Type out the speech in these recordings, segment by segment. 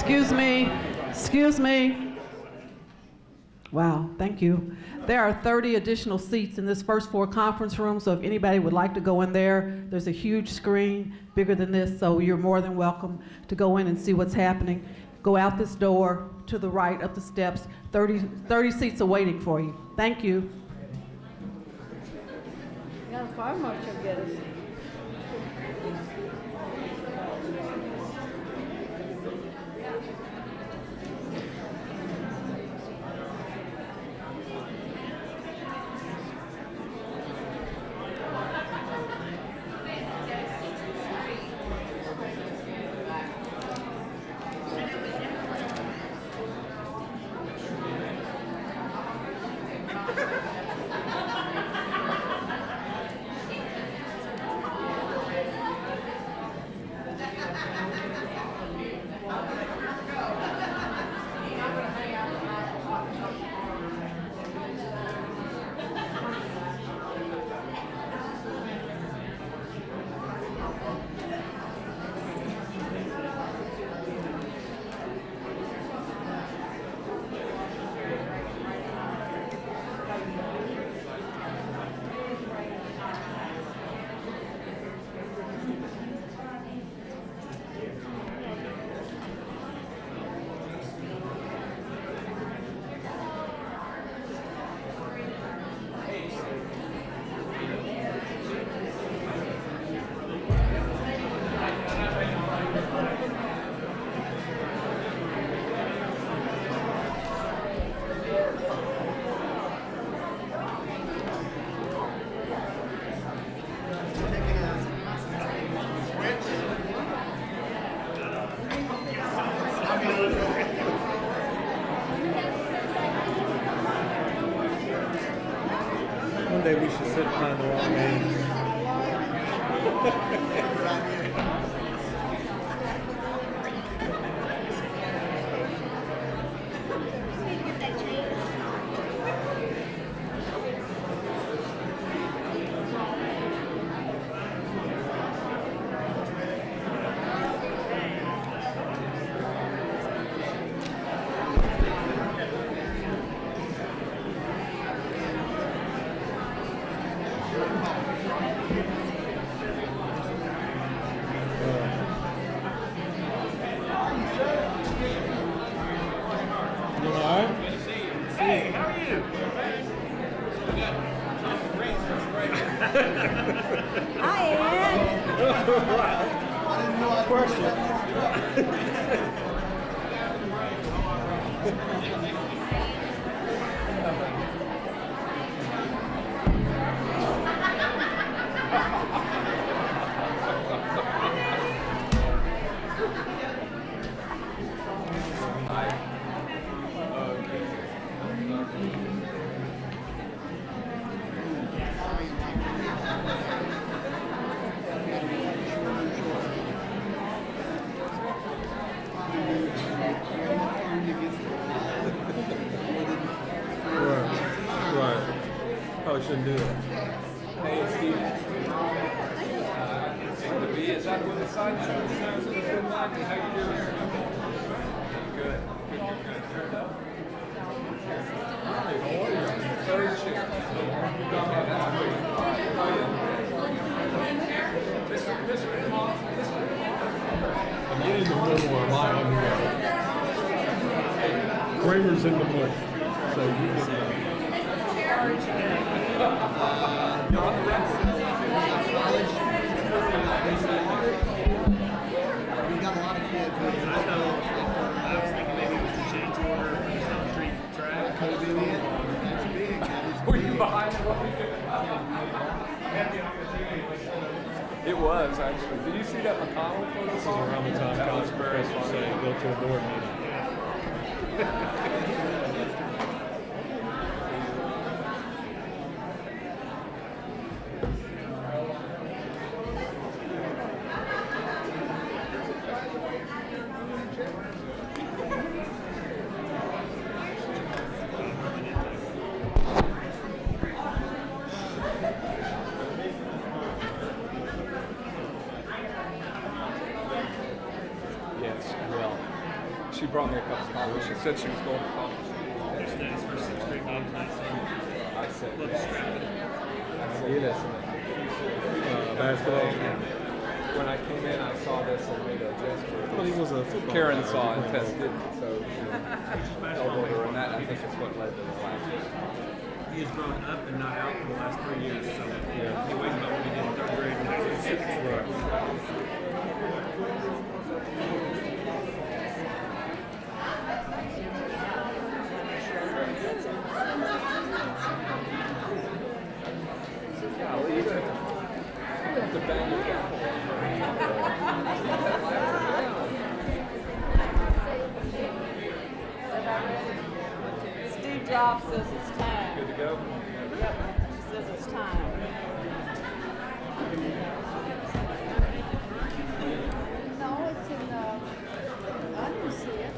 Excuse me. Excuse me. Wow, thank you. There are 30 additional seats in this first floor conference room, so if anybody would like to go in there, there's a huge screen, bigger than this, so you're more than welcome to go in and see what's happening. Go out this door, to the right, up the steps. 30 seats are waiting for you. Thank you. Yeah, the fire marshal get us. One day we should sit behind the wrong man. Hey, how are you? Hi, Ed. Question. Right. Probably shouldn't do it. Hey, Steve. JCBE, is that what the sign says? How you doing? Good. Third chair. I'm getting the middle or am I on the road? Kramer's in the middle, so you can. You're on the left. We got a lot of kids. I was thinking maybe it was a change order for the South Street track. Could have been it. That's big. Were you behind It was, actually. Did you see that McConnell photo? This is around the time Council Professor said go to a board meeting. She brought me a cup of coffee. She said she was going to coffee. There's studies for sixth grade game tonight, so I said, love to scrap it. I see this in basketball. When I came in, I saw this and made a gesture. Well, he was a football Karen player. saw and Tess didn't, so elbowed her, and that I think is what led to the last one. He has grown up and not out for the last 3 years, so he weighs about what he did in third grade when he was in sixth grade. Golly, you have to bang your gavel. Steve Jobs says it's time. Good to go? Yep, she says it's time. No, it's in I didn't see it.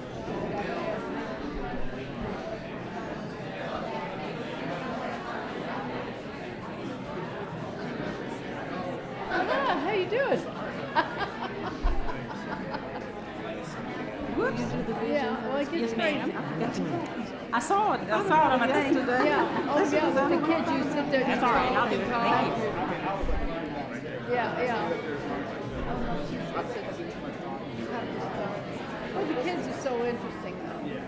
Ah, how you doing? Whoops. Yeah, well, it gets crazy. I saw it. I saw it on my thing. Yeah, oh yeah, but the kids, you sit there and That's all right. talk I'll do and it. talk. Thank you. Yeah, yeah. Oh, the kids are so interesting though. Yeah.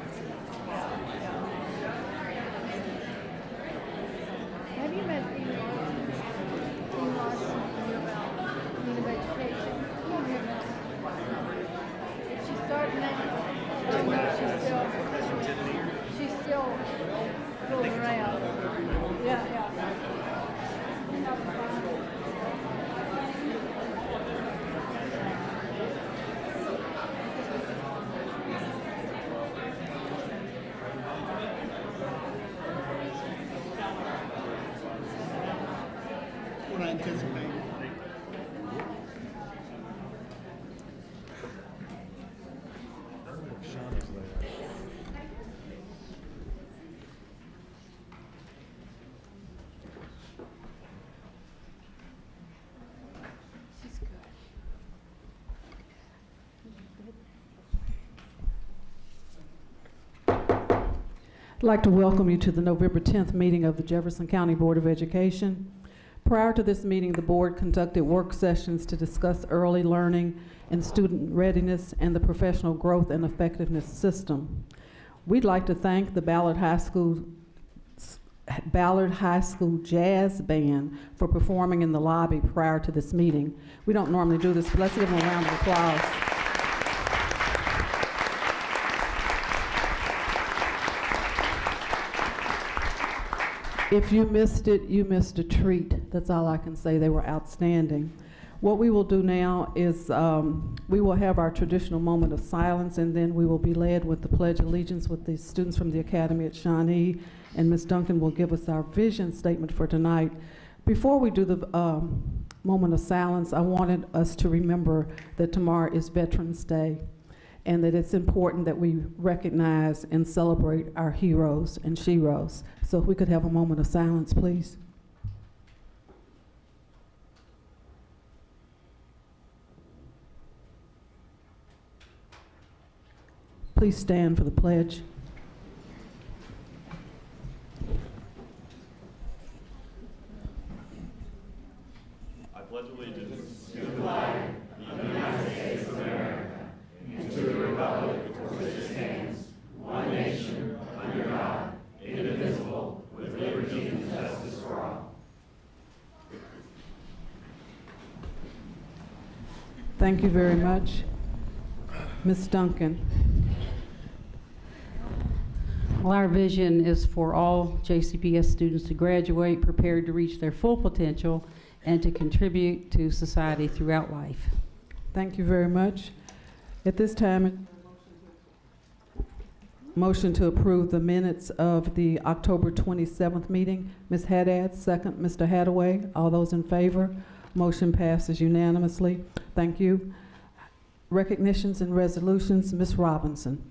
Have you met Dean Larson about Dean of Education? Come on here now. Is she starting now? Oh no, she's still fooling around. Yeah, yeah. What I anticipate. Shauna's there. She's good. I'd like to welcome you to the November 10th meeting of the Jefferson County Board of Education. Prior to this meeting, the board conducted work sessions to discuss early learning and student readiness and the professional growth and effectiveness system. We'd like to thank the Ballard High School Jazz Band for performing in the lobby prior to this meeting. We don't normally do this, but let's give them a round of applause. If you missed it, you missed a treat. That's all I can say. They were outstanding. What we will do now is we will have our traditional moment of silence, and then we will be led with the Pledge of Allegiance with the students from the Academy at Shawnee, and Ms. Duncan will give us our vision statement for tonight. Before we do the moment of silence, I wanted us to remember that tomorrow is Veterans Day, and that it's important that we recognize and celebrate our heroes and sheroes. So if we could have a moment of silence, please. Please stand for the pledge. I pledge allegiance to the flag of the United States of America and to the republic for which it stands, one nation, under God, indivisible, with liberty and justice for all. Thank you very much. Ms. Duncan. Well, our vision is for all JCBS students to graduate prepared to reach their full potential and to contribute to society throughout life. Thank you very much. At this time, motion to approve the minutes of the October 27th meeting. Ms. Haddad, second. Mr. Hadaway, all those in favor? Motion passes unanimously. Thank you. Recognitions and resolutions, Ms. Robinson.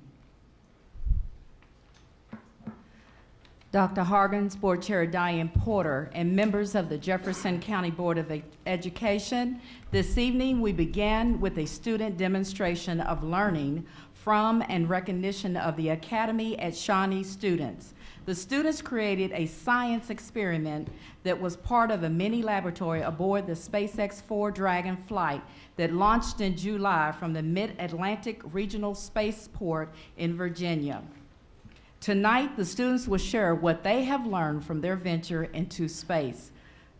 Dr. Hargens, Board Chair Diane Porter, and members of the Jefferson County Board of Education. This evening, we began with a student demonstration of learning from and recognition of the Academy at Shawnee students. The students created a science experiment that was part of a mini laboratory aboard the SpaceX 4 Dragon flight that launched in July from the Mid-Atlantic Regional Spaceport in Virginia. Tonight, the students will share what they have learned from their venture into space.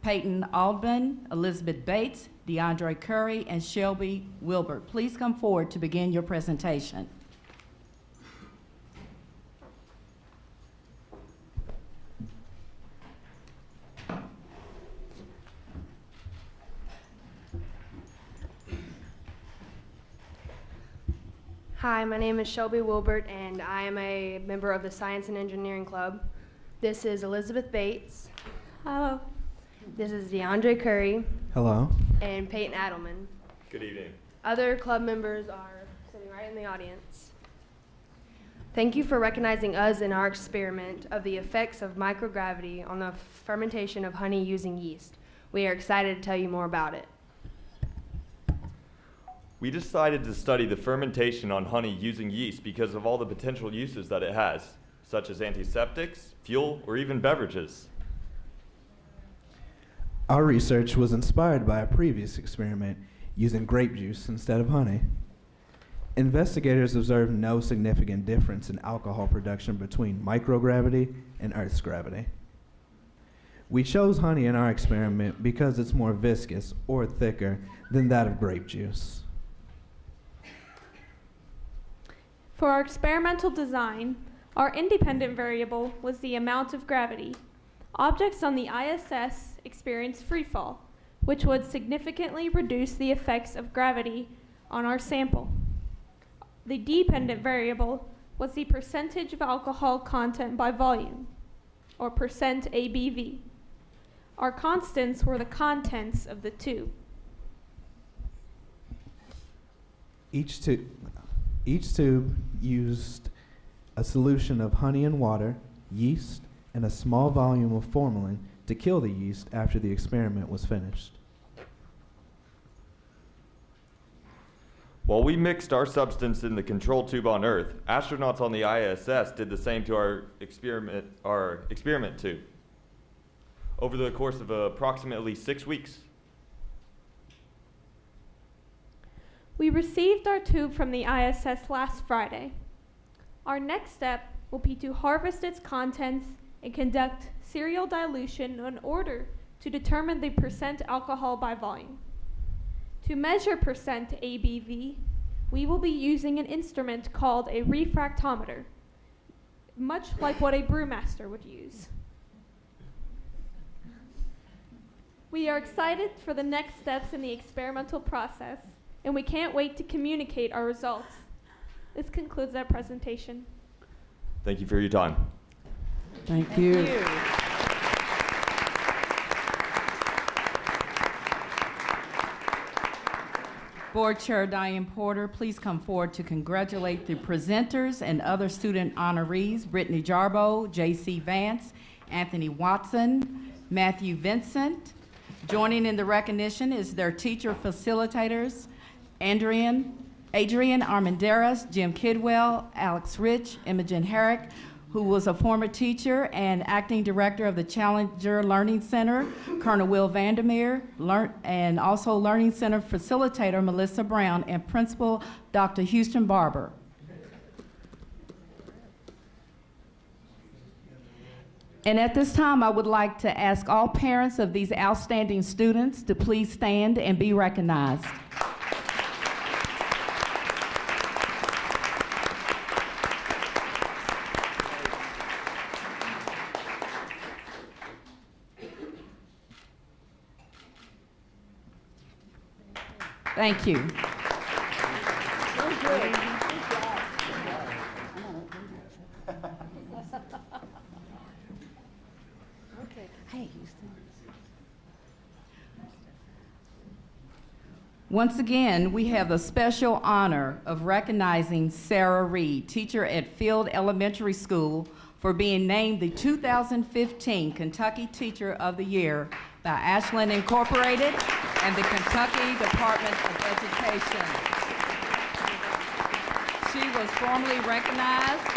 Peyton Aldman, Elizabeth Bates, DeAndre Curry, and Shelby Wilbert, please come forward to begin your presentation. Hi, my name is Shelby Wilbert, and I am a member of the Science and Engineering Club. This is Elizabeth Bates. Hello. This is DeAndre Curry. Hello. And Peyton Adelman. Good evening. Other club members are sitting right in the audience. Thank you for recognizing us in our experiment of the effects of microgravity on the fermentation of honey using yeast. We are excited to tell you more about it. We decided to study the fermentation on honey using yeast because of all the potential uses that it has, such as antiseptics, fuel, or even beverages. Our research was inspired by a previous experiment using grape juice instead of honey. Investigators observed no significant difference in alcohol production between microgravity and Earth's gravity. We chose honey in our experiment because it's more viscous or thicker than that of grape juice. For our experimental design, our independent variable was the amount of gravity. Objects on the ISS experienced freefall, which would significantly reduce the effects of gravity on our sample. The dependent variable was the percentage of alcohol content by volume, or percent ABV. Our constants were the contents of the tube. Each tube used a solution of honey and water, yeast, and a small volume of formalin to kill the yeast after the experiment was finished. While we mixed our substance in the control tube on Earth, astronauts on the ISS did the same to our experiment tube over the course of approximately 6 weeks. We received our tube from the ISS last Friday. Our next step will be to harvest its contents and conduct serial dilution in order to determine the percent alcohol by volume. To measure percent ABV, we will be using an instrument called a refractometer, much like what a brewmaster would use. We are excited for the next steps in the experimental process, and we can't wait to communicate our results. This concludes our presentation. Thank you for your time. Thank you. Board Chair Diane Porter, please come forward to congratulate the presenters and other student honorees, Brittany Jarbo, J.C. Vance, Anthony Watson, Matthew Vincent. Joining in the recognition is their teacher facilitators, Adrian Armanderas, Jim Kidwell, Alex Rich, Imogen Herrick, who was a former teacher and acting director of the Challenger Learning Center, Colonel Will Vandermeer, and also Learning Center facilitator Melissa Brown, and Principal Dr. Houston Barber. And at this time, I would like to ask all parents of these outstanding students to please stand and be recognized. Thank you. Once again, we have the special honor of recognizing Sarah Reed, teacher at Field Elementary School, for being named the 2015 Kentucky Teacher of the Year by Ashland Incorporated and the Kentucky Department of Education. She was formally recognized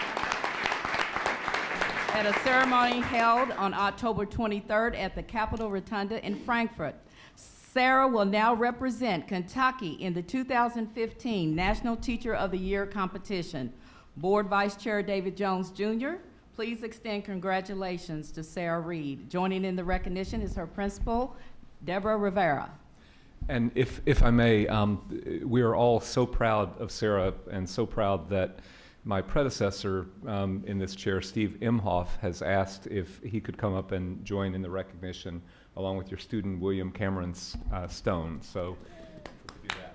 at a ceremony held on October 23rd at the Capitol Rotunda in Frankfurt. Sarah will now represent Kentucky in the 2015 National Teacher of the Year competition. Board Vice Chair David Jones Jr., please extend congratulations to Sarah Reed. Joining in the recognition is her principal, Deborah Rivera. And if I may, we are all so proud of Sarah and so proud that my predecessor in this chair, Steve Imhoff, has asked if he could come up and join in the recognition along with your student, William Cameron Stone. So if we could do that.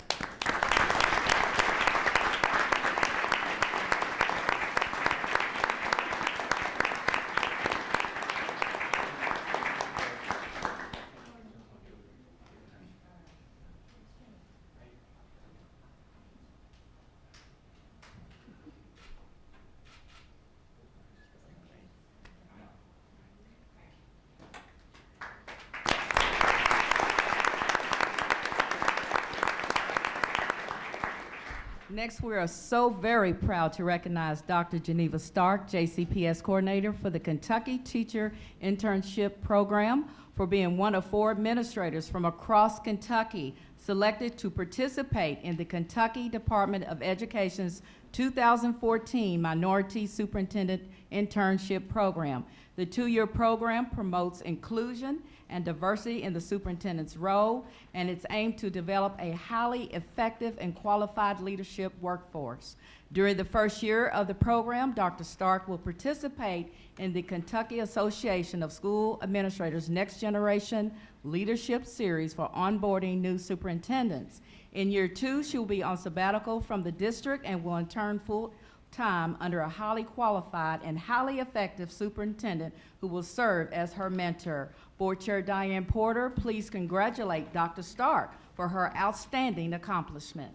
Next, we are so very proud to recognize Dr. Geneva Stark, JCPS Coordinator for the Kentucky Teacher Internship Program, for being one of 4 administrators from across Kentucky selected to participate in the Kentucky Department of Education's 2014 Minority Superintendent Internship Program. The 2-year program promotes inclusion and diversity in the superintendent's role, and it's aimed to develop a highly effective and qualified leadership workforce. During the first year of the program, Dr. Stark will participate in the Kentucky Association of School Administrators Next Generation Leadership Series for onboarding new superintendents. In year 2, she will be on sabbatical from the district and will intern full-time under a highly qualified and highly effective superintendent who will serve as her mentor. Board Chair Diane Porter, please congratulate Dr. Stark for her outstanding accomplishment.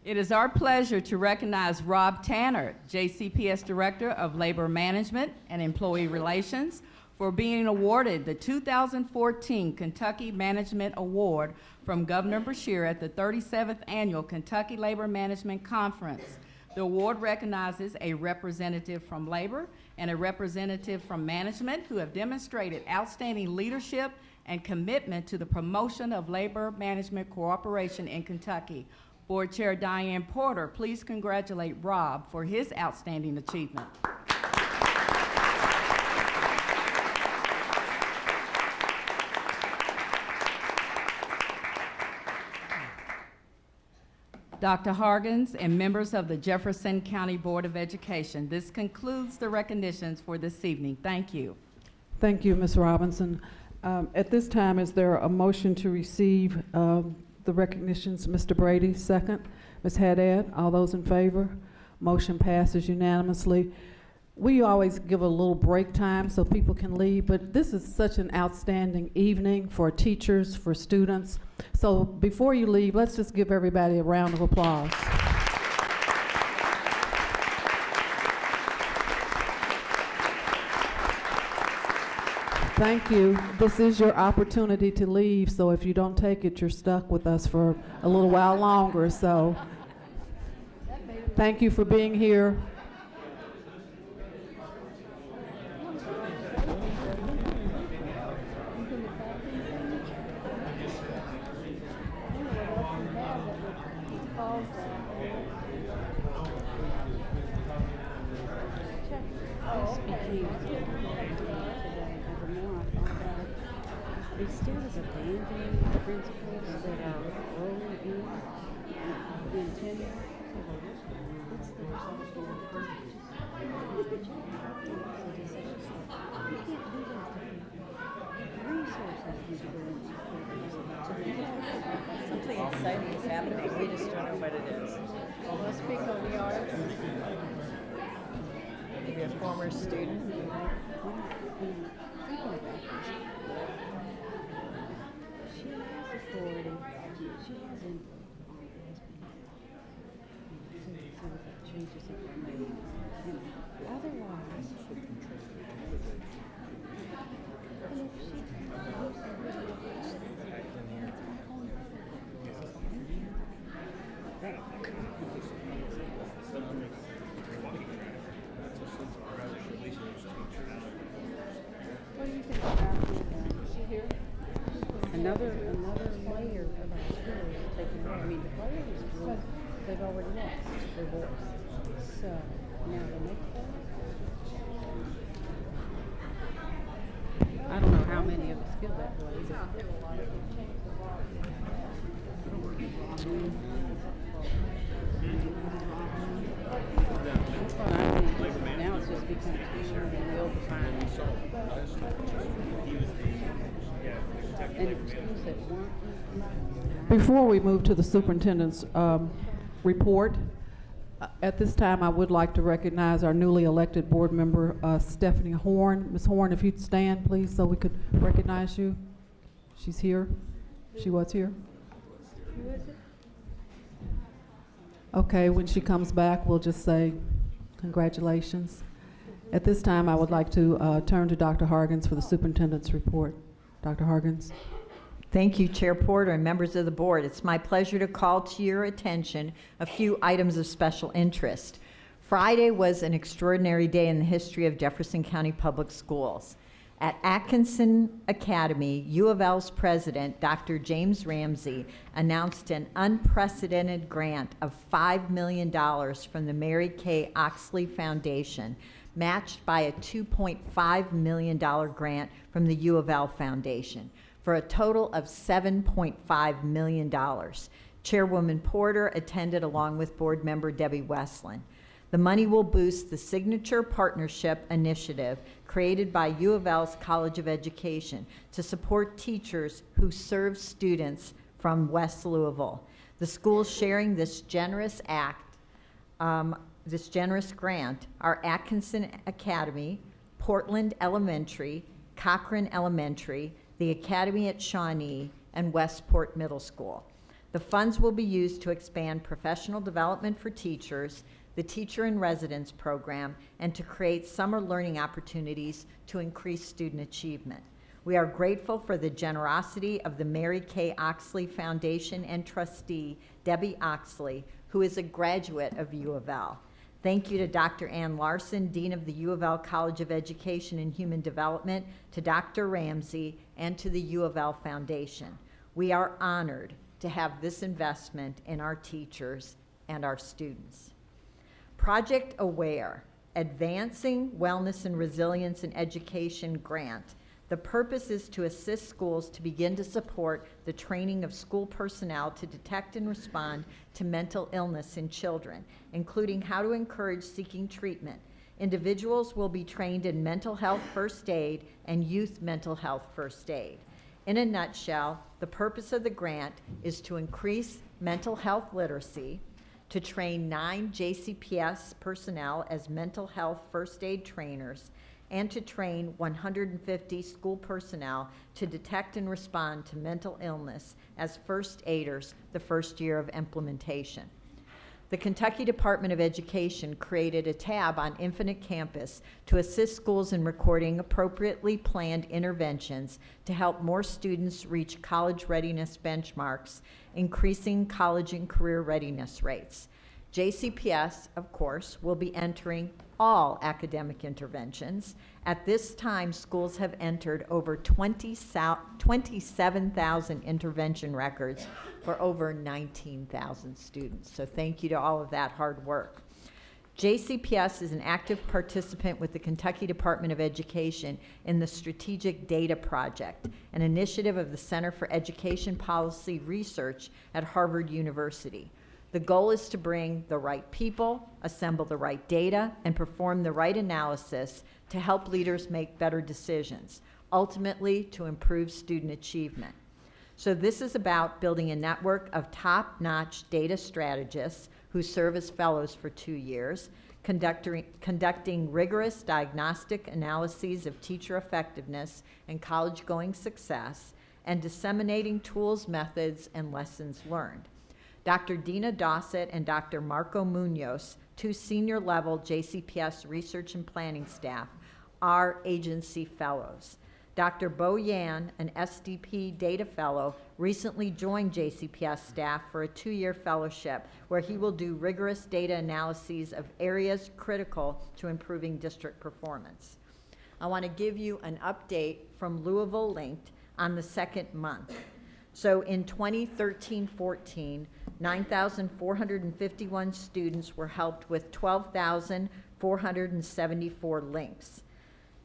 It is our pleasure to recognize Rob Tanner, JCPS Director of Labor Management and Employee Relations, for being awarded the 2014 Kentucky Management Award from Governor Beshear at the 37th Annual Kentucky Labor Management Conference. The award recognizes a representative from labor and a representative from management who have demonstrated outstanding leadership and commitment to the promotion of labor management cooperation in Kentucky. Board Chair Diane Porter, please congratulate Rob for his outstanding achievement. Dr. Hargens and members of the Jefferson County Board of Education, this concludes the recognitions for this evening. Thank you. Thank you, Ms. Robinson. At this time, is there a motion to receive the recognitions? Mr. Brady, second. Ms. Haddad, all those in favor? Motion passes unanimously. We always give a little break time so people can leave, but this is such an outstanding evening for teachers, for students. So before you leave, let's just give everybody a round of applause. Thank you. This is your opportunity to leave, so if you don't take it, you're stuck with us for a little while longer. So thank you for being here. Instead of abandoning the principles that are early in tenure, what's the result of you can't do that. Resources need to go into something exciting is happening. We just don't know what it is. Let's speak on the arts. Maybe a former student. She has authority. She hasn't. Changes that were made. And otherwise, and if she what do you think about the, see here? Another layer of our school is taken away. I mean, the players, they've already lost their voice. So now they make I don't know how many of us feel that way. Now it's just become and ill-defined. And schools that weren't. Before we move to the superintendent's report, at this time I would like to recognize our newly elected board member, Stephanie Horn. Ms. Horn, if you'd stand, please, so we could recognize you. She's here. She was here. Who is it? Okay, when she comes back, we'll just say congratulations. At this time, I would like to turn to Dr. Hargens for the superintendent's report. Dr. Hargens. Thank you, Chair Porter and members of the board. It's my pleasure to call to your attention a few items of special interest. Friday was an extraordinary day in the history of Jefferson County Public Schools. At Atkinson Academy, U of L's president, Dr. James Ramsey, announced an unprecedented grant of $5 million from the Mary Kay Oxley Foundation, matched by a $2.5 million grant from the U of L Foundation, for a total of $7.5 million. Chairwoman Porter attended along with board member Debbie Westland. The money will boost the Signature Partnership Initiative created by U of L's College of Education to support teachers who serve students from West Louisville. The schools sharing this generous grant are Atkinson Academy, Portland Elementary, Cochran Elementary, the Academy at Shawnee, and Westport Middle School. The funds will be used to expand professional development for teachers, the Teacher in Residence program, and to create summer learning opportunities to increase student achievement. We are grateful for the generosity of the Mary Kay Oxley Foundation and trustee, Debbie Oxley, who is a graduate of U of L. Thank you to Dr. Ann Larson, Dean of the U of L College of Education and Human Development, to Dr. Ramsey, and to the U of L Foundation. We are honored to have this investment in our teachers and our students. Project Aware, Advancing Wellness and Resilience in Education grant. The purpose is to assist schools to begin to support the training of school personnel to detect and respond to mental illness in children, including how to encourage seeking treatment. Individuals will be trained in mental health first aid and youth mental health first aid. In a nutshell, the purpose of the grant is to increase mental health literacy, to train 9 JCPS personnel as mental health first aid trainers, and to train 150 school personnel to detect and respond to mental illness as first aiders the first year of implementation. The Kentucky Department of Education created a tab on Infinite Campus to assist schools in recording appropriately planned interventions to help more students reach college readiness benchmarks, increasing college and career readiness rates. JCPS, of course, will be entering all academic interventions. At this time, schools have entered over 27,000 intervention records for over 19,000 students. So thank you to all of that hard work. JCPS is an active participant with the Kentucky Department of Education in the Strategic Data Project, an initiative of the Center for Education Policy Research at Harvard University. The goal is to bring the right people, assemble the right data, and perform the right analysis to help leaders make better decisions, ultimately to improve student achievement. So this is about building a network of top-notch data strategists who serve as fellows for 2 years, conducting rigorous diagnostic analyses of teacher effectiveness and college-going success, and disseminating tools, methods, and lessons learned. Dr. Dina Dossett and Dr. Marco Munoz, 2 senior-level JCPS research and planning staff, are agency fellows. Dr. Bo Yan, an SDP data fellow, recently joined JCPS staff for a 2-year fellowship where he will do rigorous data analyses of areas critical to improving district performance. I want to give you an update from Louisville Linked on the second month. So in 2013-14, 9,451 students were helped with 12,474 links.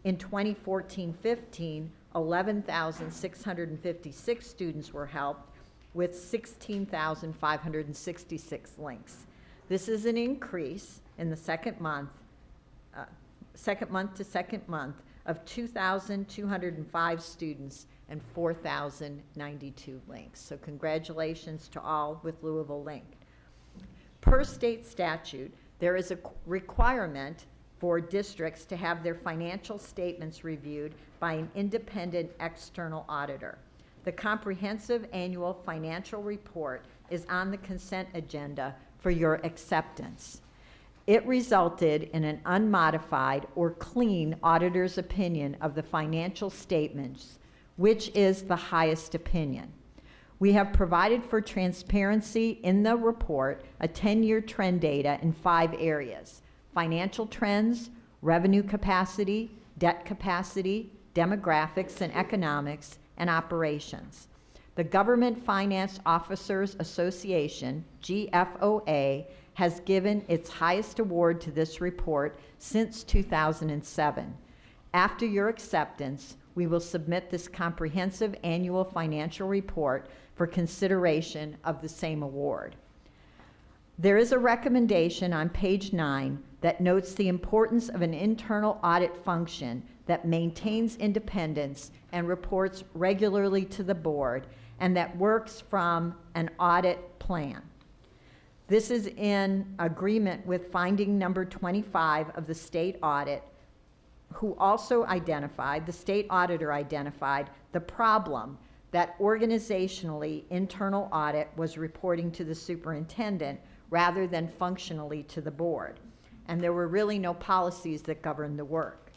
In 2014-15, 11,656 students were helped with 16,566 links. This is an increase in the second month to second month of 2,205 students and 4,092 links. So congratulations to all with Louisville Linked. Per state statute, there is a requirement for districts to have their financial statements reviewed by an independent external auditor. The comprehensive annual financial report is on the consent agenda for your acceptance. It resulted in an unmodified or clean auditor's opinion of the financial statements, which is the highest opinion. We have provided for transparency in the report a 10-year trend data in 5 areas: financial trends, revenue capacity, debt capacity, demographics and economics, and operations. The Government Finance Officers Association, GFOA, has given its highest award to this report since 2007. After your acceptance, we will submit this comprehensive annual financial report for consideration of the same award. There is a recommendation on page 9 that notes the importance of an internal audit function that maintains independence and reports regularly to the board, and that works from an audit plan. This is in agreement with finding number 25 of the state audit, who also identified, the state auditor identified, the problem that organizationally internal audit was reporting to the superintendent rather than functionally to the board. And there were really no policies that governed the work.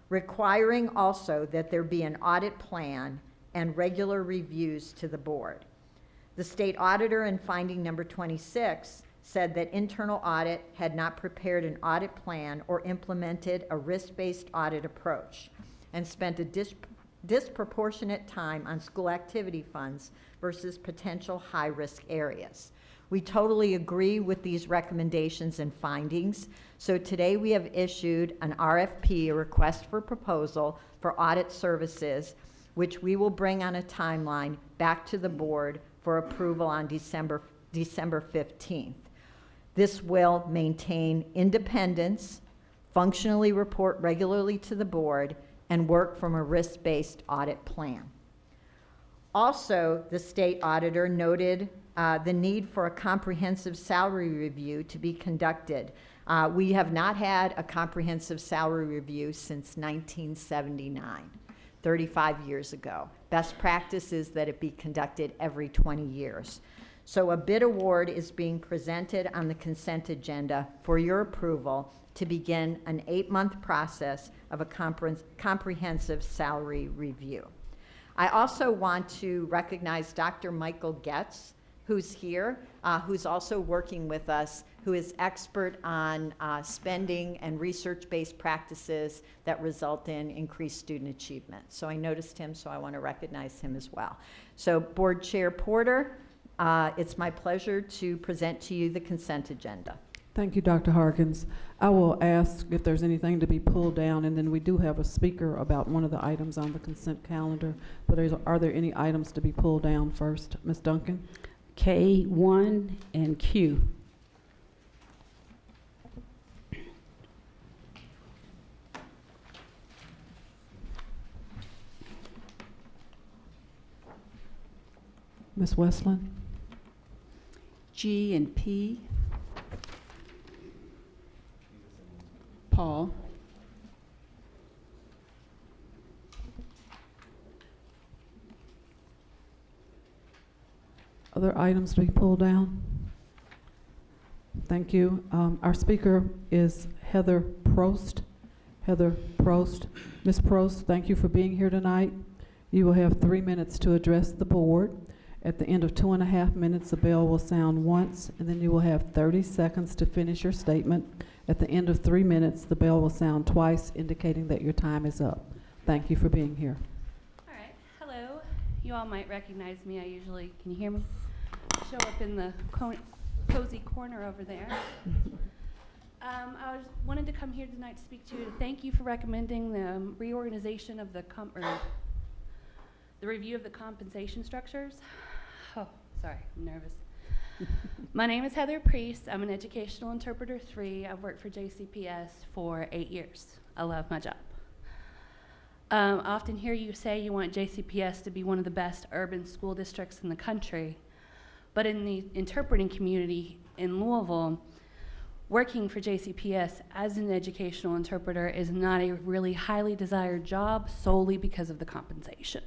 Requiring also that there be an audit plan and regular reviews to the board. The state auditor in finding number 26 said that internal audit had not prepared an audit plan or implemented a risk-based audit approach and spent a disproportionate time on school activity funds versus potential high-risk areas. We totally agree with these recommendations and findings. So today we have issued an RFP, a request for proposal for audit services, which we will bring on a timeline back to the board for approval on December 15th. This will maintain independence, functionally report regularly to the board, and work from a risk-based audit plan. Also, the state auditor noted the need for a comprehensive salary review to be conducted. We have not had a comprehensive salary review since 1979, 35 years ago. Best practice is that it be conducted every 20 years. So a bid award is being presented on the consent agenda for your approval to begin an 8-month process of a comprehensive salary review. I also want to recognize Dr. Michael Getz, who's here, who's also working with us, who is expert on spending and research-based practices that result in increased student achievement. So I noticed him, so I want to recognize him as well. So Board Chair Porter, it's my pleasure to present to you the consent agenda. Thank you, Dr. Harkins. I will ask if there's anything to be pulled down, and then we do have a speaker about one of the items on the consent calendar. But are there any items to be pulled down first? Ms. Duncan? K1 and Q. Ms. Westland? G and P. Paul. Other items to be pulled down? Thank you. Our speaker is Heather Prost. Heather Prost. Ms. Prost, thank you for being here tonight. You will have 3 minutes to address the board. At the end of 2.5 minutes, the bell will sound once, and then you will have 30 seconds to finish your statement. At the end of 3 minutes, the bell will sound twice, indicating that your time is up. Thank you for being here. All right. Hello. You all might recognize me. I usually, can you hear me? Show up in the cozy corner over there. I wanted to come here tonight to speak to you to thank you for recommending the reorganization of the review of the compensation structures. Oh, sorry, I'm nervous. My name is Heather Priest. I'm an Educational Interpreter 3. I've worked for JCPS for 8 years. I love my job. I often hear you say you want JCPS to be one of the best urban school districts in the country, but in the interpreting community in Louisville, working for JCPS as an educational interpreter is not a really highly desired job solely because of the compensation.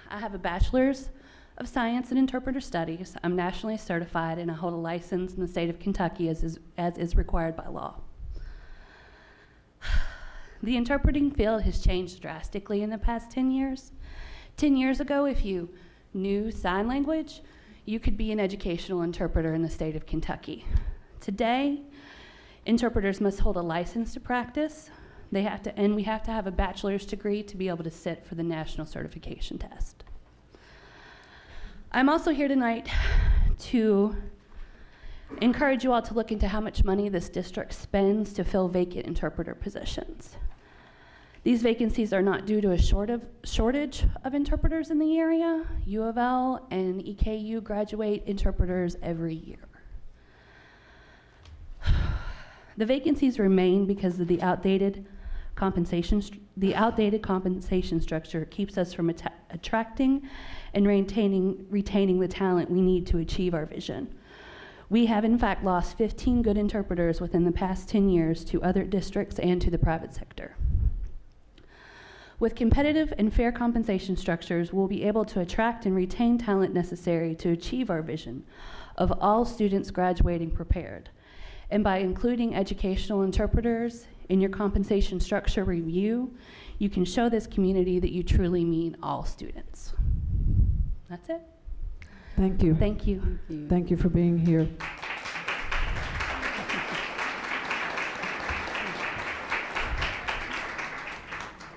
I have a bachelor's of science in interpreter studies. I'm nationally certified and I hold a license in the state of Kentucky as is required by law. The interpreting field has changed drastically in the past 10 years. 10 years ago, if you knew sign language, you could be an educational interpreter in the state of Kentucky. Today, interpreters must hold a license to practice. We have to have a bachelor's degree to be able to sit for the national certification test. I'm also here tonight to encourage you all to look into how much money this district spends to fill vacant interpreter positions. These vacancies are not due to a shortage of interpreters in the area. U of L and EKU graduate interpreters every year. The vacancies remain because of the outdated compensation structure keeps us from attracting and retaining the talent we need to achieve our vision. We have in fact lost 15 good interpreters within the past 10 years to other districts and to the private sector. With competitive and fair compensation structures, we'll be able to attract and retain talent necessary to achieve our vision of all students graduating prepared. And by including educational interpreters in your compensation structure review, you can show this community that you truly mean all students. That's it. Thank you. Thank you. Thank you. Thank you for being here.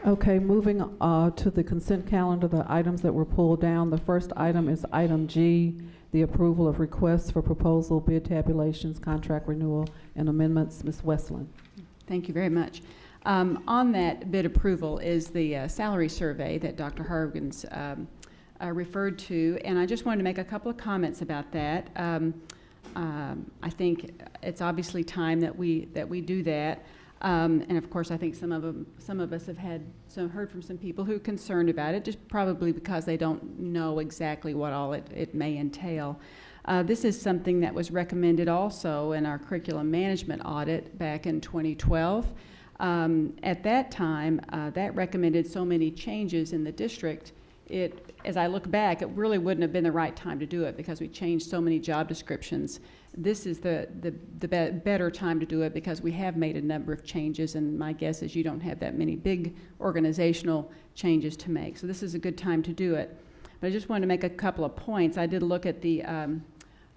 Okay, moving to the consent calendar, the items that were pulled down. The first item is item G, the approval of requests for proposal, bid tabulations, contract renewal, and amendments. Ms. Westland. Thank you very much. On that bid approval is the salary survey that Dr. Hargens referred to, and I just wanted to make a couple of comments about that. I think it's obviously time that we do that. And of course, I think some of us have heard from some people who are concerned about it, just probably because they don't know exactly what all it may entail. This is something that was recommended also in our curriculum management audit back in 2012. At that time, that recommended so many changes in the district. As I look back, it really wouldn't have been the right time to do it because we changed so many job descriptions. This is the better time to do it because we have made a number of changes, and my guess is you don't have that many big organizational changes to make. So this is a good time to do it. But I just wanted to make a couple of points. I did look at the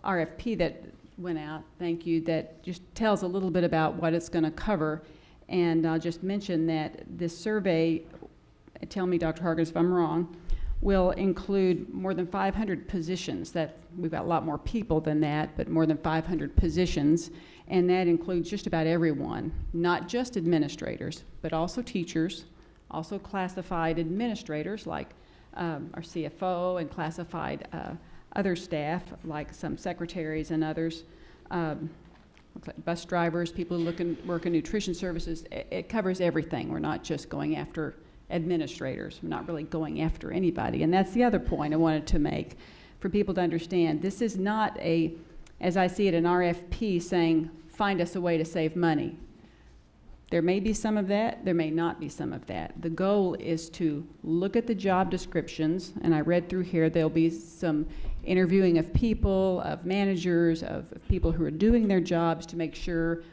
RFP that went out, thank you, that just tells a little bit about what it's going to cover. And I'll just mention that this survey, tell me, Dr. Hargens, if I'm wrong, will include more than 500 positions. That we've got a lot more people than that, but more than 500 positions, and that includes just about everyone, not just administrators, but also teachers, also classified administrators like our CFO, and classified other staff like some secretaries and others, looks like bus drivers, people who work in nutrition services. It covers everything. We're not just going after administrators. We're not really going after anybody. And that's the other point I wanted to make for people to understand. This is not a, as I see it, an RFP saying, find us a way to save money. There may be some of that, there may not be some of that. The goal is to look at the job descriptions, and I read through here, there'll be some interviewing of people, of managers, of people who are doing their jobs to make sure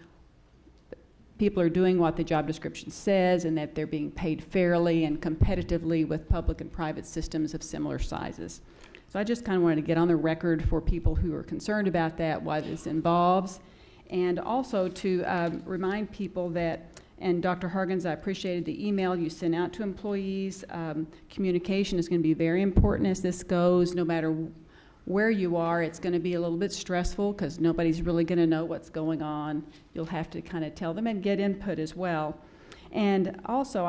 people are doing what the job description says and that they're being paid fairly and competitively with public and private systems of similar sizes. So I just kind of wanted to get on the record for people who are concerned about that, what this involves, and also to remind people that, and Dr. Hargens, I appreciated the email you sent out to employees. Communication is going to be very important as this goes. No matter where you are, it's going to be a little bit stressful because nobody's really going to know what's going on. You'll have to kind of tell them and get input as well. And also,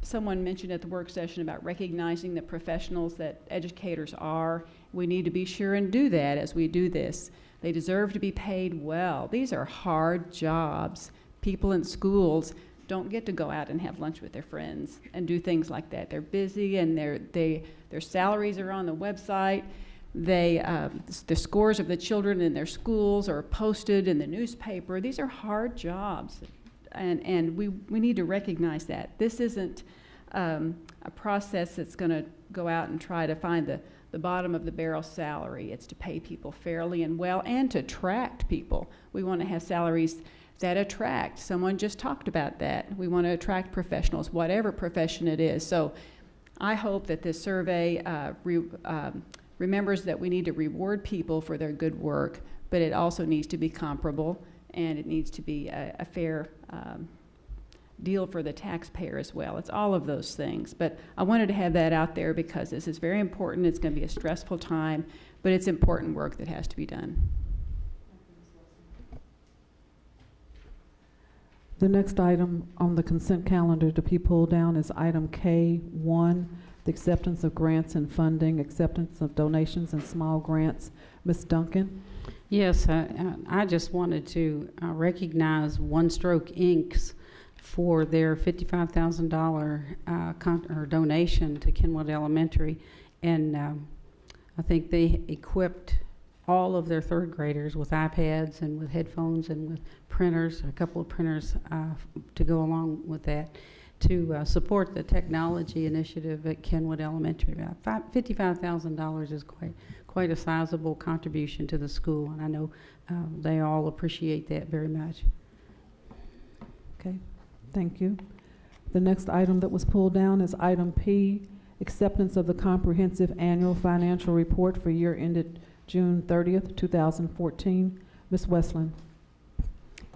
someone mentioned at the work session about recognizing the professionals that educators are. We need to be sure and do that as we do this. They deserve to be paid well. These are hard jobs. People in schools don't get to go out and have lunch with their friends and do things like that. They're busy, and their salaries are on the website. The scores of the children in their schools are posted in the newspaper. These are hard jobs, and we need to recognize that. This isn't a process that's going to go out and try to find the bottom of the barrel salary. It's to pay people fairly and well and to attract people. We want to have salaries that attract. Someone just talked about that. We want to attract professionals, whatever profession it is. So I hope that this survey remembers that we need to reward people for their good work, but it also needs to be comparable, and it needs to be a fair deal for the taxpayer as well. It's all of those things. But I wanted to have that out there because this is very important. It's going to be a stressful time, but it's important work that has to be done. The next item on the consent calendar to be pulled down is item K1, the acceptance of grants and funding, acceptance of donations and small grants. Ms. Duncan? Yes, I just wanted to recognize One Stroke Inc.'s for their $55,000 donation to Kenwood Elementary, and I think they equipped all of their third graders with iPads and with headphones and with printers, a couple of printers to go along with that, to support the technology initiative at Kenwood Elementary. About $55,000 is quite a sizable contribution to the school, and I know they all appreciate that very much. Okay. Thank you. The next item that was pulled down is item P, acceptance of the comprehensive annual financial report for year ended June 30th, 2014. Ms. Westland.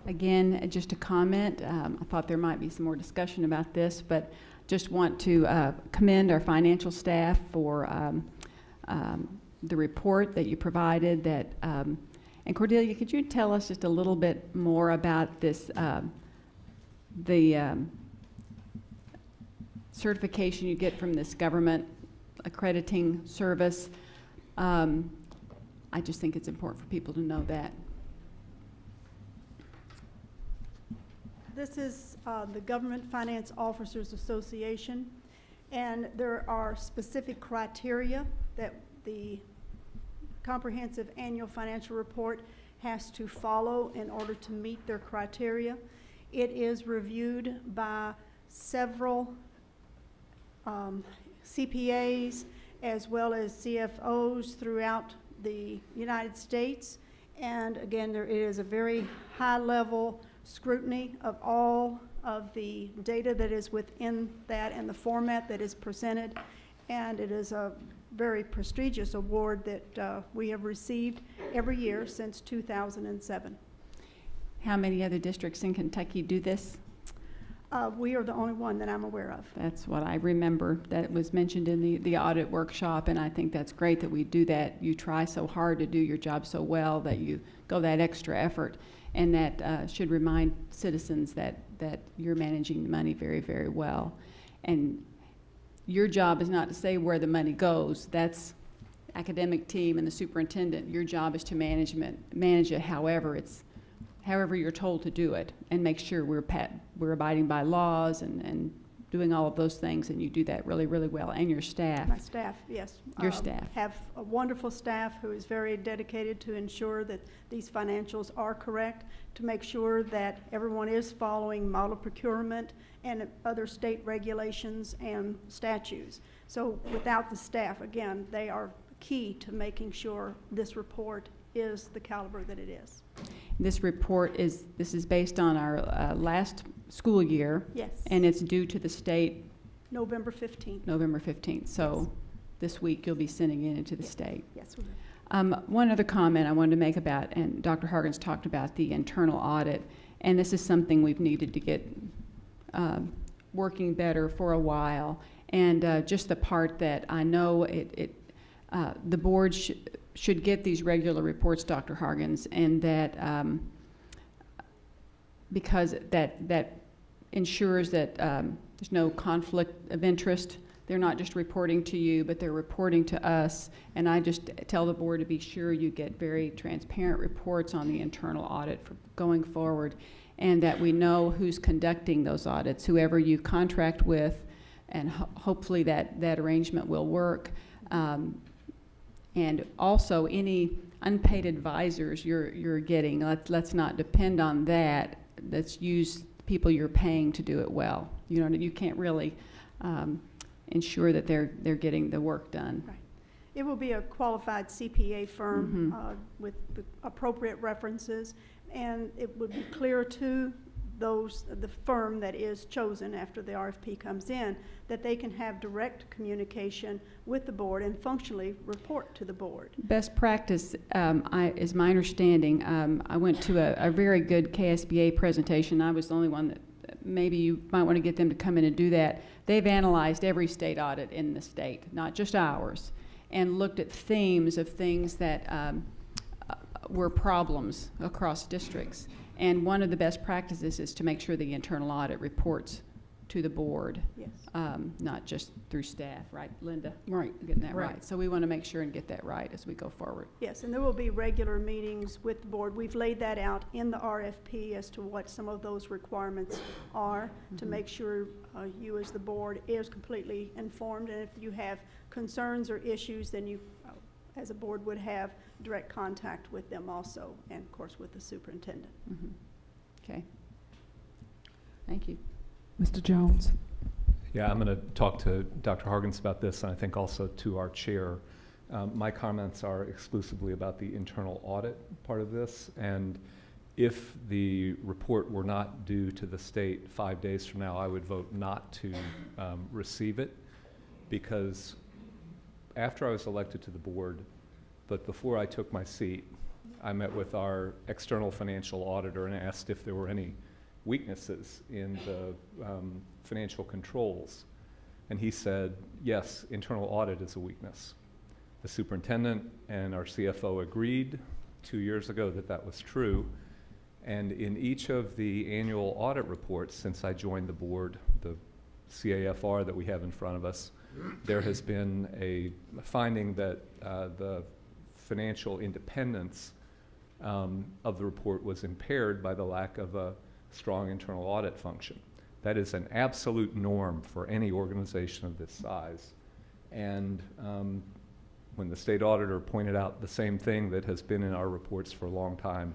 Again, just a comment. I thought there might be some more discussion about this, but just want to commend our financial staff for the report that you provided. And Cordelia, could you tell us just a little bit more about this, the certification you get from this government accrediting service? I just think it's important for people to know that. This is the Government Finance Officers Association, and there are specific criteria that the comprehensive annual financial report has to follow in order to meet their criteria. It is reviewed by several CPAs as well as CFOs throughout the United States. And again, there is a very high level scrutiny of all of the data that is within that and the format that is presented. And it is a very prestigious award that we have received every year since 2007. How many other districts in Kentucky do this? We are the only one that I'm aware of. That's what I remember. That was mentioned in the audit workshop, and I think that's great that we do that. You try so hard to do your job so well that you go that extra effort, and that should remind citizens that you're managing the money very, very well. And your job is not to say where the money goes. That's academic team and the superintendent. Your job is to manage it however you're told to do it, and make sure we're abiding by laws and doing all of those things, and you do that really, really well, and your staff. My staff, yes. Your staff. Have a wonderful staff who is very dedicated to ensure that these financials are correct, to make sure that everyone is following model procurement and other state regulations and statutes. So without the staff, again, they are key to making sure this report is the caliber that it is. This report is based on our last school year. Yes. And it's due to the state November 15th. November 15th. So yes. This week you'll be sending it into the state. Yes, we will. One other comment I wanted to make about, and Dr. Hargens talked about the internal audit, and this is something we've needed to get working better for a while. And just the part that I know the board should get these regular reports, Dr. Hargens, and that because that ensures that there's no conflict of interest. They're not just reporting to you, but they're reporting to us. And I just tell the board to be sure you get very transparent reports on the internal audit for going forward, and that we know who's conducting those audits, whoever you contract with, and hopefully that arrangement will work. And also any unpaid advisors you're getting, let's not depend on that. Let's use people you're paying to do it well. You know, you can't really ensure that they're getting the work done. Right. It will be a qualified CPA firm with the appropriate references, and it would be clear to the firm that is chosen after the RFP comes in, that they can have direct communication with the board and functionally report to the board. Best practice is my understanding. I went to a very good KSBA presentation. I was the only one that maybe you might want to get them to come in and do that. They've analyzed every state audit in the state, not just ours, and looked at themes of things that were problems across districts. And one of the best practices is to make sure the internal audit reports to the board, yes. Not just through staff, right, Linda? Right. Getting that right. So we want to make sure and get that right as we go forward. Yes, and there will be regular meetings with the board. We've laid that out in the RFP as to what some of those requirements are to make sure you as the board is completely informed. And if you have concerns or issues, then you, as a board, would have direct contact with them also, and of course with the superintendent. Okay. Thank you. Mr. Jones. Yeah, I'm going to talk to Dr. Hargens about this, and I think also to our chair. My comments are exclusively about the internal audit part of this, and if the report were not due to the state 5 days from now, I would vote not to receive it, because after I was elected to the board, but before I took my seat, I met with our external financial auditor and asked if there were any weaknesses in the financial controls. And he said, yes, internal audit is a weakness. The superintendent and our CFO agreed 2 years ago that that was true. And in each of the annual audit reports since I joined the board, the CAFR that we have in front of us, there has been a finding that the financial independence of the report was impaired by the lack of a strong internal audit function. That is an absolute norm for any organization of this size. And when the state auditor pointed out the same thing that has been in our reports for a long time,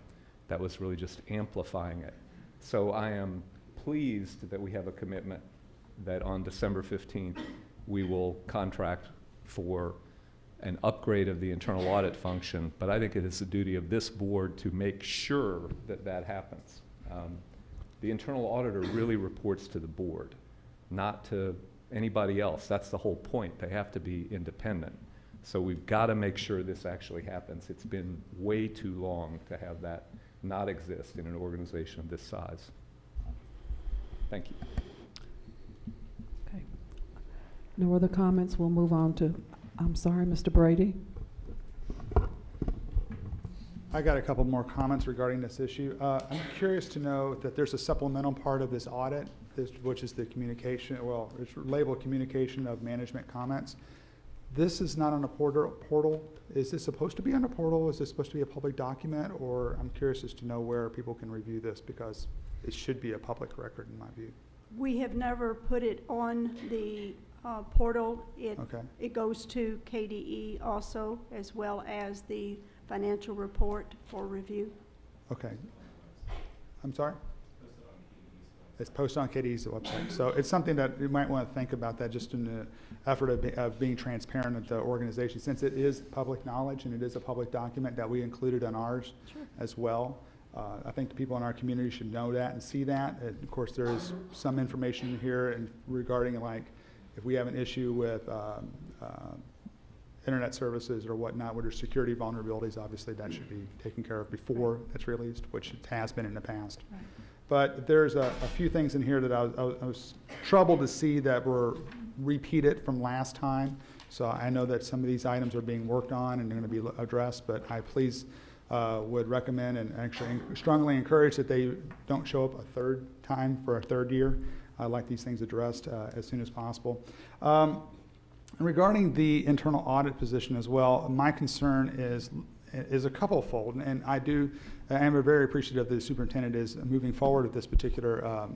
that was really just amplifying it. So I am pleased that we have a commitment that on December 15th, we will contract for an upgrade of the internal audit function, but I think it is the duty of this board to make sure that that happens. The internal auditor really reports to the board, not to anybody else. That's the whole point. They have to be independent. So we've got to make sure this actually happens. It's been way too long to have that not exist in an organization of this size. Thank you. Okay. No other comments. We'll move on to, I'm sorry, Mr. Brady. I got a couple more comments regarding this issue. I'm curious to know that there's a supplemental part of this audit, which is the communication, well, it's labeled communication of management comments. This is not on a portal. Is this supposed to be on a portal? Is this supposed to be a public document? Or I'm curious as to know where people can review this, because it should be a public record in my view. We have never put it on the portal. Okay. It goes to KDE also, as well as the financial report for review. Okay. I'm sorry? It's posted on KDE's website. So it's something that you might want to think about that just in the effort of being transparent with the organization, since it is public knowledge and it is a public document that we included on ours as well. I think the people in our community should know that and see that. And of course, there is some information here and regarding like if we have an issue with internet services or whatnot, where there's security vulnerabilities, obviously that should be taken care of before it's released, which it has been in the past. Right. But there's a few things in here that I was troubled to see that were repeated from last time. So I know that some of these items are being worked on and they're going to be addressed, but I would recommend and actually strongly encourage that they don't show up a third time for a third year. I'd like these things addressed as soon as possible. Regarding the internal audit position as well, my concern is a couple-fold, and I am very appreciative that the superintendent is moving forward with this particular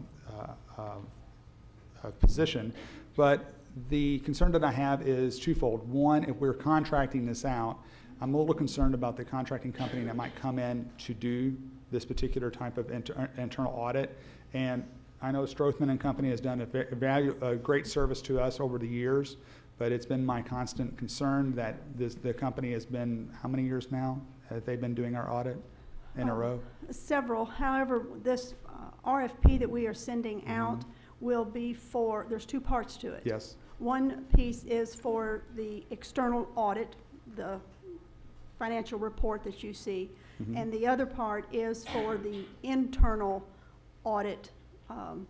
position. But the concern that I have is twofold. One, if we're contracting this out, I'm a little concerned about the contracting company that might come in to do this particular type of internal audit. And I know Strothman and Company has done a great service to us over the years, but it's been my constant concern that the company has been, how many years now have they been doing our audit in a row? Several. However, this RFP that we are sending out will be for, there's two parts to it. Yes. One piece is for the external audit, the financial report that you see, and the other part is for the internal audit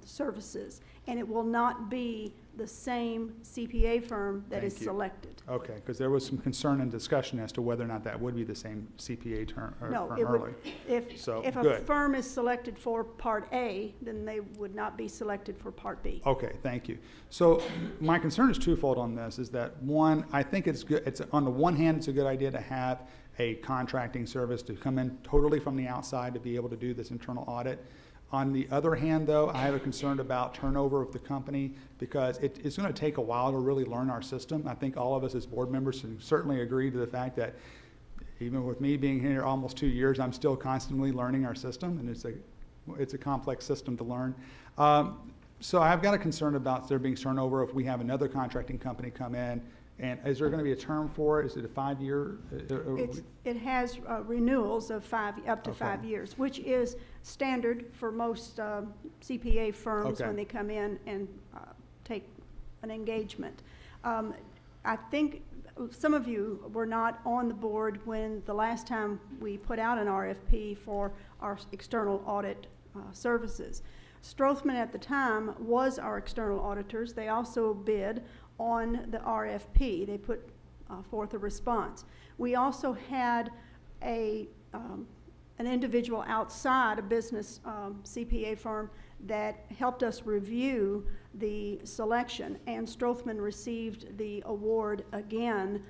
services, and it will not be the same CPA firm that is selected. Okay, because there was some concern and discussion as to whether or not that would be the same CPA firm early. If a firm is selected for Part A, then they would not be selected for Part B. Okay, thank you. So my concern is twofold on this, is that one, I think it's good, on the one hand, it's a good idea to have a contracting service to come in totally from the outside to be able to do this internal audit. On the other hand, though, I have a concern about turnover of the company because it's going to take a while to really learn our system. I think all of us as board members can certainly agree to the fact that even with me being here almost 2 years, I'm still constantly learning our system, and it's a complex system to learn. So I've got a concern about there being turnover if we have another contracting company come in. And is there going to be a term for it? Is it a 5-year? It has renewals of up to 5 years, which is standard for most CPA firms when they come in and take an engagement. I think some of you were not on the board when the last time we put out an RFP for our external audit services. Strothman at the time was our external auditors. They also bid on the RFP. They put forth a response. We also had an individual outside a business CPA firm that helped us review the selection, and Strothman received the award again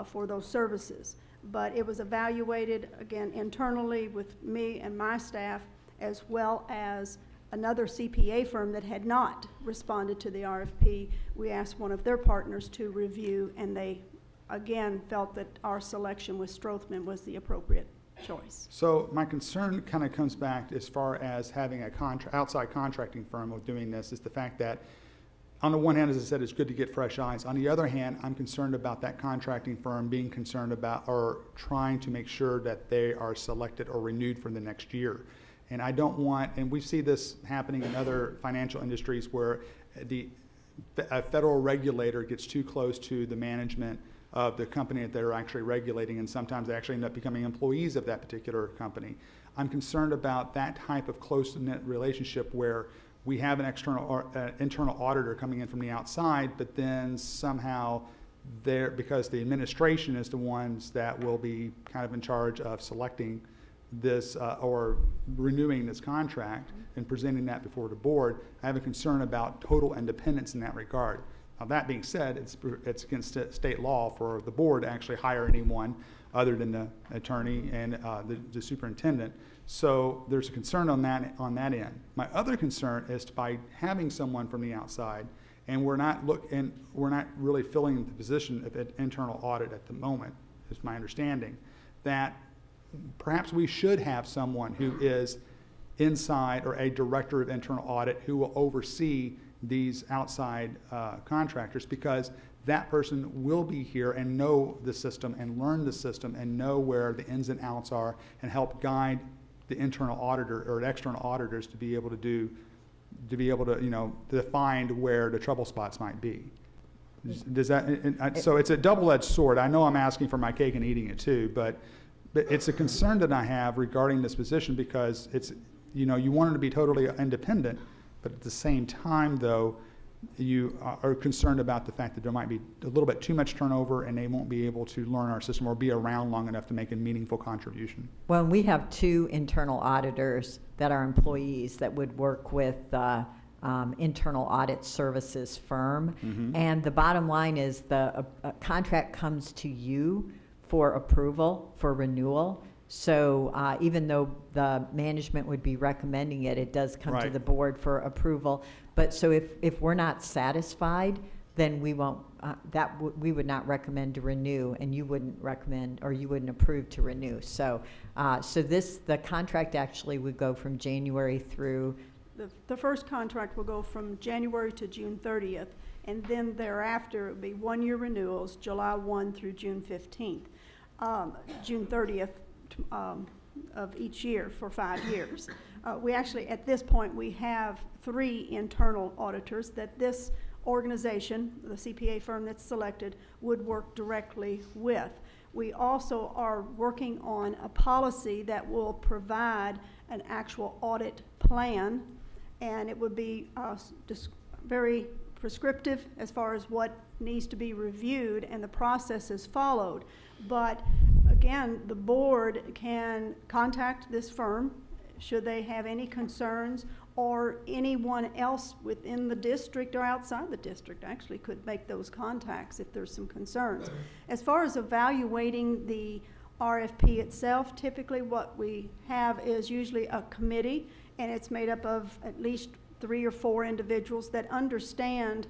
for those services. But it was evaluated again internally with me and my staff, as well as another CPA firm that had not responded to the RFP. We asked one of their partners to review, and they again felt that our selection with Strothman was the appropriate choice. So my concern kind of comes back as far as having a outside contracting firm of doing this is the fact that on the one hand, as I said, it's good to get fresh eyes. On the other hand, I'm concerned about that contracting firm being concerned about or trying to make sure that they are selected or renewed for the next year. And I don't want, and we see this happening in other financial industries where a federal regulator gets too close to the management of the company that they're actually regulating, and sometimes they actually end up becoming employees of that particular company. I'm concerned about that type of close-knit relationship where we have an internal auditor coming in from the outside, but then somehow because the administration is the ones that will be kind of in charge of selecting this or renewing this contract and presenting that before the board, I have a concern about total independence in that regard. Now, that being said, it's against state law for the board to actually hire anyone other than the attorney and the superintendent. So there's a concern on that end. My other concern is by having someone from the outside, and we're not really filling the position of an internal audit at the moment, is my understanding, that perhaps we should have someone who is inside, or a director of internal audit, who will oversee these outside contractors, because that person will be here and know the system and learn the system and know where the ins and outs are and help guide the internal auditor or external auditors to be able to find where the trouble spots might be. Does that, so it's a double-edged sword. I know I'm asking for my cake and eating it too, but it's a concern that I have regarding this position, because it's, you want it to be totally independent, but at the same time, though, you are concerned about the fact that there might be a little bit too much turnover and they won't be able to learn our system or be around long enough to make a meaningful contribution. Well, we have 2 internal auditors that are employees that would work with internal audit services firm. Mm-hmm. And the bottom line is the contract comes to you for approval, for renewal. So even though the management would be recommending it, it does come to the board for approval. But so if we're not satisfied, then we won't, we would not recommend to renew, and you wouldn't recommend, or you wouldn't approve to renew. So, the contract actually would go from January through. The first contract will go from January to June 30th, and then thereafter it will be 1-year renewals, July 1 through June 15th, June 30th. Of each year for 5 years. We actually, at this point, we have 3 internal auditors that this organization, the CPA firm that's selected, would work directly with. We also are working on a policy that will provide an actual audit plan, and it would be very prescriptive as far as what needs to be reviewed and the process is followed. But again, the board can contact this firm should they have any concerns, or anyone else within the district or outside the district actually could make those contacts if there's some concerns. As far as evaluating the RFP itself, typically what we have is usually a committee, and it's made up of at least 3 or 4 individuals that understand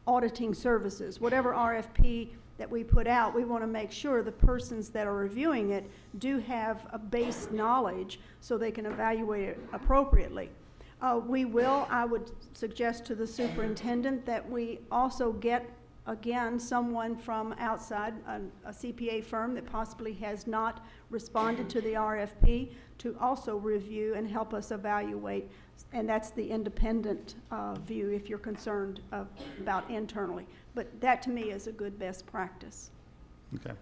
auditing services. Whatever RFP that we put out, we want to make sure the persons that are reviewing it do have a base knowledge so they can evaluate it appropriately. I would suggest to the superintendent that we also get, again, someone from outside, a CPA firm that possibly has not responded to the RFP, to also review and help us evaluate. And that's the independent view if you're concerned about internally. But that, to me, is a good best practice. Okay.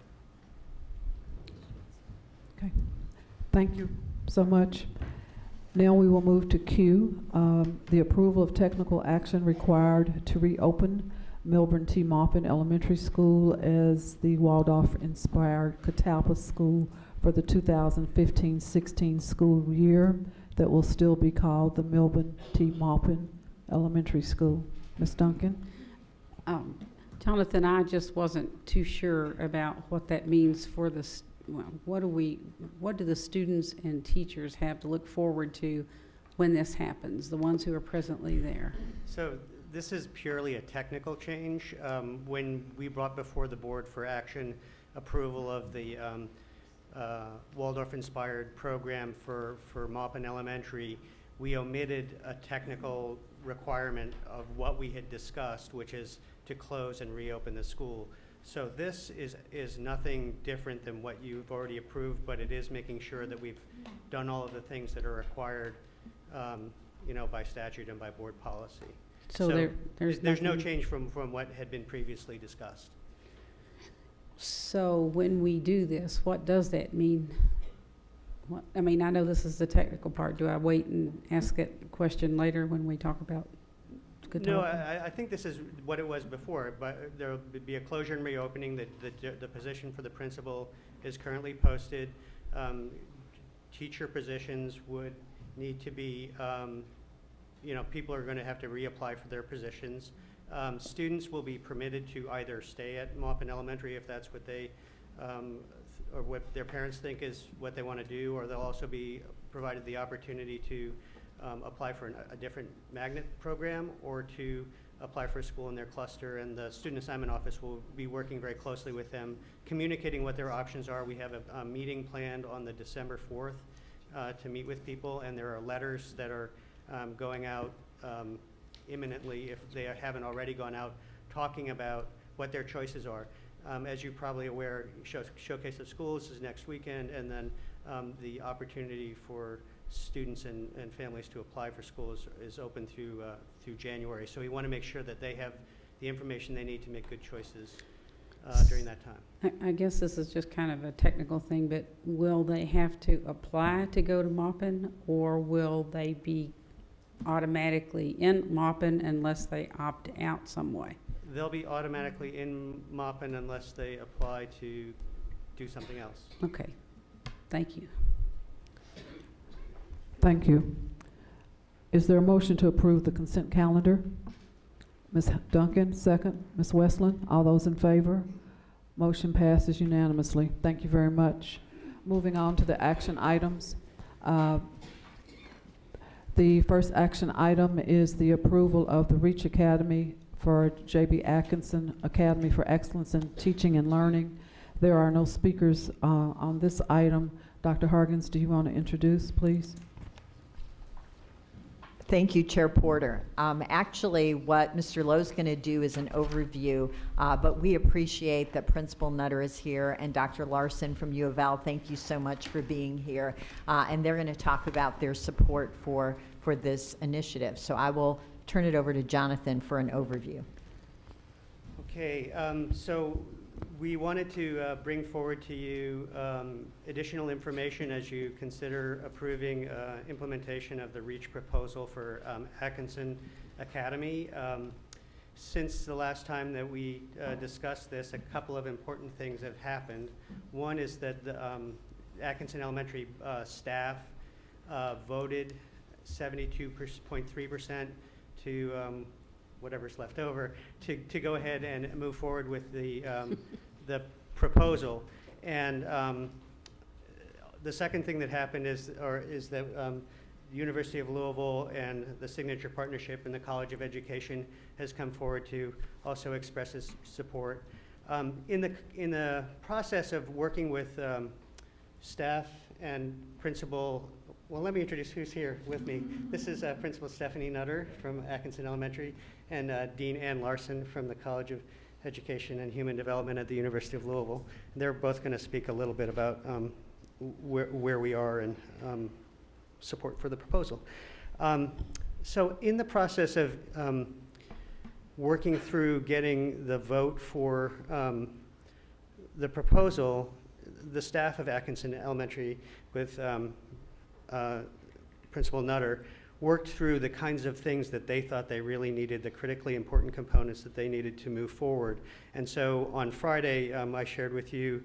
Okay. Thank you so much. Now we will move to Q, the approval of technical action required to reopen Milburn T. Maupin Elementary School as the Waldorf-inspired Catalpa School for the 2015-16 school year that will still be called the Milburn T. Maupin Elementary School. Ms. Duncan? Jonathan, I just wasn't too sure about what that means for the, what do the students and teachers have to look forward to when this happens, the ones who are presently there? So this is purely a technical change. When we brought before the board for action approval of the Waldorf-inspired program for Maupin Elementary, we omitted a technical requirement of what we had discussed, which is to close and reopen the school. So this is nothing different than what you've already approved, but it is making sure that we've done all of the things that are required, by statute and by board policy. So there's no change from what had been previously discussed. So when we do this, what does that mean? I know this is the technical part. Do I wait and ask that question later when we talk about Catalpa? No, I think this is what it was before, but there will be a closure and reopening. The position for the principal is currently posted. Teacher positions would need to be, people are going to have to reapply for their positions. Students will be permitted to either stay at Maupin Elementary if that's what they, or what their parents think is what they want to do, or they'll also be provided the opportunity to apply for a different magnet program or to apply for a school in their cluster, and the Student Assignment Office will be working very closely with them, communicating what their options are. We have a meeting planned on the December 4th to meet with people, and there are letters that are going out imminently, if they haven't already gone out, talking about what their choices are. As you're probably aware, Showcase of Schools is next weekend, and then the opportunity for students and families to apply for schools is open through January. So we want to make sure that they have the information they need to make good choices during that time. I guess this is just kind of a technical thing, but will they have to apply to go to Maupin, or will they be automatically in Maupin unless they opt out some way? They'll be automatically in Maupin unless they apply to do something else. Okay, thank you. Thank you. Is there a motion to approve the consent calendar? Ms. Duncan, second. Ms. Westland, all those in favor? Motion passes unanimously. Thank you very much. Moving on to the action items. The first action item is the approval of the REACH Academy for J.B. Atkinson Academy for Excellence in Teaching and Learning. There are no speakers on this item. Dr. Hargens, do you want to introduce, please? Thank you, Chair Porter. Actually, what Mr. Lowe's going to do is an overview, but we appreciate that Principal Nutter is here, and Dr. Larson from U of L, thank you so much for being here. And they're going to talk about their support for this initiative. So I will turn it over to Jonathan for an overview. Okay, so we wanted to bring forward to you additional information as you consider approving implementation of the REACH proposal for Atkinson Academy. Since the last time that we discussed this, a couple of important things have happened. One is that the Atkinson Elementary staff voted 72.3% to whatever's left over, to go ahead and move forward with the proposal. And the second thing that happened is that the University of Louisville and the Signature Partnership and the College of Education has come forward to also express its support. In the process of working with staff and principal, well, let me introduce who's here with me. This is Principal Stephanie Nutter from Atkinson Elementary, and Dean Ann Larson from the College of Education and Human Development at the University of Louisville. They're both going to speak a little bit about where we are and support for the proposal. So in the process of working through getting the vote for the proposal, the staff of Atkinson Elementary with Principal Nutter worked through the kinds of things that they thought they really needed, the critically important components that they needed to move forward. And so on Friday, I shared with you,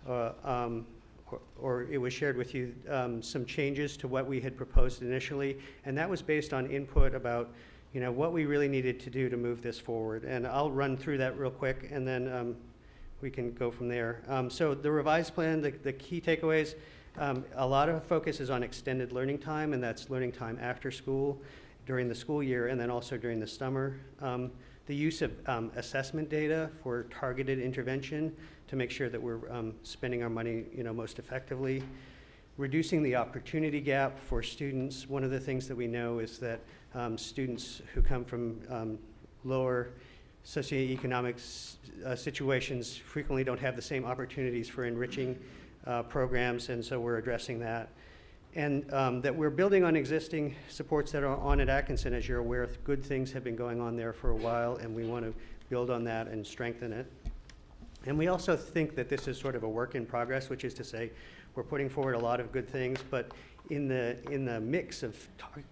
or it was shared with you, some changes to what we had proposed initially, and that was based on input about, you know, what we really needed to do to move this forward. And I'll run through that real quick, and then we can go from there. So the revised plan, the key takeaways, a lot of focus is on extended learning time, and that's learning time after school, during the school year, and then also during the summer. The use of assessment data for targeted intervention to make sure that we're spending our money, you know, most effectively. Reducing the opportunity gap for students. One of the things that we know is that students who come from lower socioeconomic situations frequently don't have the same opportunities for enriching programs, and so we're addressing that. And that we're building on existing supports that are on at Atkinson. As you're aware, good things have been going on there for a while, and we want to build on that and strengthen it. And we also think that this is sort of a work in progress, which is to say we're putting forward a lot of good things, but in the mix of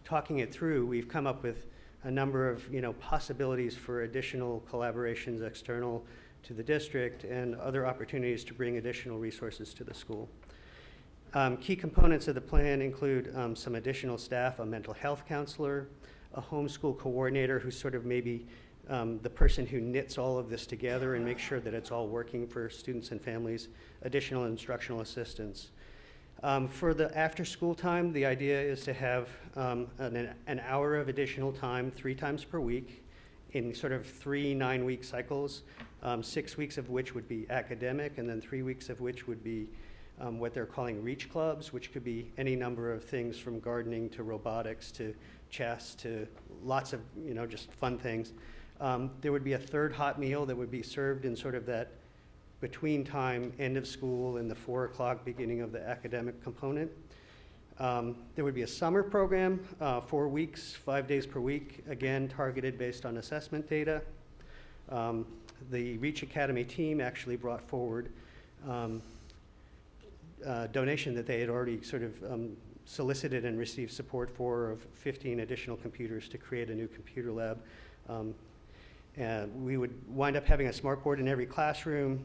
talking it through, we've come up with a number of, you know, possibilities for additional collaborations external to the district and other opportunities to bring additional resources to the school. Key components of the plan include some additional staff, a mental health counselor, a homeschool coordinator who's sort of maybe the person who knits all of this together and makes sure that it's all working for students and families, additional instructional assistance. For the after-school time, the idea is to have an hour of additional time 3 times per week in sort of 3 9-week cycles, 6 weeks of which would be academic, and then 3 weeks of which would be what they're calling reach clubs, which could be any number of things from gardening to robotics to chess to lots of, just fun things. There would be a third hot meal that would be served in sort of that between time, end of school, and the 4 o'clock beginning of the academic component. There would be a summer program, 4 weeks, 5 days per week, again targeted based on assessment data. The Reach Academy team actually brought forward a donation that they had already sort of solicited and received support for of 15 additional computers to create a new computer lab. And we would wind up having a smart board in every classroom,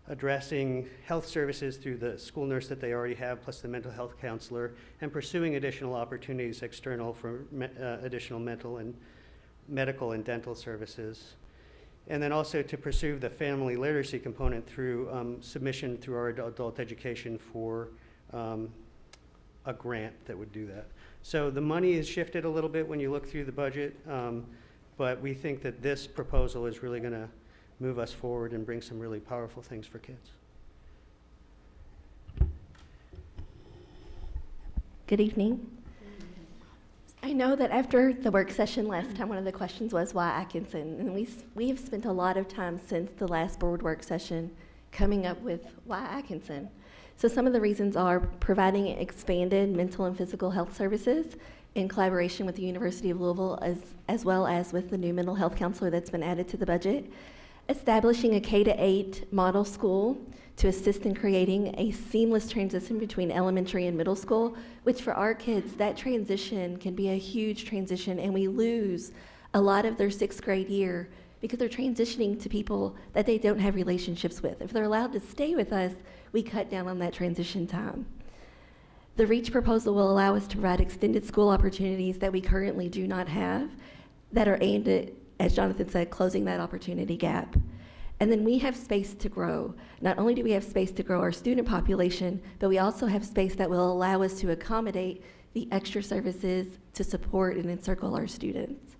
addressing health services through the school nurse that they already have, plus the mental health counselor, and pursuing additional opportunities external for additional medical and dental services. And then also to pursue the family literacy component through submission through our adult education for a grant that would do that. So the money is shifted a little bit when you look through the budget, but we think that this proposal is really going to move us forward and bring some really powerful things for kids. Good evening. I know that after the work session last time, one of the questions was why Atkinson, and we have spent a lot of time since the last board work session coming up with why Atkinson. So some of the reasons are providing expanded mental and physical health services in collaboration with the University of Louisville, as well as with the new mental health counselor that's been added to the budget. Establishing a K-8 model school to assist in creating a seamless transition between elementary and middle school, which for our kids, that transition can be a huge transition, and we lose a lot of their 6th grade year because they're transitioning to people that they don't have relationships with. If they're allowed to stay with us, we cut down on that transition time. The REACH proposal will allow us to provide extended school opportunities that we currently do not have that are aimed at, as Jonathan said, closing that opportunity gap. And then we have space to grow. Not only do we have space to grow our student population, but we also have space that will allow us to accommodate the extra services to support and encircle our students.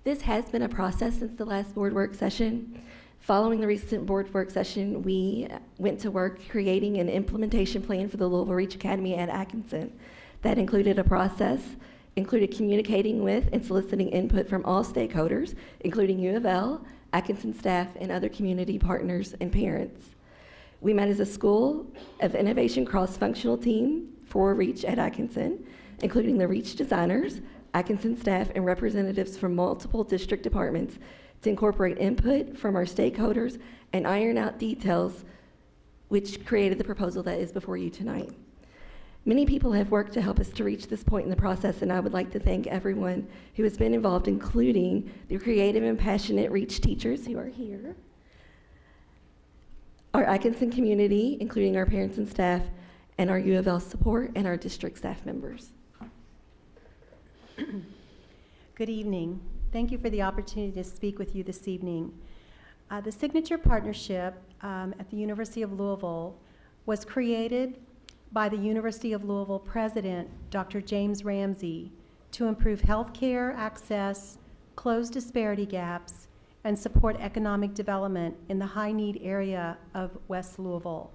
This has been a process since the last board work session. Following the recent board work session, we went to work creating an implementation plan for the Louisville Reach Academy at Atkinson. That included a process, included communicating with and soliciting input from all stakeholders, including U of L, Atkinson staff, and other community partners and parents. We met as a School of Innovation cross-functional team for REACH at Atkinson, including the REACH designers, Atkinson staff, and representatives from multiple district departments to incorporate input from our stakeholders and iron out details which created the proposal that is before you tonight. Many people have worked to help us to reach this point in the process, and I would like to thank everyone who has been involved, including the creative and passionate REACH teachers who are here, our Atkinson community, including our parents and staff, and our U of L support, and our district staff members. Good evening. Thank you for the opportunity to speak with you this evening. The Signature Partnership at the University of Louisville was created by the University of Louisville President, Dr. James Ramsey, to improve healthcare access, close disparity gaps, and support economic development in the high-need area of West Louisville.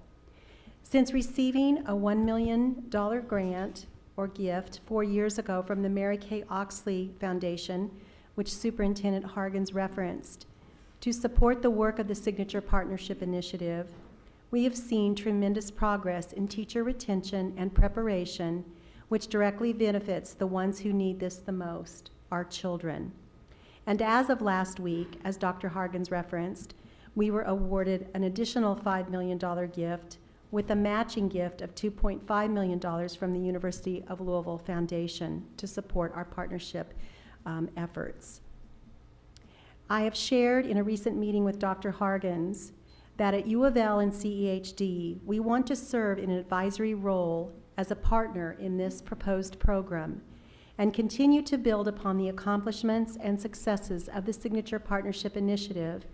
Since receiving a $1 million grant or gift 4 years ago from the Mary Kay Oxley Foundation, which Superintendent Hargens referenced, to support the work of the Signature Partnership Initiative, we have seen tremendous progress in teacher retention and preparation, which directly benefits the ones who need this the most, our children. And as of last week, as Dr. Hargens referenced, we were awarded an additional $5 million gift with a matching gift of $2.5 million from the University of Louisville Foundation to support our partnership efforts. I have shared in a recent meeting with Dr. Hargens that at U of L and CEHD, we want to serve in an advisory role as a partner in this proposed program. and continue to build upon the accomplishments and successes of the Signature Partnership Initiative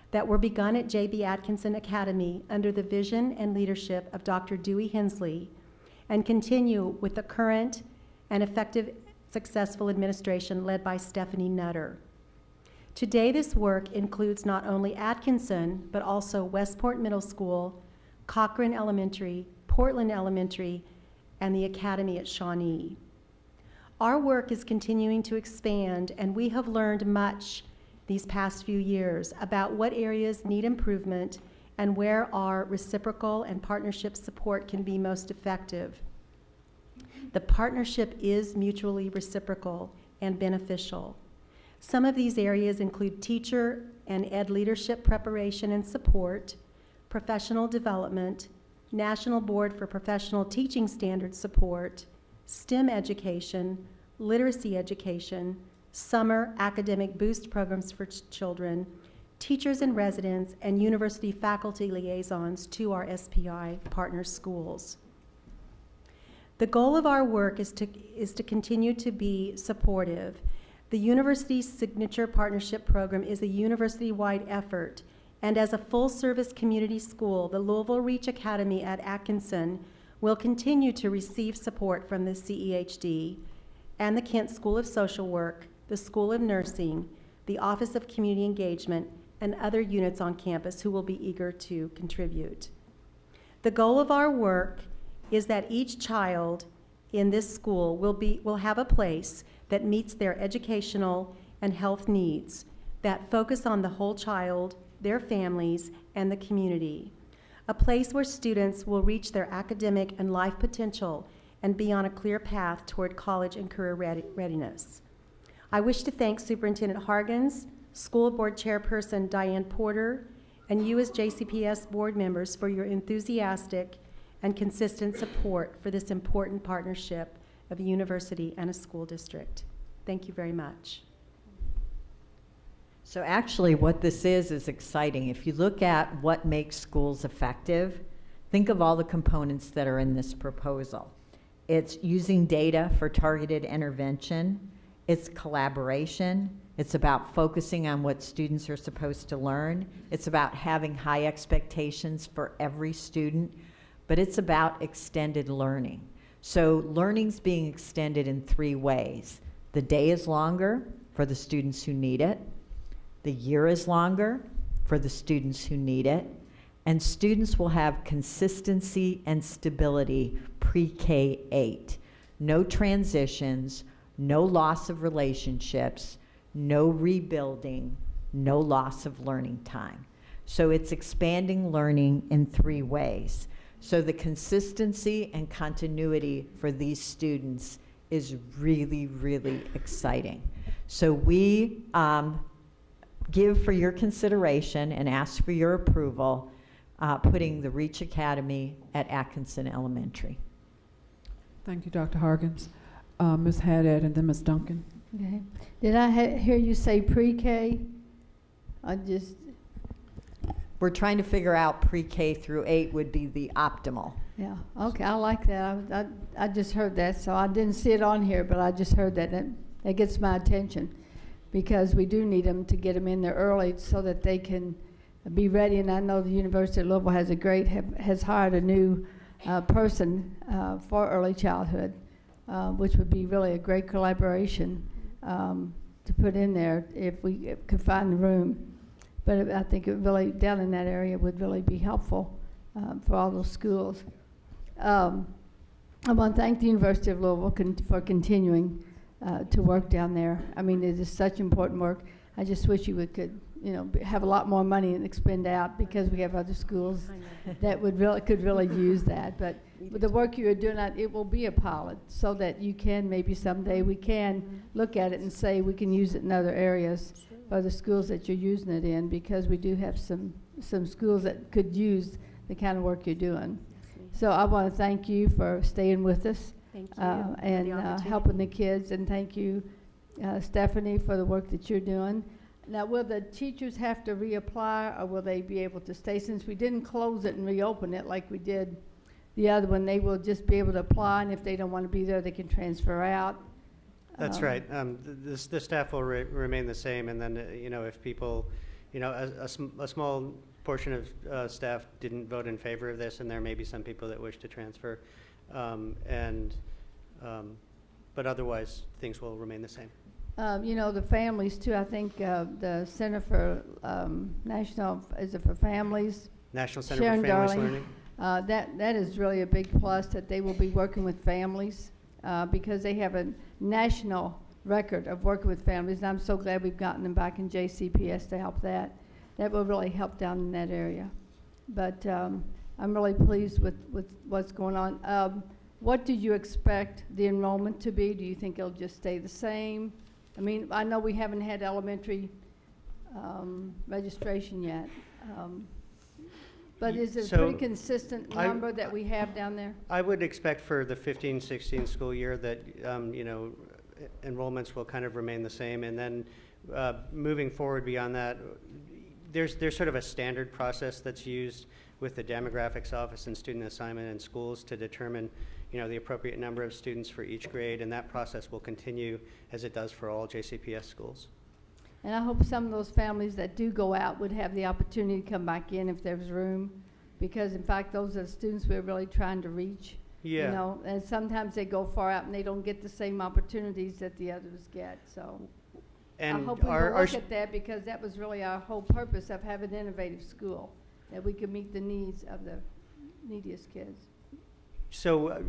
that were begun at J.B. Atkinson Academy under the vision and leadership of Dr. Dewey Hensley, and continue with the current and effective, successful administration led by Stephanie Nutter. Today, this work includes not only Atkinson, but also Westport Middle School, Cochran Elementary, Portland Elementary, and the Academy at Shawnee. Our work is continuing to expand, and we have learned much these past few years about what areas need improvement and where our reciprocal and partnership support can be most effective. The partnership is mutually reciprocal and beneficial. Some of these areas include teacher and ed leadership preparation and support, professional development, National Board for Professional Teaching Standards support, STEM education, literacy education, summer academic boost programs for children, teachers and residents, and university faculty liaisons to our SPI partner schools. The goal of our work is to continue to be supportive. The university's Signature Partnership Program is a university-wide effort, and as a full-service community school, the Louisville Reach Academy at Atkinson will continue to receive support from the CEHD and the Kent School of Social Work, the School of Nursing, the Office of Community Engagement, and other units on campus who will be eager to contribute. The goal of our work is that each child in this school will have a place that meets their educational and health needs, that focus on the whole child, their families, and the community. A place where students will reach their academic and life potential and be on a clear path toward college and career readiness. I wish to thank Superintendent Hargens, School Board Chairperson Diane Porter, and you as JCPS board members for your enthusiastic and consistent support for this important partnership of a university and a school district. Thank you very much. So actually what this is exciting. If you look at what makes schools effective, think of all the components that are in this proposal. It's using data for targeted intervention, it's collaboration, it's about focusing on what students are supposed to learn, it's about having high expectations for every student, but it's about extended learning. So learning's being extended in 3 ways. The day is longer for the students who need it, the year is longer for the students who need it, and students will have consistency and stability pre-K-8. No transitions, no loss of relationships, no rebuilding, no loss of learning time. So it's expanding learning in 3 ways. So the consistency and continuity for these students is really, really exciting. So we give for your consideration and ask for your approval putting the Reach Academy at Atkinson Elementary. Thank you, Dr. Hargens. Ms. Haddad and then Ms. Duncan. Okay. Did I hear you say pre-K? We're trying to figure out pre-K through 8 would be the optimal. Yeah, okay, I like that. I just heard that, so I didn't see it on here, but I just heard that. That gets my attention because we do need them to get them in there early so that they can be ready. And I know the University of Louisville has hired a new person for early childhood, which would be really a great collaboration to put in there if we could find the room. But I think it really, down in that area, would really be helpful for all those schools. I want to thank the University of Louisville for continuing to work down there. I mean, it is such important work. I just wish we could, have a lot more money and expend out because we have other schools that could really use that. But with the work you are doing, it will be a pilot so that you can maybe someday we can look at it and say we can use it in other areas for the schools that you're using it in, because we do have some schools that could use the kind of work you're doing. So I want to thank you for staying with us and helping the kids, and thank you, Stephanie, for the work that you're doing. Now, will the teachers have to reapply, or will they be able to stay? Since we didn't close it and reopen it like we did the other one, they will just be able to apply, and if they don't want to be there, they can transfer out. That's right. The staff will remain the same, and then, if people, a small portion of staff didn't vote in favor of this, and there may be some people that wish to transfer, but otherwise, things will remain the same. The families too. I think the Center for for Families? National Center Sharon for Families Darling, Learning. that is really a big plus that they will be working with families because they have a national record of working with families. And I'm so glad we've gotten them back in JCPS to help that. That will really help down in that area. But I'm really pleased with what's going on. What do you expect the enrollment to be? Do you think it'll just stay the same? I mean, I know we haven't had elementary registration yet. But is it a pretty consistent number that we have down there? I would expect for the 15-16 school year that, enrollments will kind of remain the same. And then moving forward beyond that, there's sort of a standard process that's used with the demographics office and student assignment in schools to determine, the appropriate number of students for each grade. And that process will continue as it does for all JCPS schools. And I hope some of those families that do go out would have the opportunity to come back in if there's room, because in fact those are the students we're really trying to reach. Yeah. And sometimes they go far out and they don't get the same opportunities that the others get. So and I hope we will look at that, because that was really our whole purpose of having an innovative school, that we could meet the needs of the neediest kids. So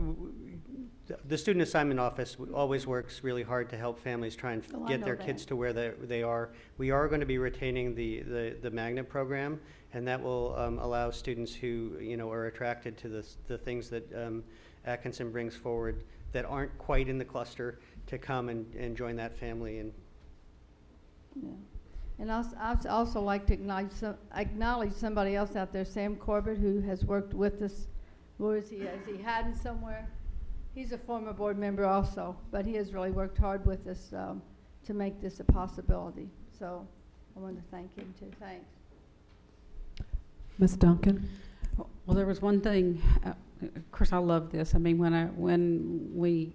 the student assignment office always works really hard to help families try and get their kids to where they are. We are going to be retaining the magnet program, and that will allow students who are attracted to the things that Atkinson brings forward that aren't quite in the cluster to come and join that family. And And I'd also like to acknowledge somebody else out there, Sam Corbett, who has worked with us. Where is he? Is he hiding somewhere? He's a former board member also, but he has really worked hard with us to make this a possibility. So I want to thank him too. Thanks. Ms. Duncan? Well, there was one thing, of course I love this. I mean, when we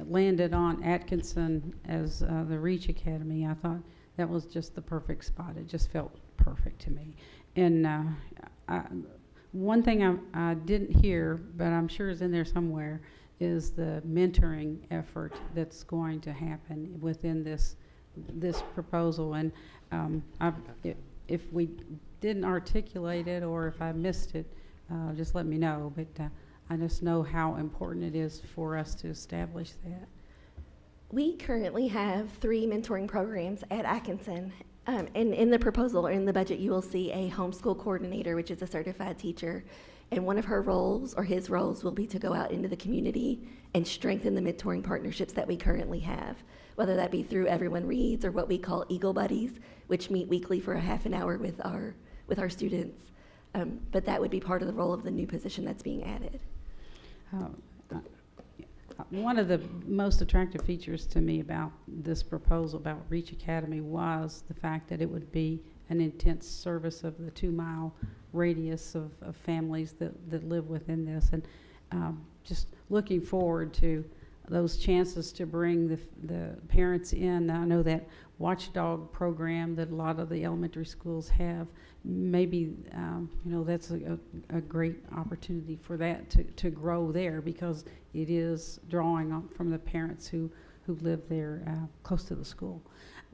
landed on Atkinson as the Reach Academy, I thought that was just the perfect spot. It just felt perfect to me. And one thing I didn't hear, but I'm sure is in there somewhere, is the mentoring effort that's going to happen within this proposal. And if we didn't articulate it, or if I missed it, just let me know. But I just know how important it is for us to establish that. We currently have 3 mentoring programs at Atkinson. And in the proposal or in the budget, you will see a homeschool coordinator, which is a certified teacher. And one of her roles, or his roles, will be to go out into the community and strengthen the mentoring partnerships that we currently have, whether that be through Everyone Reads or what we call Eagle Buddies, which meet weekly for a half an hour with our students. But that would be part of the role of the new position that's being added. One of the most attractive features to me about this proposal about Reach Academy was the fact that it would be an intense service of the 2-mile radius of families that live within this. And just looking forward to those chances to bring the parents in. I know that watchdog program that a lot of the elementary schools have, maybe that's a great opportunity for that to grow there, because it is drawing on from the parents who live there close to the school.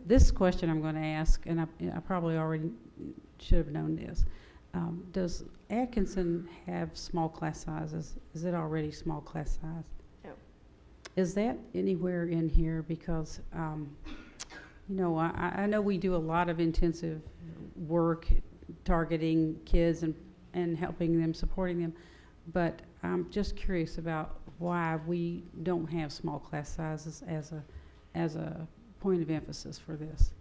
This question I'm going to ask, and I probably already should have known this. Does Atkinson have small class sizes? Is it already small class size? No. Is that anywhere in here? Because I know we do a lot of intensive work targeting kids and helping them, supporting them, but I'm just curious about why we don't have small class sizes as a point of emphasis for this.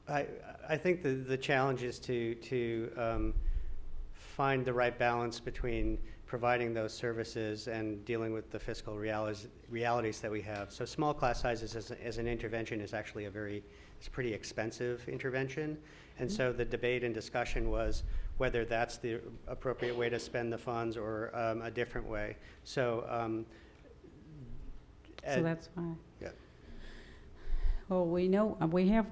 I think the challenge is to find the right balance between providing those services and dealing with the fiscal realities that we have. So small class sizes as an intervention is actually it's a pretty expensive intervention. And so the debate and discussion was whether that's the appropriate way to spend the funds or a different way. So that's why. Yeah. Well, we know we have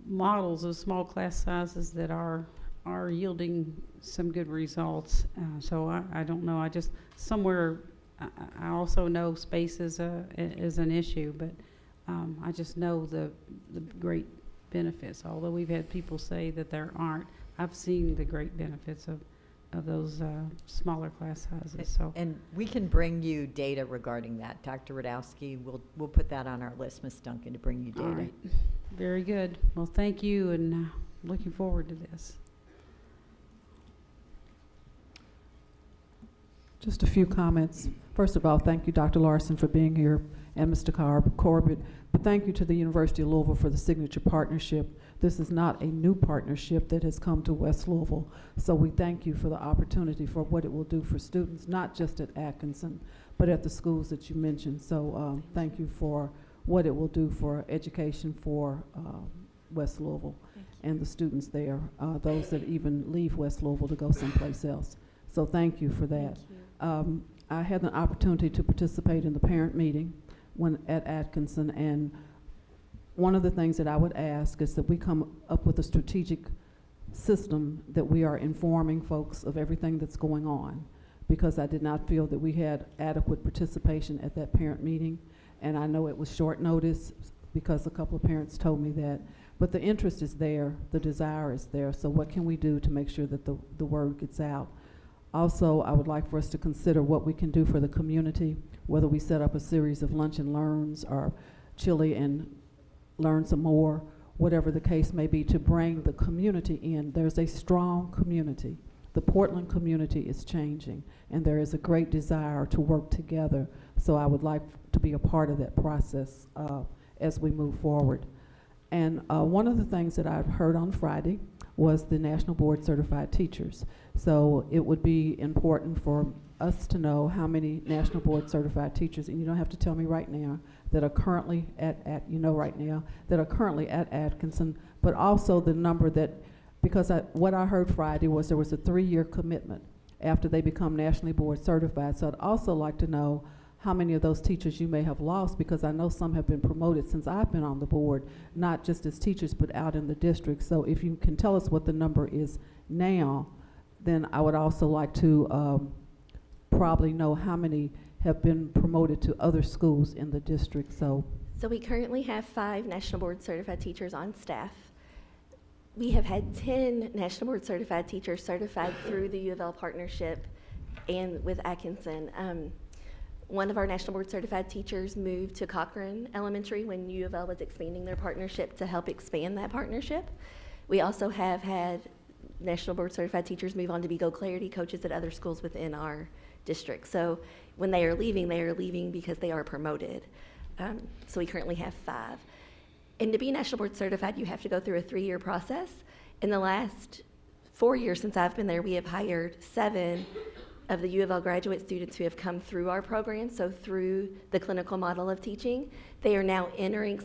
models of small class sizes that are yielding some good results. So I don't know. I just somewhere I also know space is an issue, but I just know the great benefits. Although we've had people say that there aren't, I've seen the great benefits of those smaller class sizes. So And we can bring you data regarding that, Dr. Radowski. We'll put that on our list, Ms. Duncan, to bring you data. all right, very good. Well, thank you, and looking forward to this. Just a few comments. First of all, thank you, Dr. Larson, for being here, and Mr. Corbett. But thank you to the University of Louisville for the signature partnership. This is not a new partnership that has come to West Louisville. So we thank you for the opportunity for what it will do for students, not just at Atkinson, but at the schools that you mentioned. So thank you for what it will do for education for West Louisville and the students there, those that even leave West Louisville to go someplace else. So thank you for that. I had an opportunity to participate in the parent meeting at Atkinson, and one of the things that I would ask is that we come up with a strategic system that we are informing folks of everything that's going on, because I did not feel that we had adequate participation at that parent meeting, and I know it was short notice because a couple of parents told me that, but the interest is there, the desire is there, so what can we do to make sure that the word gets out? Also, I would like for us to consider what we can do for the community, whether we set up a series of lunch and learns or chili and learn some more, whatever the case may be, to bring the community in. There's a strong community. The Portland community is changing, and there is a great desire to work together. So I would like to be a part of that process as we move forward. And one of the things that I've heard on Friday was the National Board Certified Teachers. So it would be important for us to know how many National Board Certified Teachers, and you don't have to tell me right now, that are currently that are currently at Atkinson, but also the number that, because what I heard Friday was there was a 3-year commitment after they become nationally board certified. So I'd also like to know how many of those teachers you may have lost, because I know some have been promoted since I've been on the board, not just as teachers, but out in the district. So if you can tell us what the number is now, then I would also like to probably know how many have been promoted to other schools in the district. So we currently have 5 National Board Certified teachers on staff. We have had 10 National Board Certified teachers certified through the U of L partnership and with Atkinson. One of our National Board Certified teachers moved to Cochran Elementary when U of L was expanding their partnership to help expand that partnership. We also have had National Board Certified teachers move on to be Go Clarity coaches at other schools within our district. So when they are leaving because they are promoted. So we currently have 5. And to be National Board Certified, you have to go through a 3-year process. In the last 4 years since I've been there, we have hired 7 of the U of L graduate students who have come through our program, so through the clinical model of teaching. They are now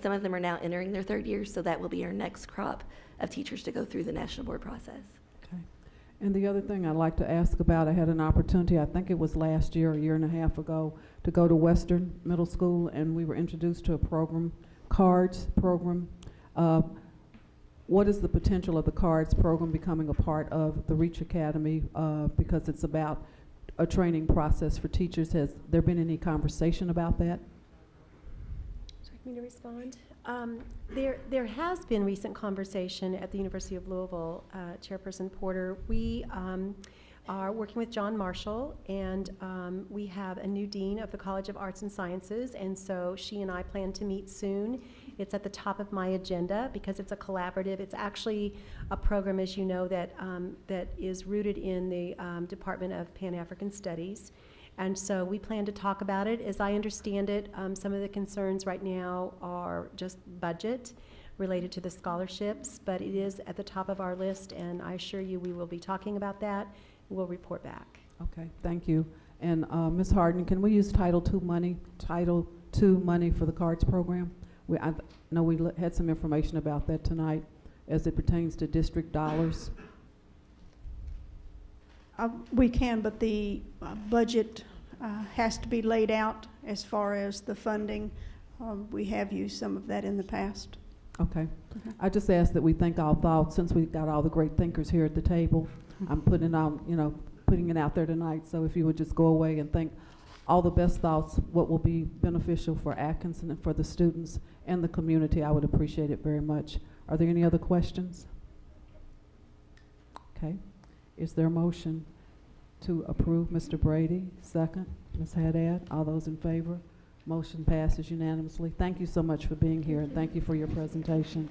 some of them are now entering their 3rd year, so that will be our next crop of teachers to go through the National Board process. okay. And the other thing I'd like to ask about, I had an opportunity, I think it was last year, a year and a half ago, to go to Western Middle School, and we were introduced to a program, CARDS program. What is the potential of the CARDS program becoming a part of the REACH Academy, because it's about a training process for teachers? Has there been any conversation about that? Would you like me to respond? There has been recent conversation at the University of Louisville, Chairperson Porter. We are working with John Marshall, and we have a new dean of the College of Arts and Sciences, and so she and I plan to meet soon. It's at the top of my agenda because it's a collaborative. It's actually a program, as you know, that is rooted in the Department of Pan-African Studies. And so we plan to talk about it. As I understand it, some of the concerns right now are just budget related to the scholarships, but it is at the top of our list, and I assure you we will be talking about that. We'll report back. Okay, thank you. And Ms. Harden, can we use Title II money for the CARDS program? I know we had some information about that tonight as it pertains to district dollars. We can, but the budget has to be laid out as far as the funding. We have used some of that in the past. Okay. I just ask that we think our thoughts, since we've got all the great thinkers here at the table. I'm putting it out there tonight. So if you would just go away and think all the best thoughts, what will be beneficial for Atkinson and for the students and the community, I would appreciate it very much. Are there any other questions? Okay. Is there a motion to approve Mr. Brady? Second. Ms. Haddad? All those in favor? Motion passes unanimously. Thank you so much for being here, and thank you for your presentation.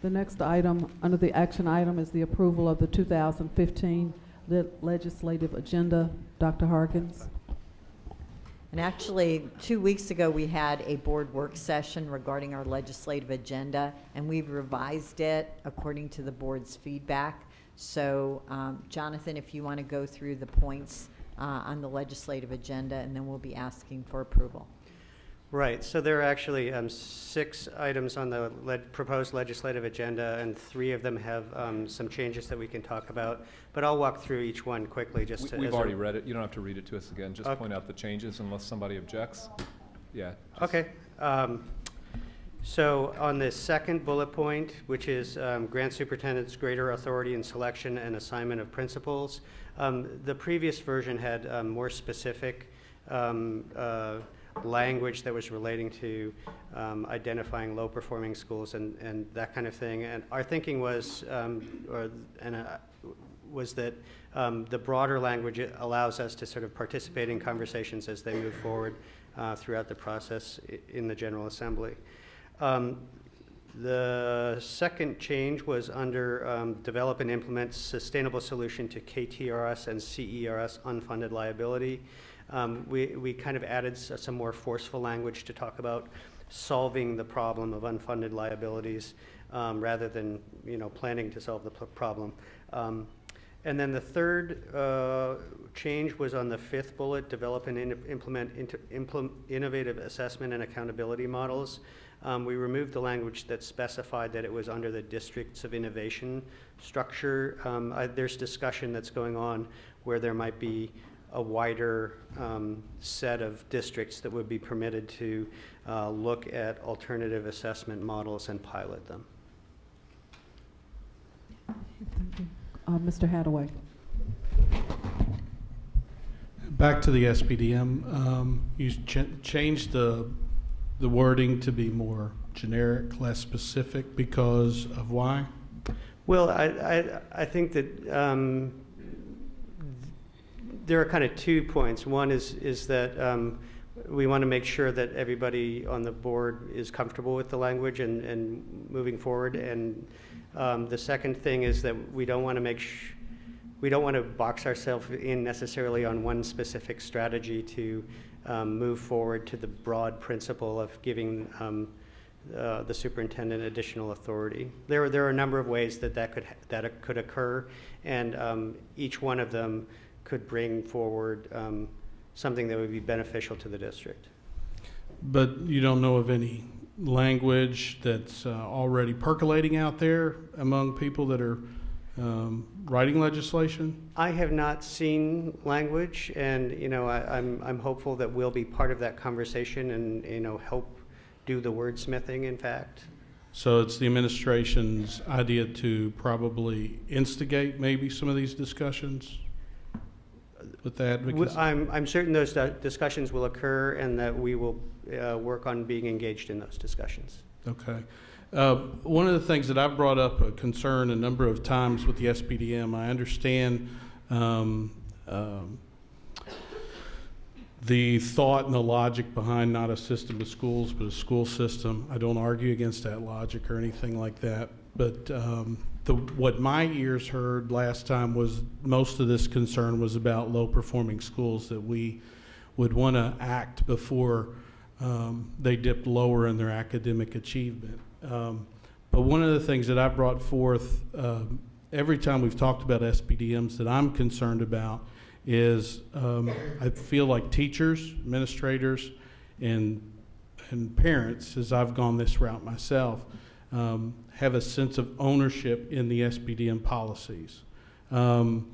The next item under the action item is the approval of the 2015 legislative agenda. Dr. Harkins. And actually, 2 weeks ago, we had a board work session regarding our legislative agenda, and we've revised it according to the board's feedback. So, Jonathan, if you want to go through the points on the legislative agenda, and then we'll be asking for approval. Right. So there are actually 6 items on the proposed legislative agenda, and 3 of them have some changes that we can talk about. But I'll walk through each one quickly. We've already read it. You don't have to read it to us again. Just point out the changes unless somebody objects. Yeah. Okay. So on the second bullet point, which is grant superintendents greater authority in selection and assignment of principals, the previous version had more specific language that was relating to identifying low-performing schools and that kind of thing. And our thinking was, was that the broader language allows us to sort of participate in conversations as they move forward throughout the process in the General Assembly. The second change was under develop and implement sustainable solution to KTRS and CERS unfunded liability. We kind of added some more forceful language to talk about solving the problem of unfunded liabilities rather than planning to solve the problem. And then the third change was on the 5th bullet, develop and implement innovative assessment and accountability models. We removed the language that specified that it was under the Districts of Innovation structure. There's discussion that's going on where there might be a wider set of districts that would be permitted to look at alternative assessment models and pilot them. Thank you. Mr. Hadaway. Back to the SPDM, you changed the wording to be more generic, less specific because of why? Well, I think that there are kind of 2 points. One is that we want to make sure that everybody on the board is comfortable with the language and moving forward. And the second thing is that we don't want to we don't want to box ourselves in necessarily on one specific strategy to move forward to the broad principle of giving the superintendent additional authority. There are a number of ways that could occur, and each one of them could bring forward something that would be beneficial to the district. But you don't know of any language that's already percolating out there among people that are writing legislation? I have not seen language, and I'm hopeful that we'll be part of that conversation and help do the wordsmithing. In fact. So it's the administration's idea to probably instigate maybe some of these discussions with that? I'm certain those discussions will occur and that we will work on being engaged in those discussions. Okay. One of the things that I've brought up a concern a number of times with the SPDM, I understand the thought and the logic behind not a system of schools, but a school system. I don't argue against that logic or anything like that. But what my ears heard last time was most of this concern was about low-performing schools, that we would want to act before they dipped lower in their academic achievement. But one of the things that I brought forth every time we've talked about SPDMs that I'm concerned about is I feel like teachers, administrators, and parents, as I've gone this route myself, have a sense of ownership in the SBDM policies. And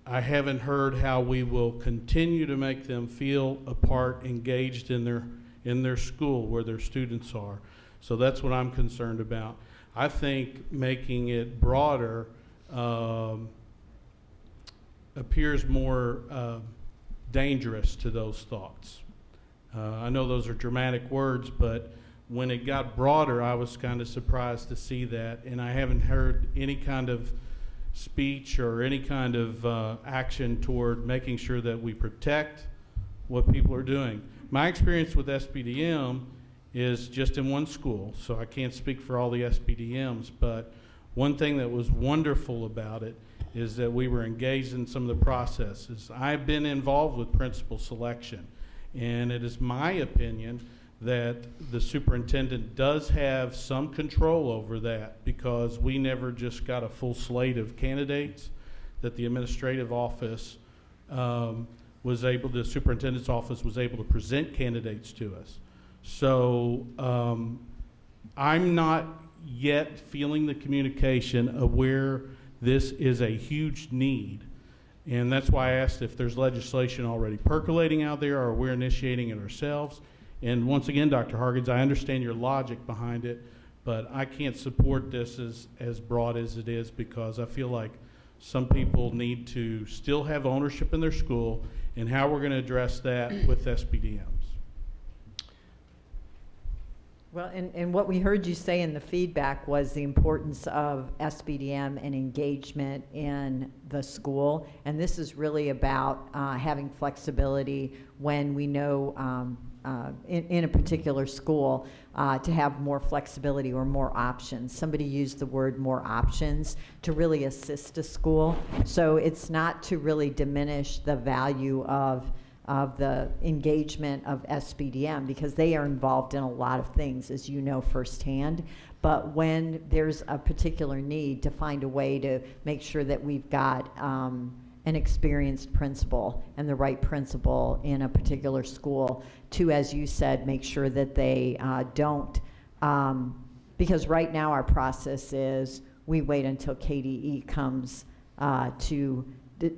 I haven't heard how we will continue to make them feel a part, engaged in their school where their students are. So that's what I'm concerned about. I think making it broader appears more dangerous to those thoughts. I know those are dramatic words, but when it got broader, I was kind of surprised to see that, and I haven't heard any kind of speech or any kind of action toward making sure that we protect what people are doing. My experience with SBDM is just in one school, so I can't speak for all the SBDMs, but one thing that was wonderful about it is that we were engaged in some of the processes. I've been involved with principal selection, and it is my opinion that the superintendent does have some control over that, because we never just got a full slate of candidates, that the administrative office the superintendent's office was able to present candidates to us. So I'm not yet feeling the communication of where this is a huge need. And that's why I asked if there's legislation already percolating out there, or we're initiating it ourselves. And once again, Dr. Hargens, I understand your logic behind it, but I can't support this as broad as it is, because I feel like some people need to still have ownership in their school, and how we're going to address that with SBDMs. Well, and what we heard you say in the feedback was the importance of SBDM and engagement in the school. And this is really about having flexibility when we know in a particular school to have more flexibility or more options. Somebody used the word more options to really assist a school. So it's not to really diminish the value of the engagement of SBDM, because they are involved in a lot of things, as you know firsthand. But when there's a particular need, to find a way to make sure that we've got an experienced principal and the right principal in a particular school to, as you said, make sure that they don't, because right now our process is we wait until KDE comes to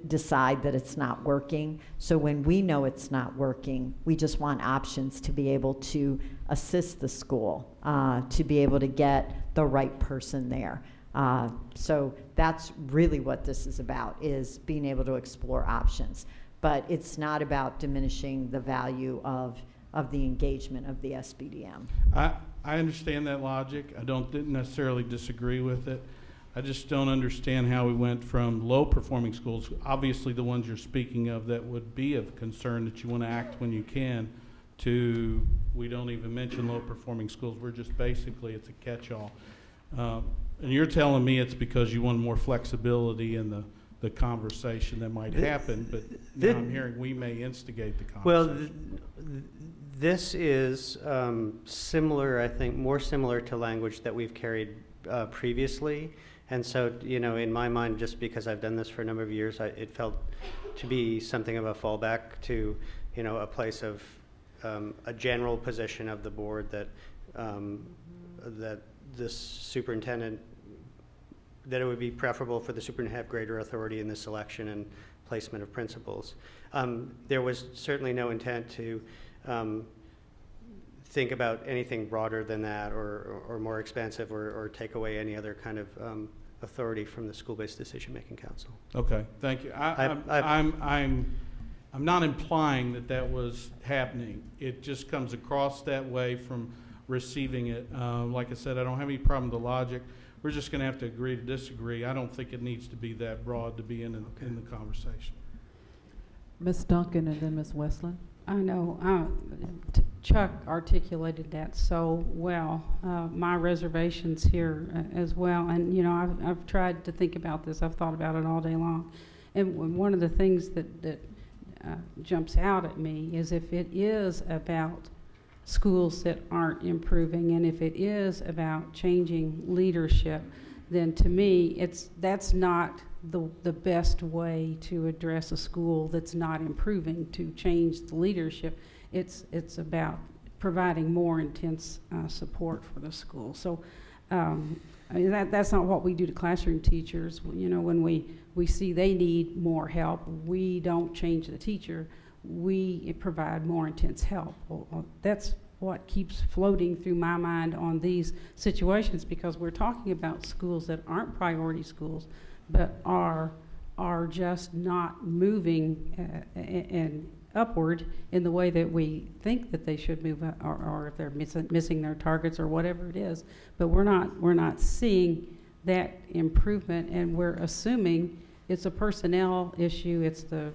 decide that it's not working. So when we know it's not working, we just want options to be able to assist the school, to be able to get the right person there. So that's really what this is about, is being able to explore options. But it's not about diminishing the value of the engagement of the SBDM. I understand that logic. I didn't necessarily disagree with it. I just don't understand how we went from low-performing schools, obviously the ones you're speaking of that would be of concern, that you want to act when you can, to we don't even mention low-performing schools. We're just basically, it's a catch-all. And you're telling me it's because you want more flexibility in the conversation that might happen, but now I'm hearing we may instigate the conversation. Well, this is similar, I think, more similar to language that we've carried previously. And so, you know, in my mind, just because I've done this for a number of years, it felt to be something of a fallback to, you know, a place of a general position of the board that that this superintendent, that it would be preferable for the superintendent to have greater authority in the selection and placement of principals. There was certainly no intent to think about anything broader than that, or more expansive, or take away any other kind of authority from the school-based decision-making council. Okay, thank you. I'm not implying that was happening. It just comes across that way from receiving it. Like I said, I don't have any problem with the logic. We're just going to have to agree to disagree. I don't think it needs to be that broad to be in the conversation. Ms. Duncan and then Ms. Westland. I know Chuck articulated that so well. My reservations here as well, and you know, I've tried to think about this. I've thought about it all day long, and one of the things that jumps out at me is if it is about schools that aren't improving, and if it is about changing leadership, then to me that's not the best way to address a school that's not improving, to change the leadership. It's about providing more intense support for the school. So I mean, that's not what we do to classroom teachers. You know, when we see they need more help, we don't change the teacher. We provide more intense help. Well, that's what keeps floating through my mind on these situations, because we're talking about schools that aren't priority schools, but are just not moving and upward in the way that we think that they should move, or if they're missing their targets or whatever it is. But we're not seeing that improvement, and we're assuming it's a personnel issue. It's the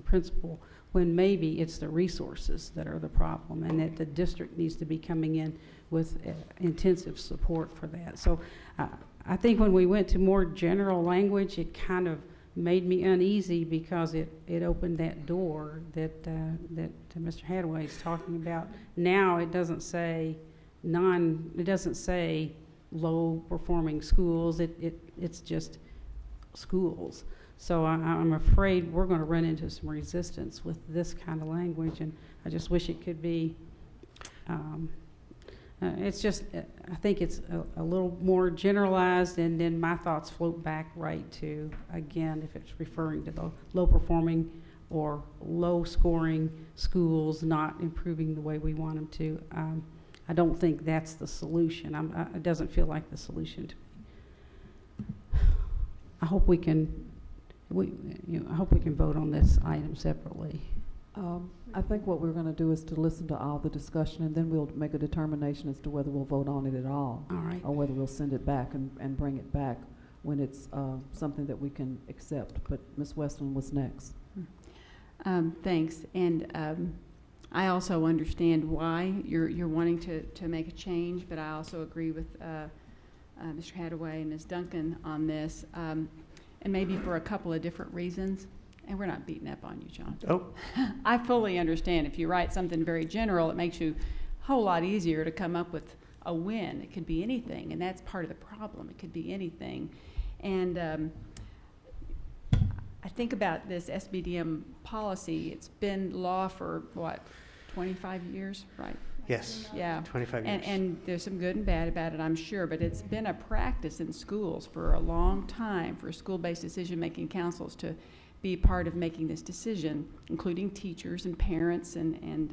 principal, when maybe it's the resources that are the problem, and that the district needs to be coming in with intensive support for that. So I think when we went to more general language, it kind of made me uneasy, because it opened that door that Mr. Hadaway is talking about. Now it doesn't say low performing schools. It's just schools. So I'm afraid we're going to run into some resistance with this kind of language, and I just wish it could be. It's just, I think it's a little more generalized, and then my thoughts float back right to, again, if it's referring to the low performing or low scoring schools not improving the way we want them to. I don't think that's the solution. It doesn't feel like the solution to me. I hope we can vote on this item separately. I think what we're going to do is to listen to all the discussion, and then we'll make a determination as to whether we'll vote on it at all. All right. Or whether we'll send it back and bring it back when it's something that we can accept. But Ms. Westland was next. Thanks. And I also understand why you're wanting to make a change, but I also agree with Mr. Hadaway and Ms. Duncan on this, and maybe for a couple of different reasons. And we're not beating up on you, John. Oh. I fully understand. If you write something very general, it makes you a whole lot easier to come up with a win. It could be anything, and that's part of the problem. It could be anything. And I think about this SBDM policy. It's been law for, what, 25 years, right? Yes. Yeah. 25 years. And there's some good and bad about it, I'm sure, but it's been a practice in schools for a long time for school-based decision-making councils to be part of making this decision, including teachers and parents, and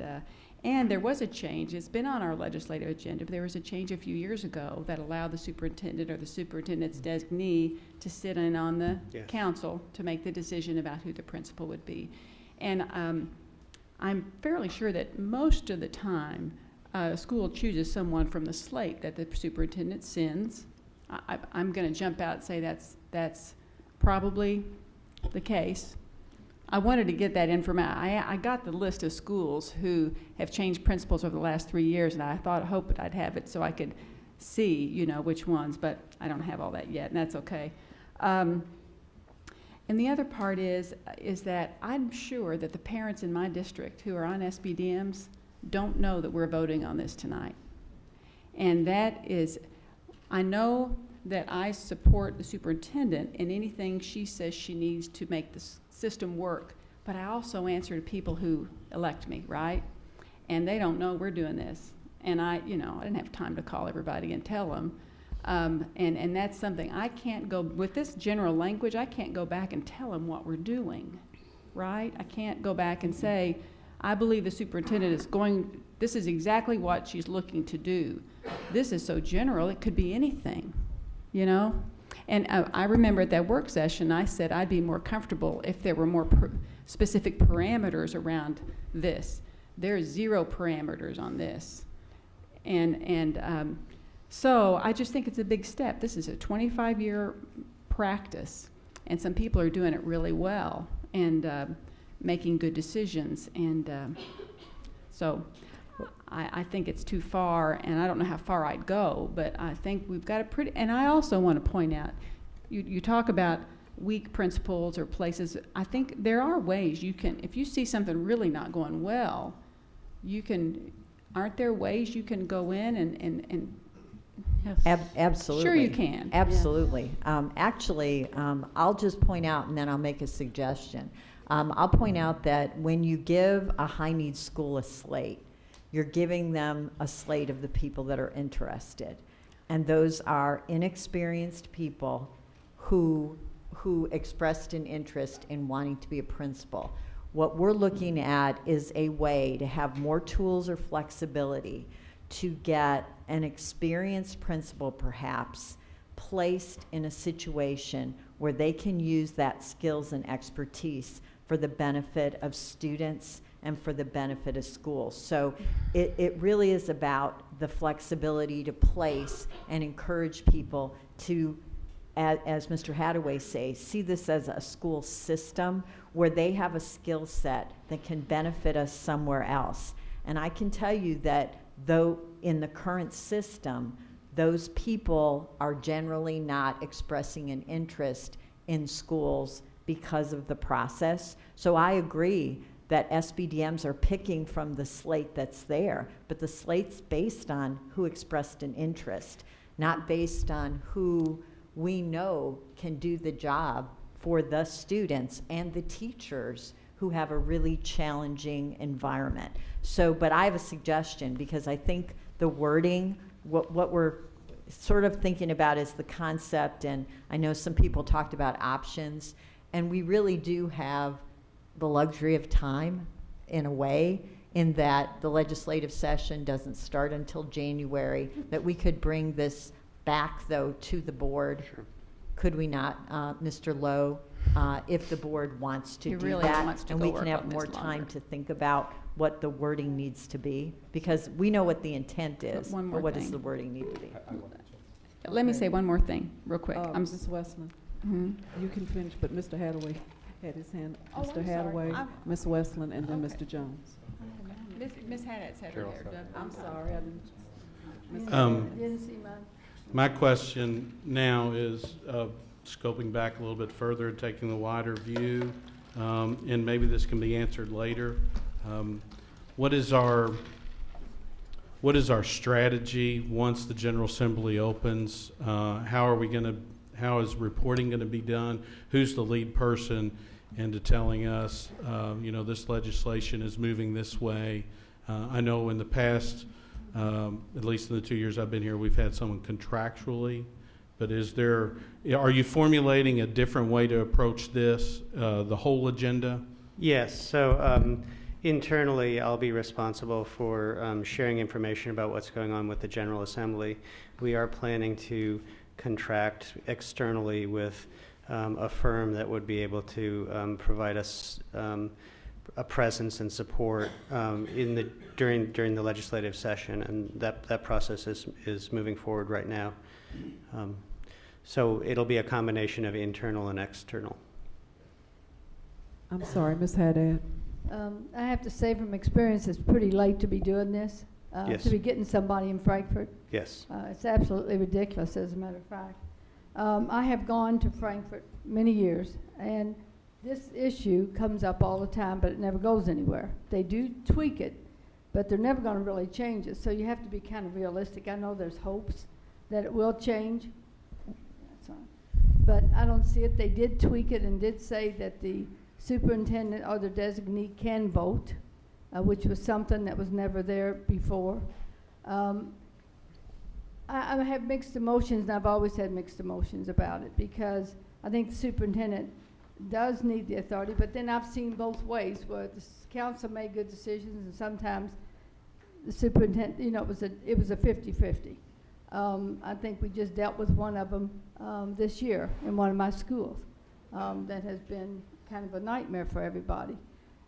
there was a change. It's been on our legislative agenda, but there was a change a few years ago that allowed the superintendent or the superintendent's designee to sit in on the council to make the decision about who the principal would be. And I'm fairly sure that most of the time a school chooses someone from the slate that the superintendent sends. I'm going to jump out and say that's probably the case. I wanted to get that information. I got the list of schools who have changed principals over the last 3 years, and I hoped I'd have it so I could see, you know, which ones, but I don't have all that yet, and that's okay. And the other part is that I'm sure that the parents in my district who are on SBDMs don't know that we're voting on this tonight. And that is, I know that I support the superintendent in anything she says she needs to make the system work, but I also answer to people who elect me, right? And they don't know we're doing this. And I didn't have time to call everybody and tell them. And that's something I can't go, with this general language, I can't go back and tell them what we're doing, right? I can't go back and say, I believe the superintendent is going, this is exactly what she's looking to do. This is so general, it could be anything. You know? And I remember at that work session, I said I'd be more comfortable if there were more specific parameters around this. There's 0 parameters on this. And so I just think it's a big step. This is a 25-year practice, and some people are doing it really well and making good decisions. And so I think it's too far, and I don't know how far I'd go, but I think we've got a pretty, and I also want to point out, you talk about weak principles or places. I think there are ways you can, if you see something really not going well, you can, aren't there ways you can go in and yes. Absolutely. Sure you can. Absolutely. Actually, I'll just point out and then I'll make a suggestion. I'll point out that when you give a high-needs school a slate, you're giving them a slate of the people that are interested. And those are inexperienced people who expressed an interest in wanting to be a principal. What we're looking at is a way to have more tools or flexibility to get an experienced principal perhaps placed in a situation where they can use that skills and expertise for the benefit of students and for the benefit of schools. So it really is about the flexibility to place and encourage people to, as Mr. Hadaway says, see this as a school system where they have a skill set that can benefit us somewhere else. And I can tell you that though in the current system, those people are generally not expressing an interest in schools because of the process. So I agree that SBDMs are picking from the slate that's there, but the slate's based on who expressed an interest, not based on who we know can do the job for the students and the teachers who have a really challenging environment. So, but I have a suggestion, because I think the wording, what we're sort of thinking about is the concept, and I know some people talked about options, and we really do have the luxury of time in a way, in that the legislative session doesn't start until January, that we could bring this back though to the board. Sure. Could we not, Mr. Lowe, if the board wants to He do really that, wants to and go we work can have on this more time longer. to think about what the wording needs to be, because we know what the intent is, one but more what does thing. the wording need to be? Let me say one more thing, real quick. Ms. Westman, you can finish, but Mr. Hadaway had his hand. Oh, Mr. I'm sorry. Hadaway, Ms. Westland, and then Mr. Jones. Ms. Haddock's had her hair done. I'm sorry, I didn't. Didn't see mine. My question now is scoping back a little bit further, taking the wider view, and maybe this can be answered later. What is our strategy once the General Assembly opens? How is reporting going to be done? Who's the lead person into telling us, this legislation is moving this way? I know in the past, at least in the 2 years I've been here, we've had someone contractually, but are you formulating a different way to approach this, the whole agenda? Yes, so internally I'll be responsible for sharing information about what's going on with the General Assembly. We are planning to contract externally with a firm that would be able to provide us a presence and support during the legislative session, and that process is moving forward right now. So it'll be a combination of internal and external. I'm sorry, Ms. Haddad. I have to say from experience, it's pretty late to be doing this, Yes. to be getting somebody in Frankfurt. Yes. It's absolutely ridiculous, as a matter of fact. I have gone to Frankfurt many years, and this issue comes up all the time, but it never goes anywhere. They do tweak it, but they're never going to really change it, so you have to be kind of realistic. I know there's hopes that it will change, that's all. But I don't see it. They did tweak it and did say that the superintendent or the designee can vote, which was something that was never there before. I have mixed emotions, and I've always had mixed emotions about it, because I think the superintendent does need the authority, but then I've seen both ways, where the council made good decisions, and sometimes the superintendent, it was a 50-50. I think we just dealt with one of them this year in one of my schools that has been kind of a nightmare for everybody.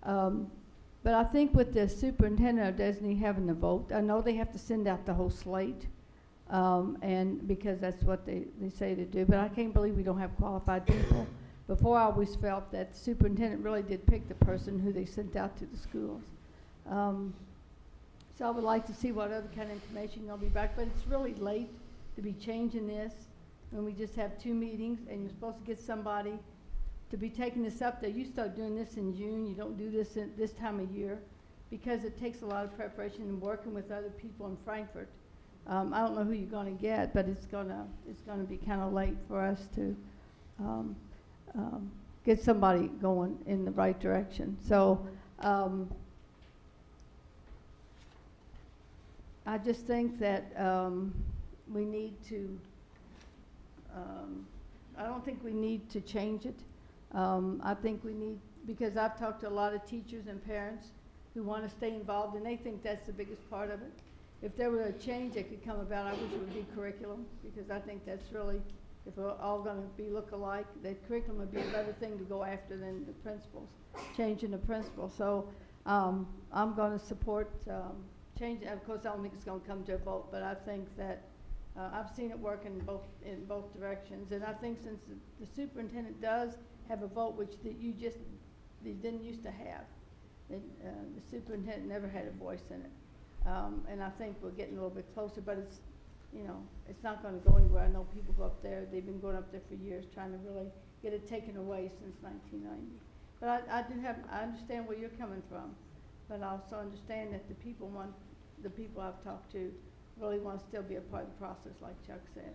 But I think with the superintendent or designee having the vote, I know they have to send out the whole slate, and because that's what they say to do, but I can't believe we don't have qualified people. Before, I always felt that the superintendent really did pick the person who they sent out to the schools. So I would like to see what other kind of information you'll be back, but it's really late to be changing this when we just have 2 meetings, and you're supposed to get somebody to be taking this up there. You start doing this in June, you don't do this this time of year, because it takes a lot of preparation and working with other people in Frankfurt. I don't know who you're going to get, but it's gonna be kind of late for us to get somebody going in the right direction. So I just think that we need to, I don't think we need to change it. I think we need, because I've talked to a lot of teachers and parents who want to stay involved, and they think that's the biggest part of it. If there were a change that could come about, I wish it would be curriculum, because I think that's really, if we're all going to be look alike, that curriculum would be a better thing to go after than the principals, changing the principal. So I'm going to support change. Of course, I don't think it's going to come to a vote, but I think that I've seen it work in both directions. And I think since the superintendent does have a vote, which you didn't used to have, the superintendent never had a voice in it. And I think we're getting a little bit closer, but it's, you know, it's not going to go anywhere. I know people go up there, they've been going up there for years trying to really get it taken away since 1990. But I understand where you're coming from, but I also understand that the people I've talked to really want to still be a part of the process, like Chuck said,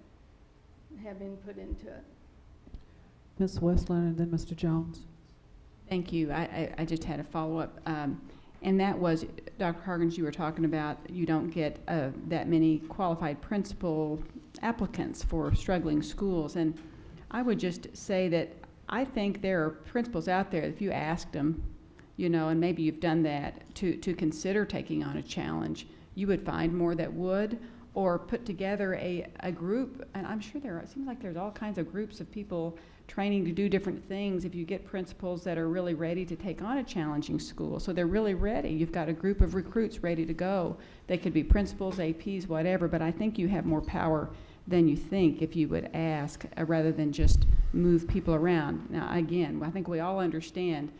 and have input into it. Ms. Westland and then Mr. Jones. Thank you. I just had a follow-up. And that was, Dr. Hargens, you were talking about you don't get that many qualified principal applicants for struggling schools. And I would just say that I think there are principals out there, if you asked them, you know, and maybe you've done that, to consider taking on a challenge, you would find more that would, or put together a group. And I'm sure it seems like there's all kinds of groups of people training to do different things. If you get principals that are really ready to take on a challenging school, so they're really ready, you've got a group of recruits ready to go. They could be principals, APs, whatever, but I think you have more power than you think if you would ask rather than just move people around. Now again, I think we all understand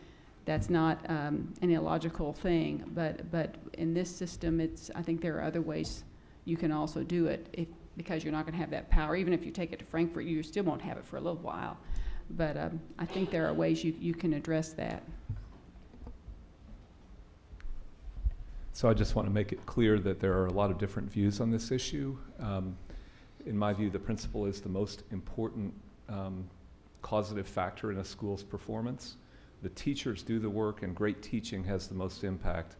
that's not an illogical thing, but in this system, I think there are other ways you can also do it because you're not going to have that power. Even if you take it to Frankfurt, you still won't have it for a little while. But I think there are ways you can address that. So I just want to make it clear that there are a lot of different views on this issue. In my view, the principal is the most important causative factor in a school's performance. The teachers do the work, and great teaching has the most impact,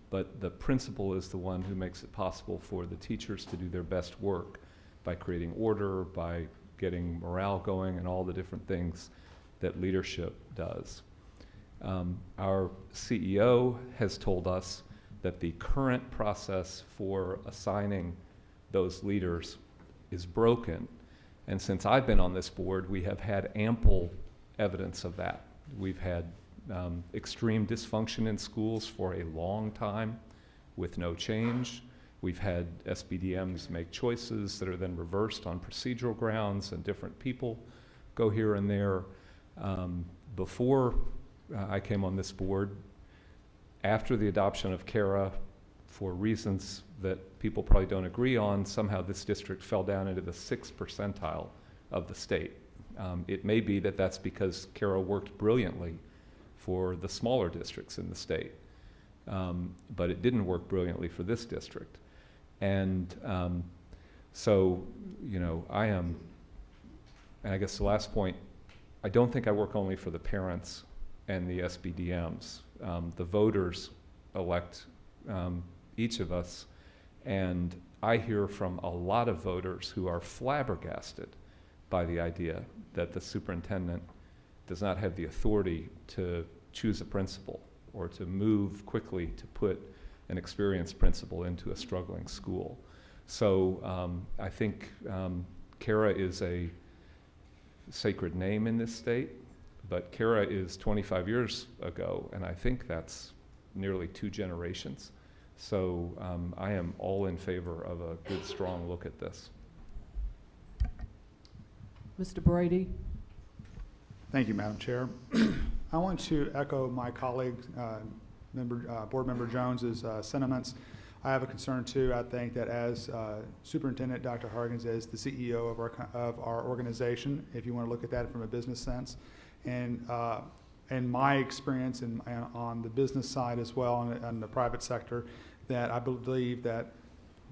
but the principal is the one who makes it possible for the teachers to do their best work by creating order, by getting morale going, and all the different things that leadership does. Our CEO has told us that the current process for assigning those leaders is broken. And since I've been on this board, we have had ample evidence of that. We've had extreme dysfunction in schools for a long time with no change. We've had SBDMs make choices that are then reversed on procedural grounds, and different people go here and there. Before I came on this board, after the adoption of CARA, for reasons that people probably don't agree on, somehow this district fell down into the 6th percentile of the state. It may be that that's because CARA worked brilliantly for the smaller districts in the state, but it didn't work brilliantly for this district. And so, you know, and I guess the last point, I don't think I work only for the parents and the SBDMs. The voters elect each of us, and I hear from a lot of voters who are flabbergasted by the idea that the superintendent does not have the authority to choose a principal or to move quickly to put an experienced principal into a struggling school. So I think CARA is a sacred name in this state, but CARA is 25 years ago, and I think that's nearly 2 generations. So I am all in favor of a good, strong look at this. Mr. Brady. Thank you, Madam Chair. I want to echo my colleague, Board Member Jones's sentiments. I have a concern too. I think that as Superintendent Dr. Hargens is the CEO of our organization, if you want to look at that from a business sense, and in my experience and on the business side as well, on the private sector, that I believe that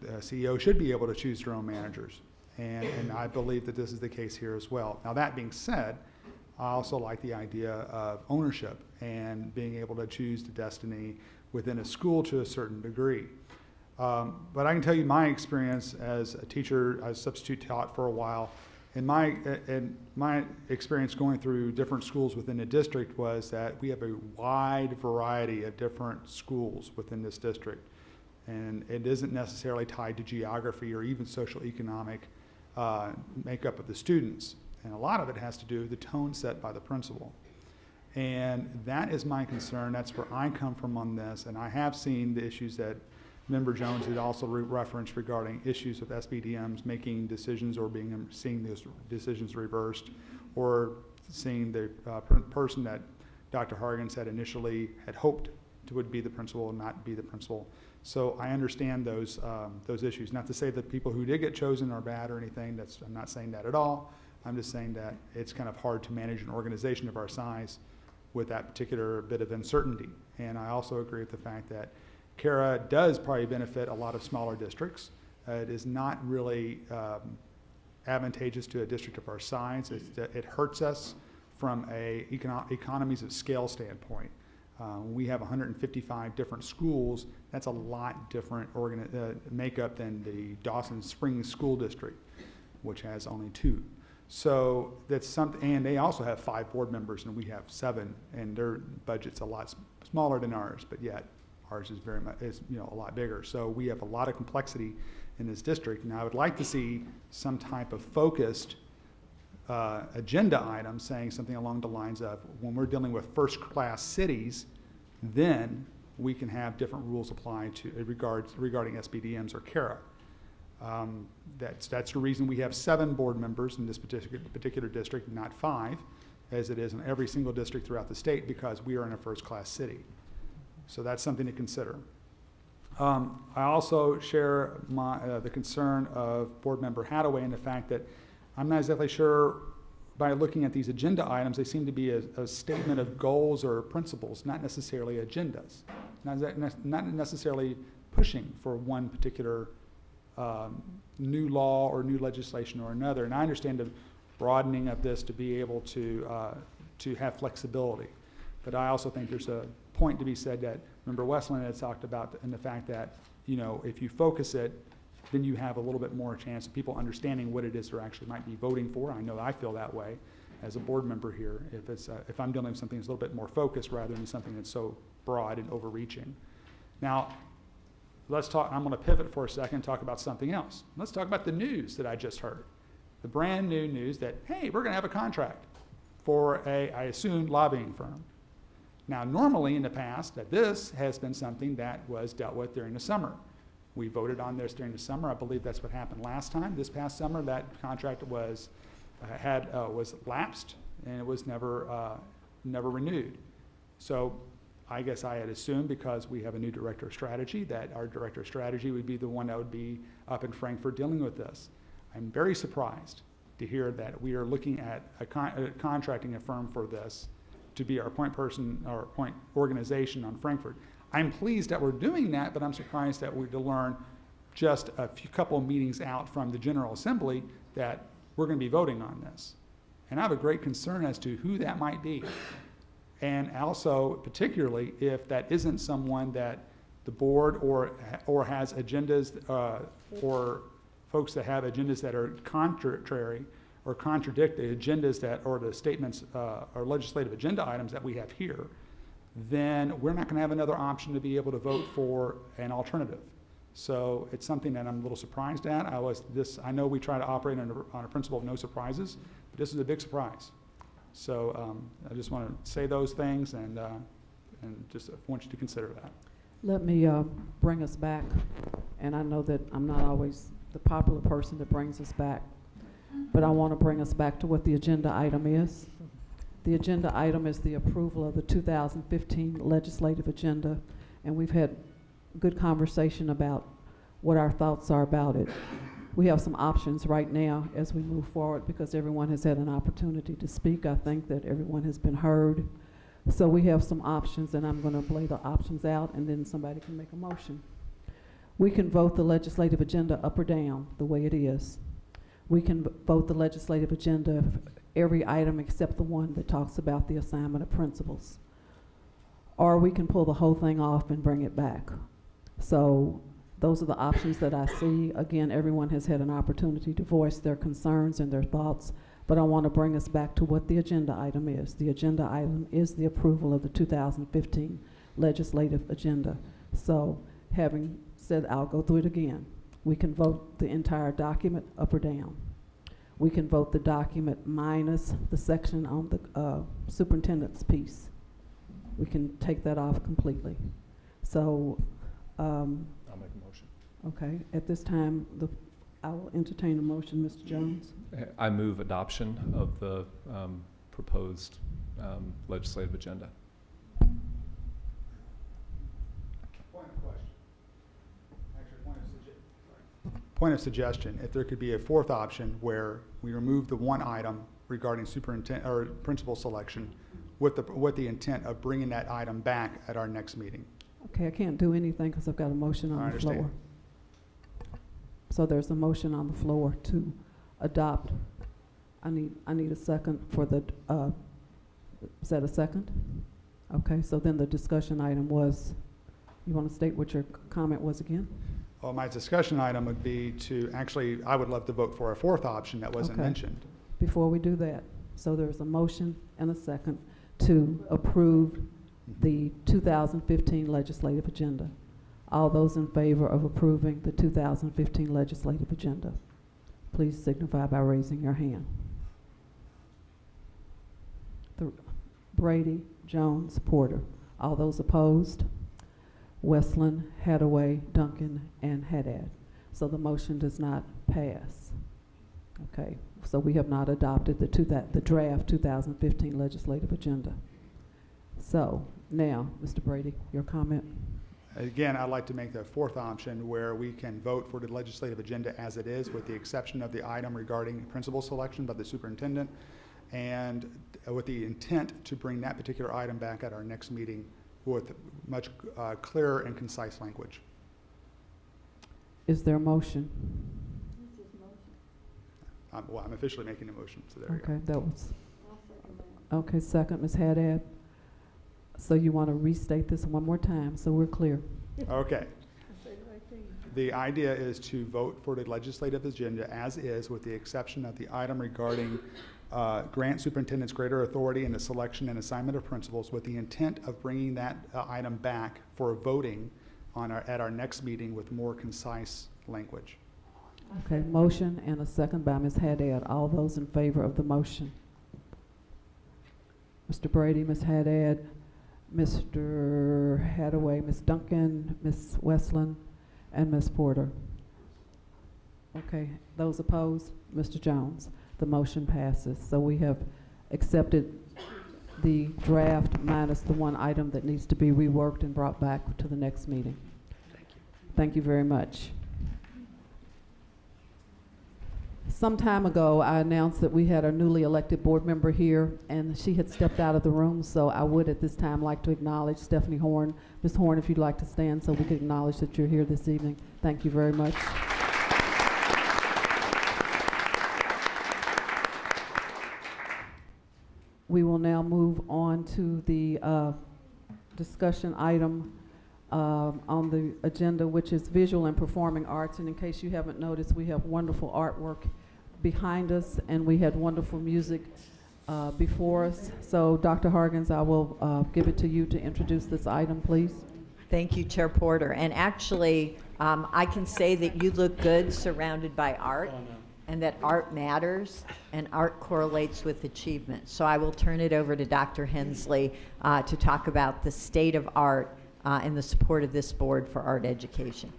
the CEO should be able to choose their own managers. And I believe that this is the case here as well. Now, that being said, I also like the idea of ownership and being able to choose the destiny within a school to a certain degree. But I can tell you my experience as a teacher, I substitute taught for a while, and my experience going through different schools within the district was that we have a wide variety of different schools within this district. And it isn't necessarily tied to geography or even social economic makeup of the students. And a lot of it has to do with the tone set by the principal. And that is my concern. That's where I come from on this. And I have seen the issues that Member Jones had also referenced regarding issues with SBDMs making decisions or seeing those decisions reversed, or seeing the person that Dr. Hargens had initially had hoped would be the principal and not be the principal. So I understand those issues. Not to say that people who did get chosen are bad or anything. I'm not saying that at all. I'm just saying that it's kind of hard to manage an organization of our size with that particular bit of uncertainty. And I also agree with the fact that CARA does probably benefit a lot of smaller districts. It is not really advantageous to a district of our size. It hurts us from a economies of scale standpoint. We have 155 different schools. That's a lot different makeup than the Dawson Springs School District, which has only 2. So that's something, and they also have 5 board members, and we have 7, and their budget's a lot smaller than ours, but yet ours is very much a lot bigger. So we have a lot of complexity in this district, and I would like to see some type of focused agenda item saying something along the lines of, when we're dealing with first-class cities, then we can have different rules applied to regarding SBDMs or CARA. That's the reason we have 7 board members in this particular district, not 5, as it is in every single district throughout the state, because we are in a first-class city. So that's something to consider. I also share the concern of Board Member Hadaway and the fact that I'm not exactly sure, by looking at these agenda items, they seem to be a statement of goals or principles, not necessarily agendas, not necessarily pushing for one particular new law or new legislation or another. And I understand the broadening of this to be able to have flexibility. But I also think there's a point to be said that Member Westland had talked about, in the fact that, if you focus it, then you have a little bit more chance of people understanding what it is they're actually might be voting for. I know I feel that way as a board member here. If I'm dealing with something that's a little bit more focused rather than something that's so broad and overreaching. Now, let's talk. I'm going to pivot for a second and talk about something else. Let's talk about the news that I just heard. The brand new news that, hey, we're going to have a contract for I assume, lobbying firm. Now, normally in the past, that this has been something that was dealt with during the summer. We voted on this during the summer. I believe that's what happened last time. This past summer, that contract was lapsed, and it was never renewed. So I guess I had assumed, because we have a new director of strategy, that our director of strategy would be the one that would be up in Frankfurt dealing with this. I'm very surprised to hear that we are looking at contracting a firm for this to be our point person or point organization on Frankfurt. I'm pleased that we're doing that, but I'm surprised that we're to learn just a couple of meetings out from the General Assembly that we're going to be voting on this. And I have a great concern as to who that might be. And also, particularly, if that isn't someone that the board or has agendas or folks that have agendas that are contrary or contradict the agendas or the statements or legislative agenda items that we have here, then we're not going to have another option to be able to vote for an alternative. So it's something that I'm a little surprised at. I know we try to operate on a principle of no surprises, but this is a big surprise. So I just want to say those things and just want you to consider that. Let me bring us back, and I know that I'm not always the popular person that brings us back, but I want to bring us back to what the agenda item is. The agenda item is the approval of the 2015 legislative agenda, and we've had good conversation about what our thoughts are about it. We have some options right now as we move forward, because everyone has had an opportunity to speak. I think that everyone has been heard. So we have some options, and I'm going to lay the options out, and then somebody can make a motion. We can vote the legislative agenda up or down the way it is. We can vote the legislative agenda, every item except the one that talks about the assignment of principals. Or we can pull the whole thing off and bring it back. So those are the options that I see. Again, everyone has had an opportunity to voice their concerns and their thoughts, but I want to bring us back to what the agenda item is. The agenda item is the approval of the 2015 legislative agenda. So having said, I'll go through it again. We can vote the entire document up or down. We can vote the document minus the section on the superintendent's piece. We can take that off completely. So, I'll make a motion. okay, at this time, I will entertain a motion, Mr. Jones. I move adoption of the proposed legislative agenda. Point of question. Actually, point of suggestion. If there could be a fourth option where we remove the one item regarding superintendent or principal selection with the intent of bringing that item back at our next meeting. Okay, I can't do anything because I've got a motion on the floor. So there's a motion on the floor to adopt. I need a second for the, is that a second? Okay, so then the discussion item was, you want to state what your comment was again? Well, my discussion item would be to actually, I would love to vote for a fourth option that wasn't mentioned. Before we do that, so there's a motion and a second to approve the 2015 legislative agenda. All those in favor of approving the 2015 legislative agenda, please signify by raising your hand. Brady, Jones, Porter. All those opposed? Westland, Hadaway, Duncan, and Haddad. So the motion does not pass. Okay, so we have not adopted the draft 2015 legislative agenda. So now, Mr. Brady, your comment? Again, I'd like to make the fourth option where we can vote for the legislative agenda as it is, with the exception of the item regarding principal selection by the superintendent, and with the intent to bring that particular item back at our next meeting with much clearer and concise language. Is there a motion? Well, I'm officially making a motion, so there you go. Okay, that was. Okay, second, Ms. Haddad. So you want to restate this one more time so we're clear? Okay. The idea is to vote for the legislative agenda as is, with the exception of the item regarding grant superintendents greater authority in the selection and assignment of principals, with the intent of bringing that item back for voting on at our next meeting with more concise language. Okay, motion and a second by Ms. Haddad. All those in favor of the motion? Mr. Brady, Ms. Haddad, Mr. Hadaway, Ms. Duncan, Ms. Westland, and Ms. Porter. Okay, those opposed? Mr. Jones. The motion passes. So we have accepted the draft minus the one item that needs to be reworked and brought back to the next meeting. Thank you. Thank you very much. Some time ago, I announced that we had a newly elected board member here, and she had stepped out of the room, so I would at this time like to acknowledge Stephanie Horn. Ms. Horn, if you'd like to stand so we can acknowledge that you're here this evening. Thank you very much. We will now move on to the discussion item on the agenda, which is visual and performing arts. And in case you haven't noticed, we have wonderful artwork behind us, and we had wonderful music before us. So Dr. Hargens, I will give it to you to introduce this item, please. Thank you, Chair Porter. And actually, I can say that you look good surrounded by art, and that art matters, and art correlates with achievement. So I will turn it over to Dr. Hensley to talk about the state of art and the support of this board for art education.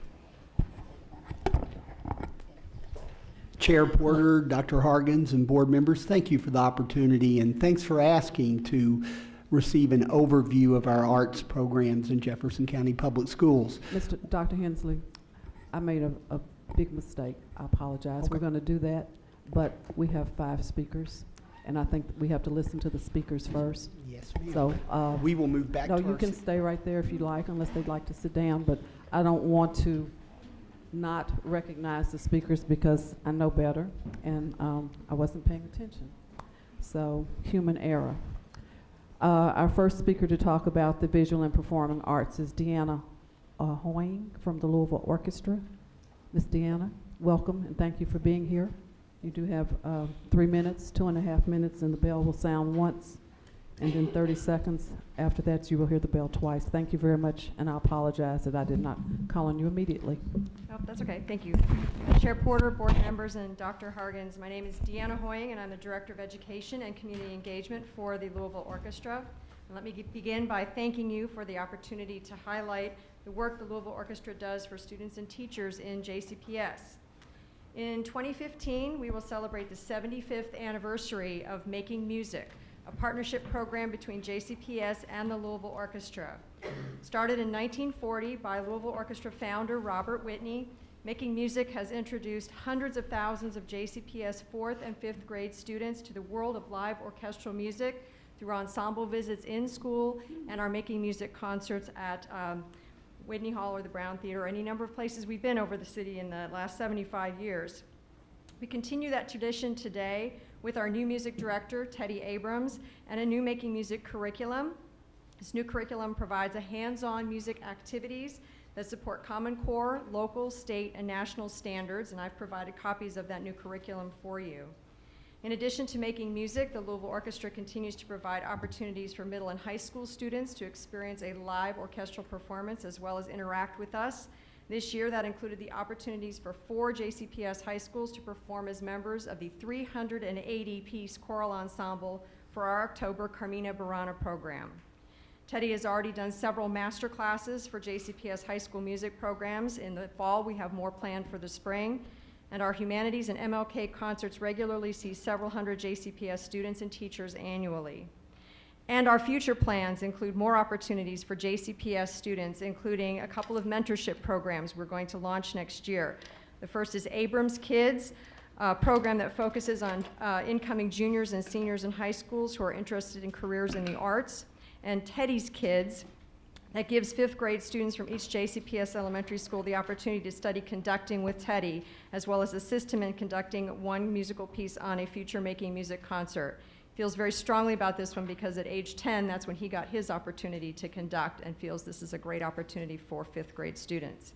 Chair Porter, Dr. Hargens, and board members, thank you for the opportunity, and thanks for asking to receive an overview of our arts programs in Jefferson County Public Schools. Dr. Hensley, I made a big mistake. I apologize. Okay. We're going to do that, but we have 5 speakers, and I think we have to listen to the speakers first. Yes, ma'am. So we will move back. No, you can stay right there if you like, unless they'd like to sit down. But I don't want to not recognize the speakers because I know better, and I wasn't paying attention. So, human error. Our first speaker to talk about the visual and performing arts is Deanna Hoying from the Louisville Orchestra. Miss Deanna, welcome and thank you for being here. You do have 3 minutes, 2.5 minutes, and the bell will sound once, and then 30 seconds. After that, you will hear the bell twice. Thank you very much, and I apologize that I did not call on you immediately. Oh, that's okay. Thank you. Chair Porter, board members, and Dr. Hargens. My name is Deanna Hoying, and I'm the Director of Education and Community Engagement for the Louisville Orchestra. And let me begin by thanking you for the opportunity to highlight the work the Louisville Orchestra does for students and teachers in JCPS. In 2015, we will celebrate the 75th anniversary of Making Music, a partnership program between JCPS and the Louisville Orchestra. Started in 1940 by Louisville Orchestra founder Robert Whitney, Making Music has introduced hundreds of thousands of JCPS 4th and 5th grade students to the world of live orchestral music through ensemble visits in school and our Making Music concerts at Whitney Hall or the Brown Theater, or any number of places we've been over the city in the last 75 years. We continue that tradition today with our new music director, Teddy Abrams, and a new Making Music curriculum. This new curriculum provides a hands-on music activities that support Common Core, local, state, and national standards, and I've provided copies of that new curriculum for you. In addition to Making Music, the Louisville Orchestra continues to provide opportunities for middle and high school students to experience a live orchestral performance as well as interact with us. This year, that included the opportunities for 4 JCPS high schools to perform as members of the 380-piece choral ensemble for our October Carmina Burana program. Teddy has already done several master classes for JCPS high school music programs. In the fall, we have more planned for the spring. And our humanities and MLK concerts regularly see several hundred JCPS students and teachers annually. And our future plans include more opportunities for JCPS students, including a couple of mentorship programs we're going to launch next year. The first is Abrams Kids, a program that focuses on incoming juniors and seniors in high schools who are interested in careers in the arts. And Teddy's Kids, that gives 5th grade students from each JCPS elementary school the opportunity to study conducting with Teddy, as well as assist him in conducting one musical piece on a future Making Music concert. Feels very strongly about this one because at age 10, that's when he got his opportunity to conduct, and feels this is a great opportunity for 5th grade students.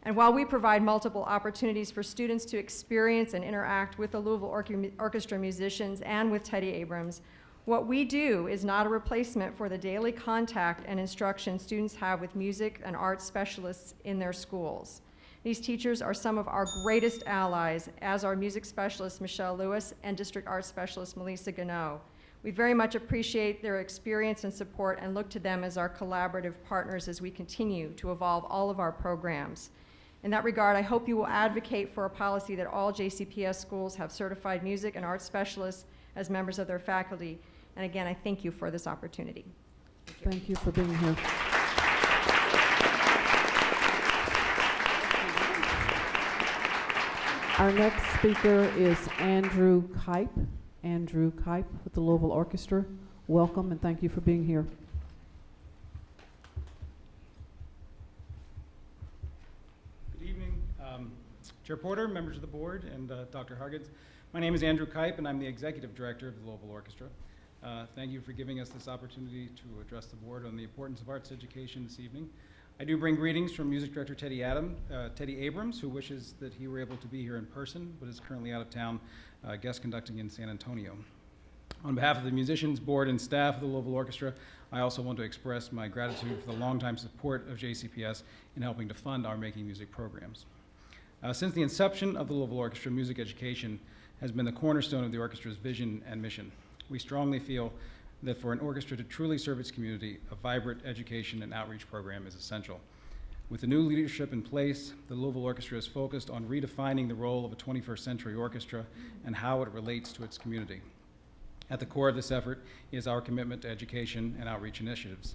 And while we provide multiple opportunities for students to experience and interact with the Louisville Orchestra musicians and with Teddy Abrams, what we do is not a replacement for the daily contact and instruction students have with music and arts specialists in their schools. These teachers are some of our greatest allies, as are music specialist Michelle Lewis and district arts specialist Melissa Gano. We very much appreciate their experience and support and look to them as our collaborative partners as we continue to evolve all of our programs. In that regard, I hope you will advocate for a policy that all JCPS schools have certified music and arts specialists as members of their faculty. And again, I thank you for this opportunity. Thank you for being here. Our next speaker is Andrew Kipe. Andrew Kipe with the Louisville Orchestra. Welcome and thank you for being here. Good evening, Chair Porter, members of the board, and Dr. Hargens. My name is Andrew Kipe, and I'm the Executive Director of the Louisville Orchestra. Thank you for giving us this opportunity to address the board on the importance of arts education this evening. I do bring greetings from Music Director Teddy Abrams, who wishes that he were able to be here in person, but is currently out of town guest conducting in San Antonio. On behalf of the musicians, board, and staff of the Louisville Orchestra, I also want to express my gratitude for the longtime support of JCPS in helping to fund our Making Music programs. Since the inception of the Louisville Orchestra, music education has been the cornerstone of the orchestra's vision and mission. We strongly feel that for an orchestra to truly serve its community, a vibrant education and outreach program is essential. With the new leadership in place, the Louisville Orchestra is focused on redefining the role of a 21st century orchestra and how it relates to its community. At the core of this effort is our commitment to education and outreach initiatives.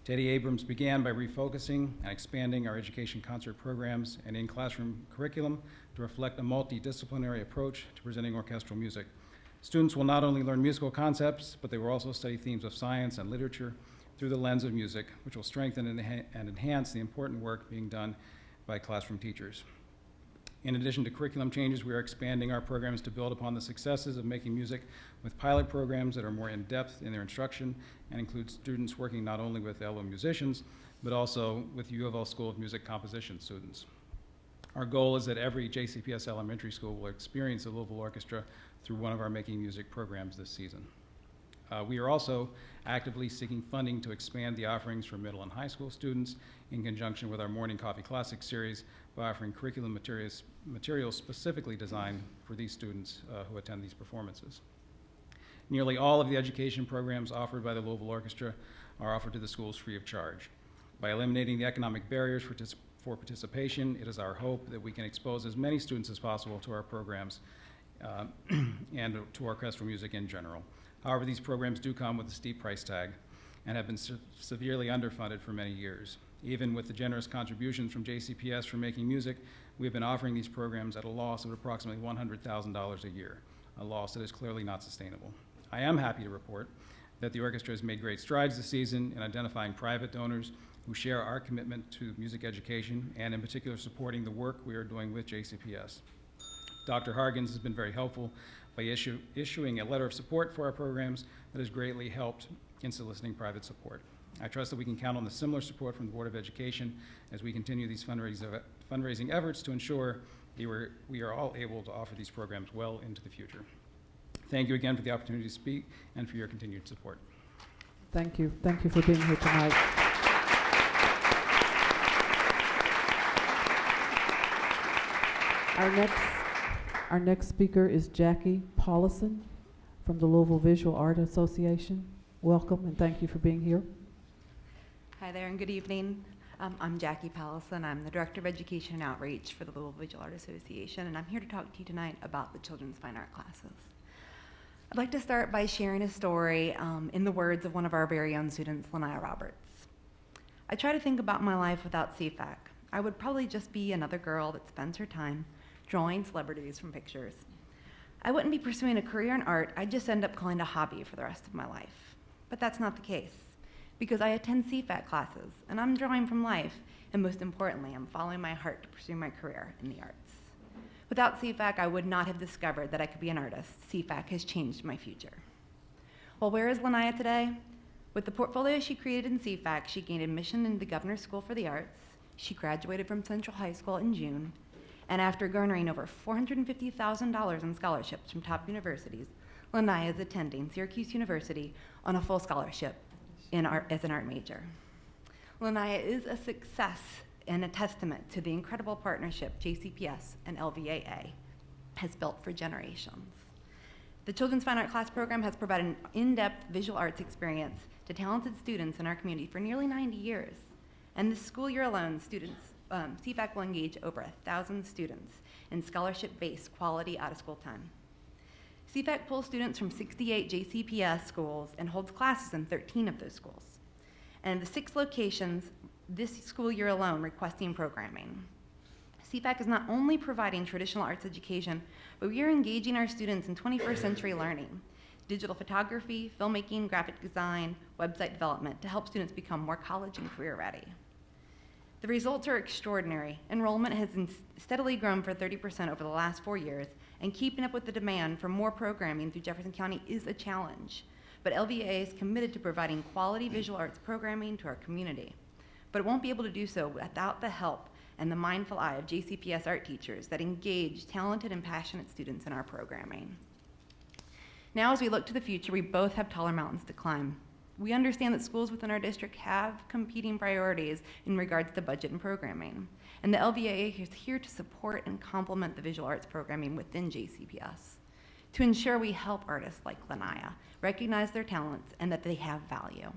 Teddy Abrams began by refocusing and expanding our education concert programs and in-classroom curriculum to reflect a multidisciplinary approach to presenting orchestral music. Students will not only learn musical concepts, but they will also study themes of science and literature through the lens of music, which will strengthen and enhance the important work being done by classroom teachers. In addition to curriculum changes, we are expanding our programs to build upon the successes of making music with pilot programs that are more in-depth in their instruction and include students working not only with LO musicians, but also with U of L School of Music composition students. Our goal is that every JCPS elementary school will experience the Louisville Orchestra through one of our Making Music programs this season. We are also actively seeking funding to expand the offerings for middle and high school students in conjunction with our Morning Coffee Classics series by offering curriculum materials specifically designed for these students who attend these performances. Nearly all of the education programs offered by the Louisville Orchestra are offered to the schools free of charge. By eliminating the economic barriers for participation, it is our hope that we can expose as many students as possible to our programs and to orchestral music in general. However, these programs do come with a steep price tag and have been severely underfunded for many years. Even with the generous contributions from JCPS for Making Music, we have been offering these programs at a loss of approximately $100,000 a year, a loss that is clearly not sustainable. I am happy to report that the orchestra has made great strides this season in identifying private donors who share our commitment to music education and in particular supporting the work we are doing with JCPS. Dr. Hargens has been very helpful by issuing a letter of support for our programs that has greatly helped in soliciting private support. I trust that we can count on the similar support from the Board of Education as we continue these fundraising efforts to ensure we are all able to offer these programs well into the future. Thank you again for the opportunity to speak and for your continued support. Thank you. Thank you for being here tonight. Our next speaker is Jackie Paulison from the Louisville Visual Art Association. Welcome and thank you for being here. Hi there and good evening. I'm Jackie Paulison. I'm the Director of Education and Outreach for the Louisville Visual Art Association, and I'm here to talk to you tonight about the children's fine art classes. I'd like to start by sharing a story in the words of one of our very own students, Lanaya Roberts. I try to think about my life without CFAC. I would probably just be another girl that spends her time drawing celebrities from pictures. I wouldn't be pursuing a career in art, I'd just end up calling it a hobby for the rest of my life. But that's not the case, because I attend CFAC classes, and I'm drawing from life, and most importantly, I'm following my heart to pursue my career in the arts. Without CFAC, I would not have discovered that I could be an artist. CFAC has changed my future. Well, where is Lanaya today? With the portfolio she created in CFAC, she gained admission into the Governor's School for the Arts. She graduated from Central High School in June, and after garnering over $450,000 in scholarships from top universities, Lanaya is attending Syracuse University on a full scholarship as an art major. Lanaya is a success and a testament to the incredible partnership JCPS and LVAA has built for generations. The Children's Fine Art Class program has provided an in-depth visual arts experience to talented students in our community for nearly 90 years. And this school year alone, CFAC will engage over 1,000 students in scholarship-based quality out-of-school time. CFAC pulls students from 68 JCPS schools and holds classes in 13 of those schools. And the 6 locations this school year alone requesting programming. CFAC is not only providing traditional arts education, but we are engaging our students in 21st century learning, digital photography, filmmaking, graphic design, website development to help students become more college and career ready. The results are extraordinary. Enrollment has steadily grown for 30% over the last 4 years, and keeping up with the demand for more programming through Jefferson County is a challenge. But LVA is committed to providing quality visual arts programming to our community. But it won't be able to do so without the help and the mindful eye of JCPS art teachers that engage talented and passionate students in our programming. Now, as we look to the future, we both have taller mountains to climb. We understand that schools within our district have competing priorities in regards to budget and programming. And the LVAA is here to support and complement the visual arts programming within JCPS to ensure we help artists like Lanaya recognize their talents and that they have value.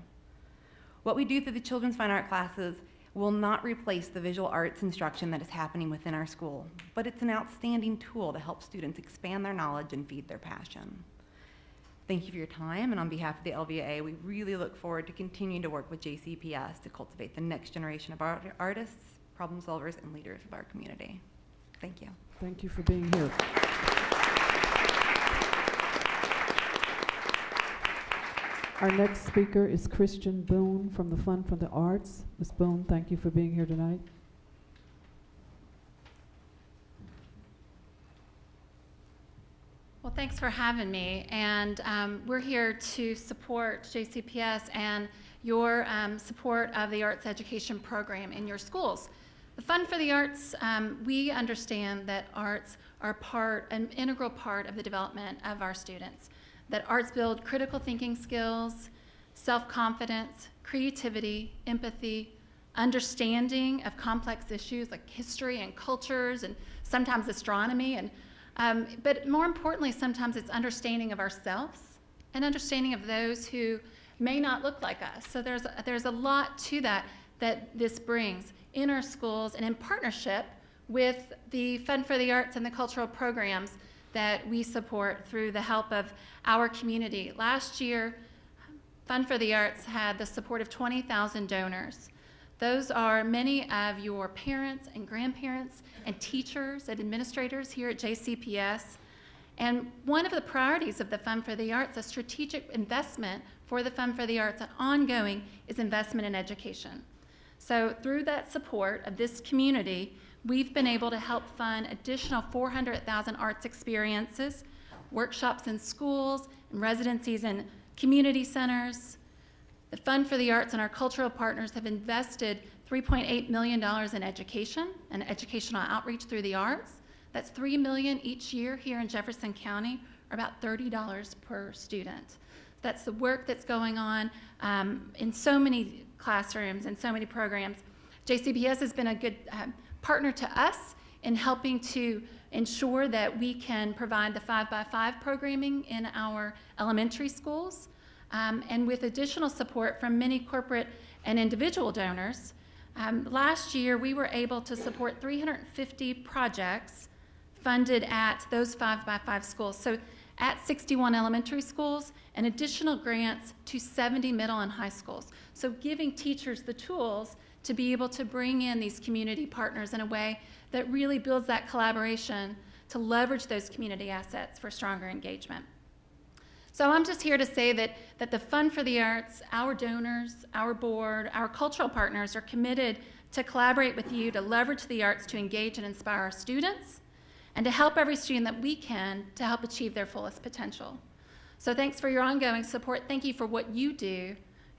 What we do through the children's fine art classes will not replace the visual arts instruction that is happening within our school, but it's an outstanding tool to help students expand their knowledge and feed their passion. Thank you for your time, and on behalf of the LVAA, we really look forward to continuing to work with JCPS to cultivate the next generation of artists, problem solvers, and leaders of our community. Thank you. Thank you for being here. Our next speaker is Christian Boone from the Fund for the Arts. Ms. Boone, thank you for being here tonight. thanks for having me. And we're here to support JCPS and your support of the arts education program in your schools. The Fund for the Arts, we understand that arts are an integral part of the development of our students, that arts build critical thinking skills, self-confidence, creativity, empathy, understanding of complex issues like history and cultures and sometimes astronomy, but more importantly, sometimes it's understanding of ourselves and understanding of those who may not look like us. So there's a lot to that this brings in our schools and in partnership with the Fund for the Arts and the cultural programs that we support through the help of our community. Last year, Fund for the Arts had the support of 20,000 donors. Those are many of your parents and grandparents and teachers and administrators here at JCPS. And one of the priorities of the Fund for the Arts, a strategic investment for the Fund for the Arts, and ongoing, is investment in education. So through that support of this community, we've been able to help fund additional 400,000 arts experiences, workshops in schools, and residencies in community centers. The Fund for the Arts and our cultural partners have invested $3.8 million in education and educational outreach through the arts. That's $3 million each year here in Jefferson County, or about $30 per student. That's the work that's going on in so many classrooms and so many programs. JCPS has been a good partner to us in helping to ensure that we can provide the 5x5 programming in our elementary schools. And with additional support from many corporate and individual donors, last year we were able to support 350 projects funded at those 5x5 schools. So at 61 elementary schools and additional grants to 70 middle and high schools. So giving teachers the tools to be able to bring in these community partners in a way that really builds that collaboration to leverage those community assets for stronger engagement. So I'm just here to say that the Fund for the Arts, our donors, our board, our cultural partners are committed to collaborate with you to leverage the arts to engage and inspire our students and to help every student that we can to help achieve their fullest potential. So thanks for your ongoing support. Thank you for what you do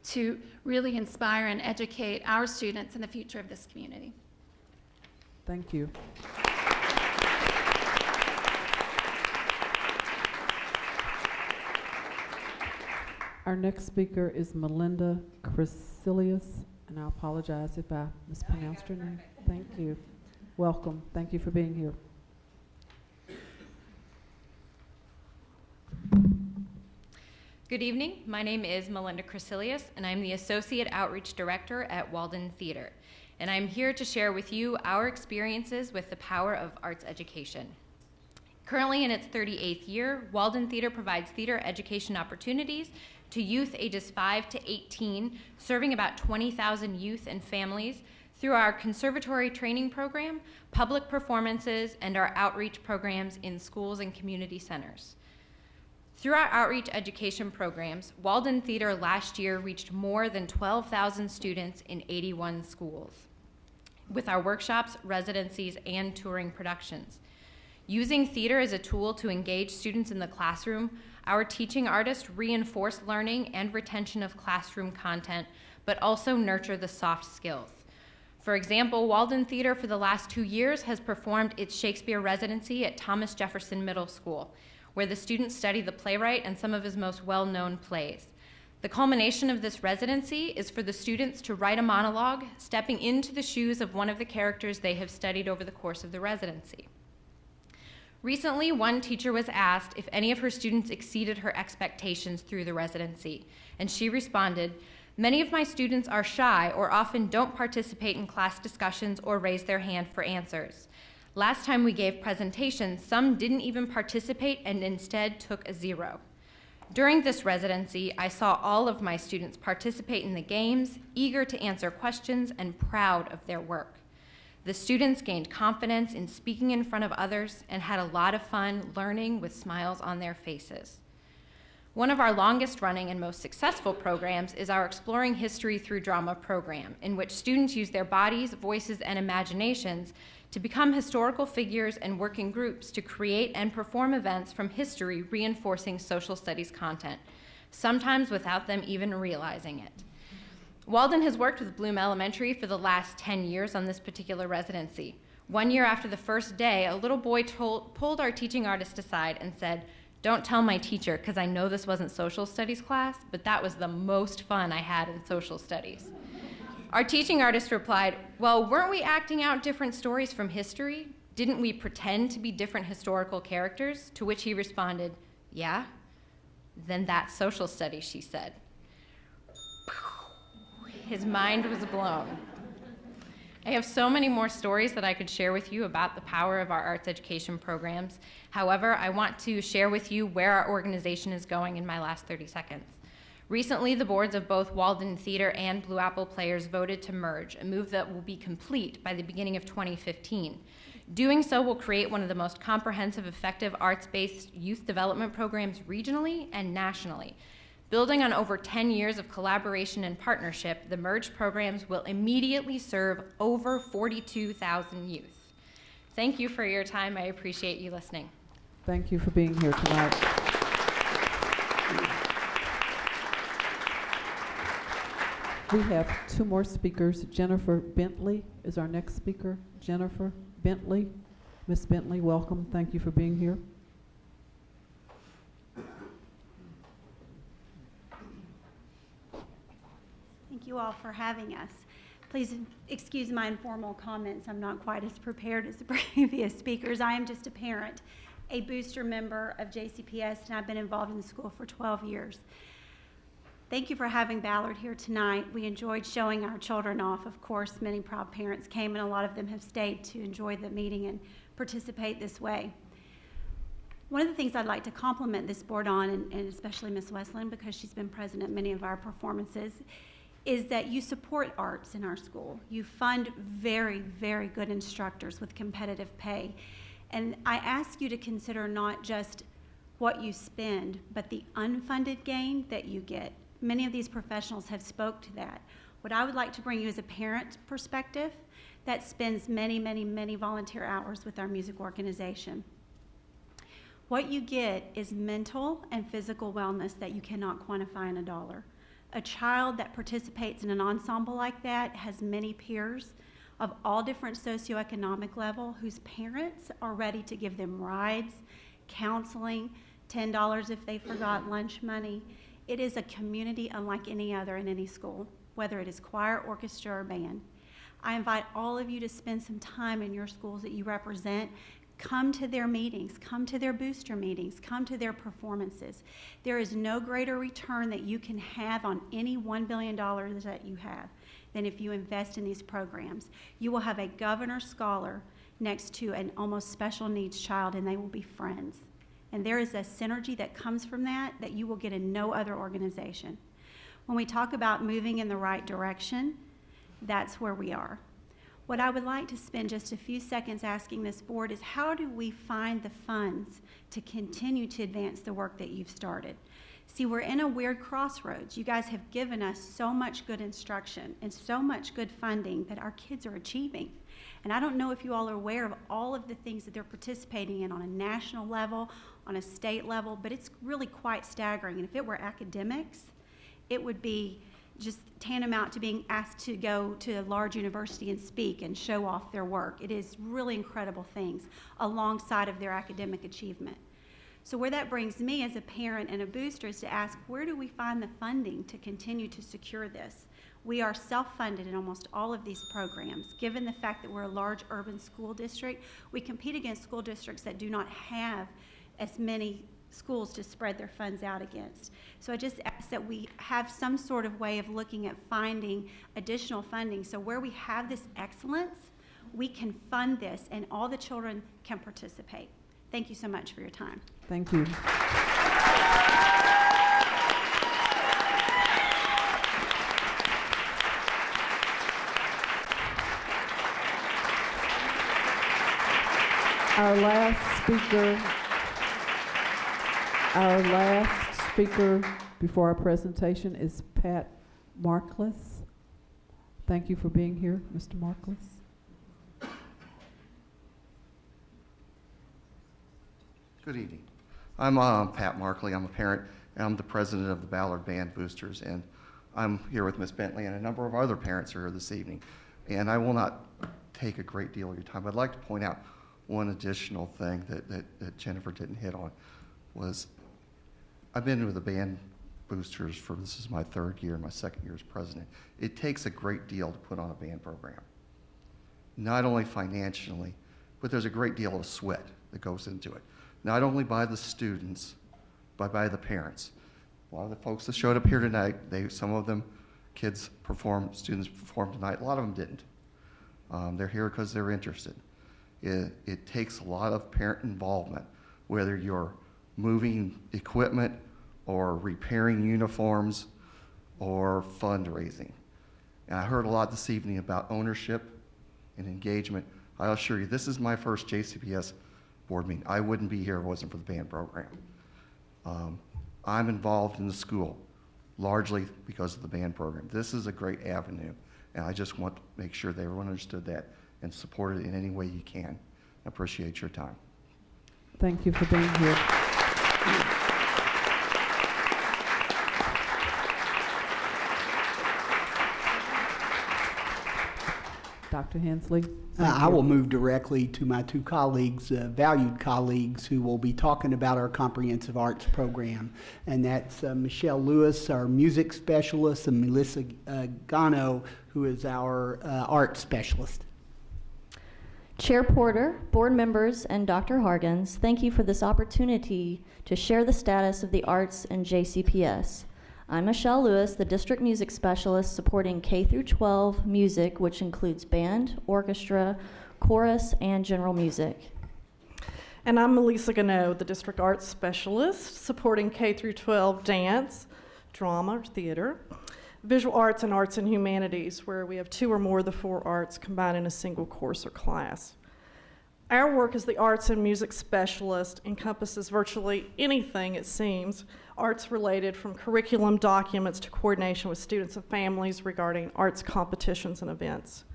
to really inspire and educate our students in the future of this community. Thank you. Our next speaker is Melinda Chrysilius, and I apologize if I mispronounced your name. Thank you. Welcome. Thank you for being here. Good evening. My name is Melinda Chrysilius, and I'm the Associate Outreach Director at Walden Theater. And I'm here to share with you our experiences with the power of arts education. Currently in its 38th year, Walden Theater provides theater education opportunities to youth ages 5 to 18, serving about 20,000 youth and families through our conservatory training program, public performances, and our outreach programs in schools and community centers. Through our outreach education programs, Walden Theater last year reached more than 12,000 students in 81 schools with our workshops, residencies, and touring productions. Using theater as a tool to engage students in the classroom, our teaching artists reinforce learning and retention of classroom content, but also nurture the soft skills. For example, Walden Theater for the last 2 years has performed its Shakespeare residency at Thomas Jefferson Middle School, where the students study the playwright and some of his most well-known plays. The culmination of this residency is for the students to write a monologue, stepping into the shoes of one of the characters they have studied over the course of the residency. Recently, one teacher was asked if any of her students exceeded her expectations through the residency, and she responded, "Many of my students are shy or often don't participate in class discussions or raise their hand for answers. Last time we gave presentations, some didn't even participate and instead took a 0. During this residency, I saw all of my students participate in the games, eager to answer questions and proud of their work. The students gained confidence in speaking in front of others and had a lot of fun learning with smiles on their faces." One of our longest running and most successful programs is our Exploring History Through Drama program, in which students use their bodies, voices, and imaginations to become historical figures and work in groups to create and perform events from history reinforcing social studies content, sometimes without them even realizing it. Walden has worked with Bloom Elementary for the last 10 years on this particular residency. 1 year after the first day, a little boy pulled our teaching artist aside and said, "Don't tell my teacher, because I know this wasn't social studies class, but that was the most fun I had in social studies." Our teaching artist replied, "Well, weren't we acting out different stories from history? Didn't we pretend to be different historical characters?" To which he responded, "Yeah, then that's social studies," she said. His mind was blown. I have so many more stories that I could share with you about the power of our arts education programs. However, I want to share with you where our organization is going in my last 30 seconds. Recently, the boards of both Walden Theater and Blue Apple Players voted to merge, a move that will be complete by the beginning of 2015. Doing so will create one of the most comprehensive, effective arts-based youth development programs regionally and nationally. Building on over 10 years of collaboration and partnership, the merged programs will immediately serve over 42,000 youth. Thank you for your time. I appreciate you listening. Thank you for being here tonight. We have two more speakers. Jennifer Bentley is our next speaker. Jennifer Bentley. Ms. Bentley, welcome. Thank you for being here. Thank you all for having us. Please excuse my informal comments. I'm not quite as prepared as the previous speakers. I am just a parent, a booster member of JCPS, and I've been involved in the school for 12 years. Thank you for having Ballard here tonight. We enjoyed showing our children off. Of course, many proud parents came, and a lot of them have stayed to enjoy the meeting and participate this way. One of the things I'd like to compliment this board on, and especially Ms. Westland, because she's been present at many of our performances, is that you support arts in our school. You fund very, very good instructors with competitive pay. And I ask you to consider not just what you spend, but the unfunded gain that you get. Many of these professionals have spoke to that. What I would like to bring you is a parent perspective that spends many, many, many volunteer hours with our music organization. What you get is mental and physical wellness that you cannot quantify in a dollar. A child that participates in an ensemble like that has many peers of all different socioeconomic level whose parents are ready to give them rides, counseling, $10 if they forgot lunch money. It is a community unlike any other in any school, whether it is choir, orchestra, or band. I invite all of you to spend some time in your schools that you represent. Come to their meetings, come to their booster meetings, come to their performances. There is no greater return that you can have on any $1 billion that you have than if you invest in these programs. You will have a governor scholar next to an almost special needs child, and they will be friends. And there is a synergy that comes from that you will get in no other organization. When we talk about moving in the right direction, that's where we are. What I would like to spend just a few seconds asking this board is, how do we find the funds to continue to advance the work that you've started? See, we're in a weird crossroads. You guys have given us so much good instruction and so much good funding that our kids are achieving. And I don't know if you all are aware of all of the things that they're participating in on a national level, on a state level, but it's really quite staggering. And if it were academics, it would be just tantamount to being asked to go to a large university and speak and show off their work. It is really incredible things alongside of their academic achievement. So where that brings me as a parent and a booster is to ask, where do we find the funding to continue to secure this? We are self-funded in almost all of these programs. Given the fact that we're a large urban school district, we compete against school districts that do not have as many schools to spread their funds out against. So I just ask that we have some sort of way of looking at finding additional funding, so where we have this excellence, we can fund this and all the children can participate. Thank you so much for your time. Thank you. Our last speaker before our presentation is Pat Markless. Thank you for being here, Mr. Markless. Good evening. I'm Pat Markley. I'm a parent, and I'm the president of the Ballard Band Boosters, and I'm here with Miss Bentley, and a number of other parents are here this evening. And I will not take a great deal of your time. I'd like to point out one additional thing that Jennifer didn't hit on was I've been with the Band Boosters for, this is my 3rd year, my 2nd year as president. It takes a great deal to put on a band program. Not only financially, but there's a great deal of sweat that goes into it. Not only by the students, but by the parents. A lot of the folks that showed up here tonight, some of them, students performed tonight, a lot of them didn't. They're here because they're interested. It takes a lot of parent involvement, whether you're moving equipment or repairing uniforms or fundraising. And I heard a lot this evening about ownership and engagement. I'll assure you, this is my first JCPS board meeting. I wouldn't be here if it wasn't for the band program. I'm involved in the school largely because of the band program. This is a great avenue, and I just want to make sure that everyone understood that and support it in any way you can. I appreciate your time. Thank you for being here. Dr. Hensley. I will move directly to my 2 colleagues, valued colleagues, who will be talking about our comprehensive arts program. And that's Michelle Lewis, our music specialist, and Melissa Gano, who is our art specialist. Chair Porter, board members, and Dr. Hargens, thank you for this opportunity to share the status of the arts in JCPS. I'm Michelle Lewis, the district music specialist supporting K-12 music, which includes band, orchestra, chorus, and general music. And I'm Melissa Gano, the district arts specialist supporting K-12 dance, drama, or theater, visual arts, and arts and humanities, where we have 2 or more of the 4 arts combined in a single course or class. Our work as the arts and music specialist encompasses virtually anything, it seems, arts related, from curriculum documents to coordination with students and families regarding arts competitions and events.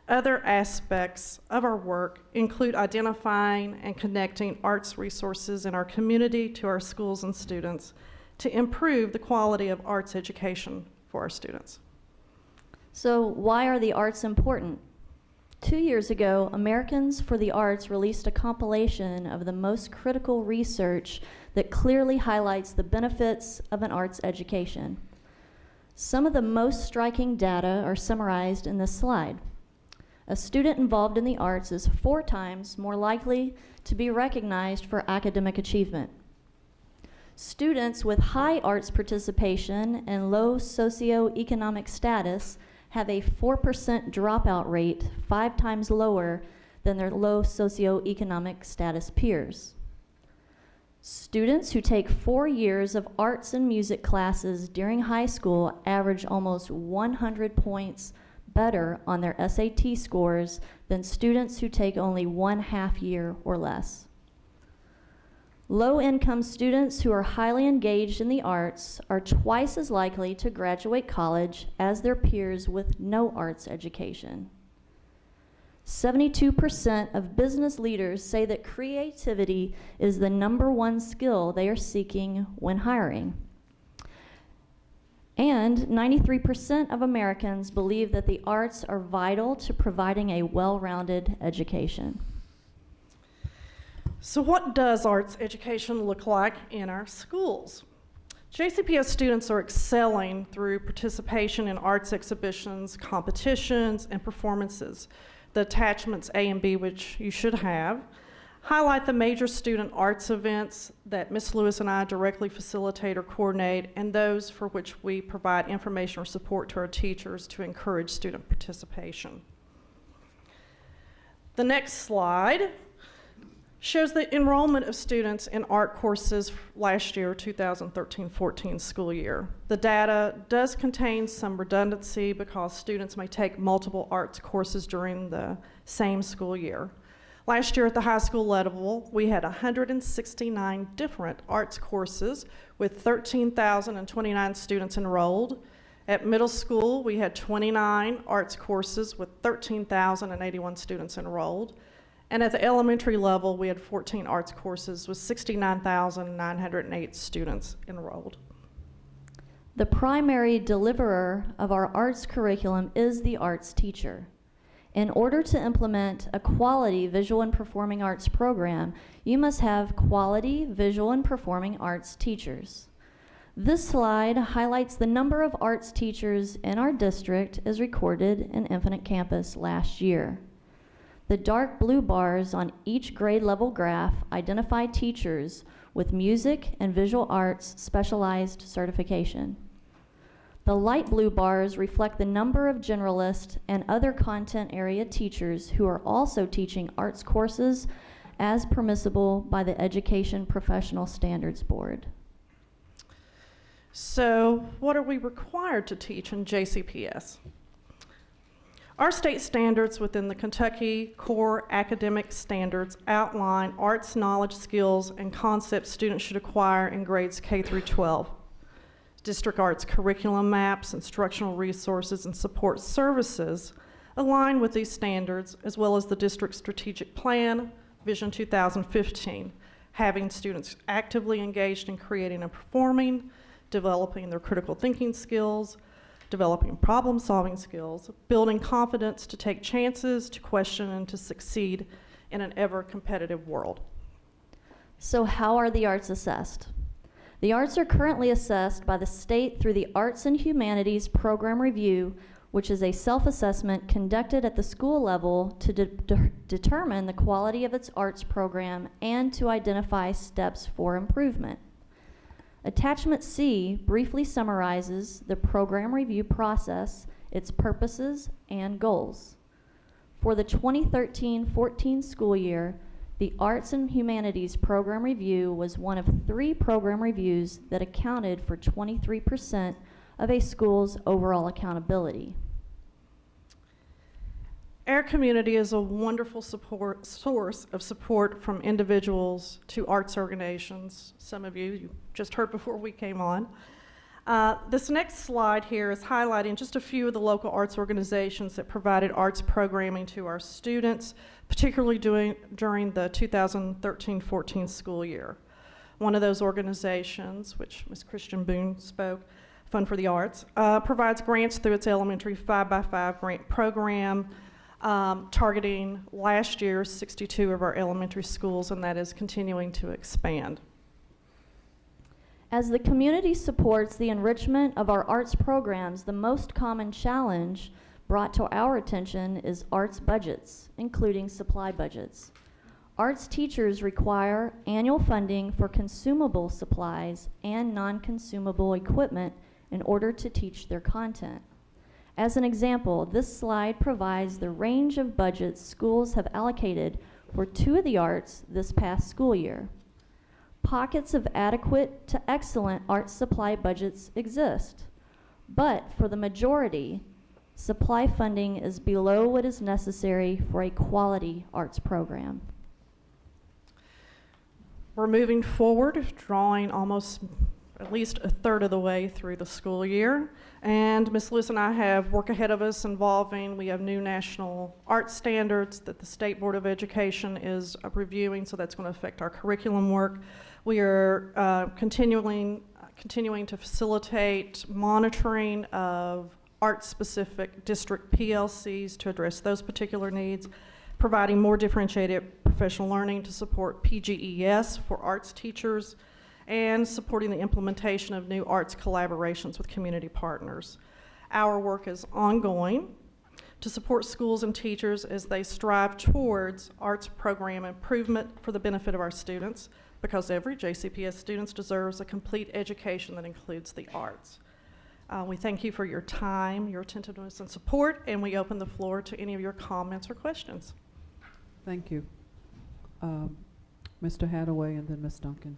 Other aspects of our work include identifying and connecting arts resources in our community to our schools and students to improve the quality of arts education for our students. So why are the arts important? 2 years ago, Americans for the Arts released a compilation of the most critical research that clearly highlights the benefits of an arts education. Some of the most striking data are summarized in this slide. A student involved in the arts is 4 times more likely to be recognized for academic achievement. Students with high arts participation and low socioeconomic status have a 4% dropout rate, 5 times lower than their low socioeconomic status peers. Students who take 4 years of arts and music classes during high school average almost 100 points better on their SAT scores than students who take only 1/2 year or less. Low-income students who are highly engaged in the arts are twice as likely to graduate college as their peers with no arts education. 72% of business leaders say that creativity is the #1 skill they are seeking when hiring. And 93% of Americans believe that the arts are vital to providing a well-rounded education. So what does arts education look like in our schools? JCPS students are excelling through participation in arts exhibitions, competitions, and performances. The attachments A and B, which you should have, highlight the major student arts events that Ms. Lewis and I directly facilitate or coordinate, and those for which we provide information or support to our teachers to encourage student participation. The next slide shows the enrollment of students in art courses last year, 2013-14 school year. The data does contain some redundancy because students may take multiple arts courses during the same school year. Last year at the high school level, we had 169 different arts courses with 13,029 students enrolled. At middle school, we had 29 arts courses with 13,081 students enrolled. And at the elementary level, we had 14 arts courses with 69,908 students enrolled. The primary deliverer of our arts curriculum is the arts teacher. In order to implement a quality visual and performing arts program, you must have quality visual and performing arts teachers. This slide highlights the number of arts teachers in our district as recorded in Infinite Campus last year. The dark blue bars on each grade level graph identify teachers with music and visual arts specialized certification. The light blue bars reflect the number of generalist and other content area teachers who are also teaching arts courses as permissible by the Education Professional Standards Board. So, what are we required to teach in JCPS? Our state standards within the Kentucky Core Academic Standards outline arts knowledge, skills, and concepts students should acquire in grades K through 12. District arts curriculum maps, instructional resources, and support services align with these standards, as well as the district's strategic plan, Vision 2015, having students actively engaged in creating and performing, developing their critical thinking skills, developing problem-solving skills, building confidence to take chances, to question, and to succeed in an ever-competitive world. So how are the arts assessed? The arts are currently assessed by the state through the Arts and Humanities Program Review, which is a self-assessment conducted at the school level to determine the quality of its arts program and to identify steps for improvement. Attachment C briefly summarizes the program review process, its purposes, and goals. For the 2013-14 school year, the Arts and Humanities Program Review was one of 3 program reviews that accounted for 23% of a school's overall accountability. Our community is a wonderful source of support from individuals to arts organizations. Some of you just heard before we came on. This next slide here is highlighting just a few of the local arts organizations that provided arts programming to our students, particularly during the 2013-14 school year. One of those organizations, which Ms. Christian Boone spoke, Fund for the Arts, provides grants through its elementary 5x5 grant program, targeting last year's 62 of our elementary schools, and that is continuing to expand. As the community supports the enrichment of our arts programs, the most common challenge brought to our attention is arts budgets, including supply budgets. Arts teachers require annual funding for consumable supplies and non-consumable equipment in order to teach their content. As an example, this slide provides the range of budgets schools have allocated for 2 of the arts this past school year. Pockets of adequate to excellent arts supply budgets exist, but for the majority, supply funding is below what is necessary for a quality arts program. We're moving forward, drawing almost at least a third of the way through the school year. And Ms. Lewis and I have work ahead of us involving, we have new national art standards that the State Board of Education is reviewing, so that's going to affect our curriculum work. We are continuing to facilitate monitoring of art-specific district PLCs to address those particular needs, providing more differentiated professional learning to support PGES for arts teachers, and supporting the implementation of new arts collaborations with community partners. Our work is ongoing to support schools and teachers as they strive towards arts program improvement for the benefit of our students, because every JCPS student deserves a complete education that includes the arts. We thank you for your time, your attentiveness, and support, and we open the floor to any of your comments or questions. Thank you. Mr. Hadaway and then Ms. Duncan.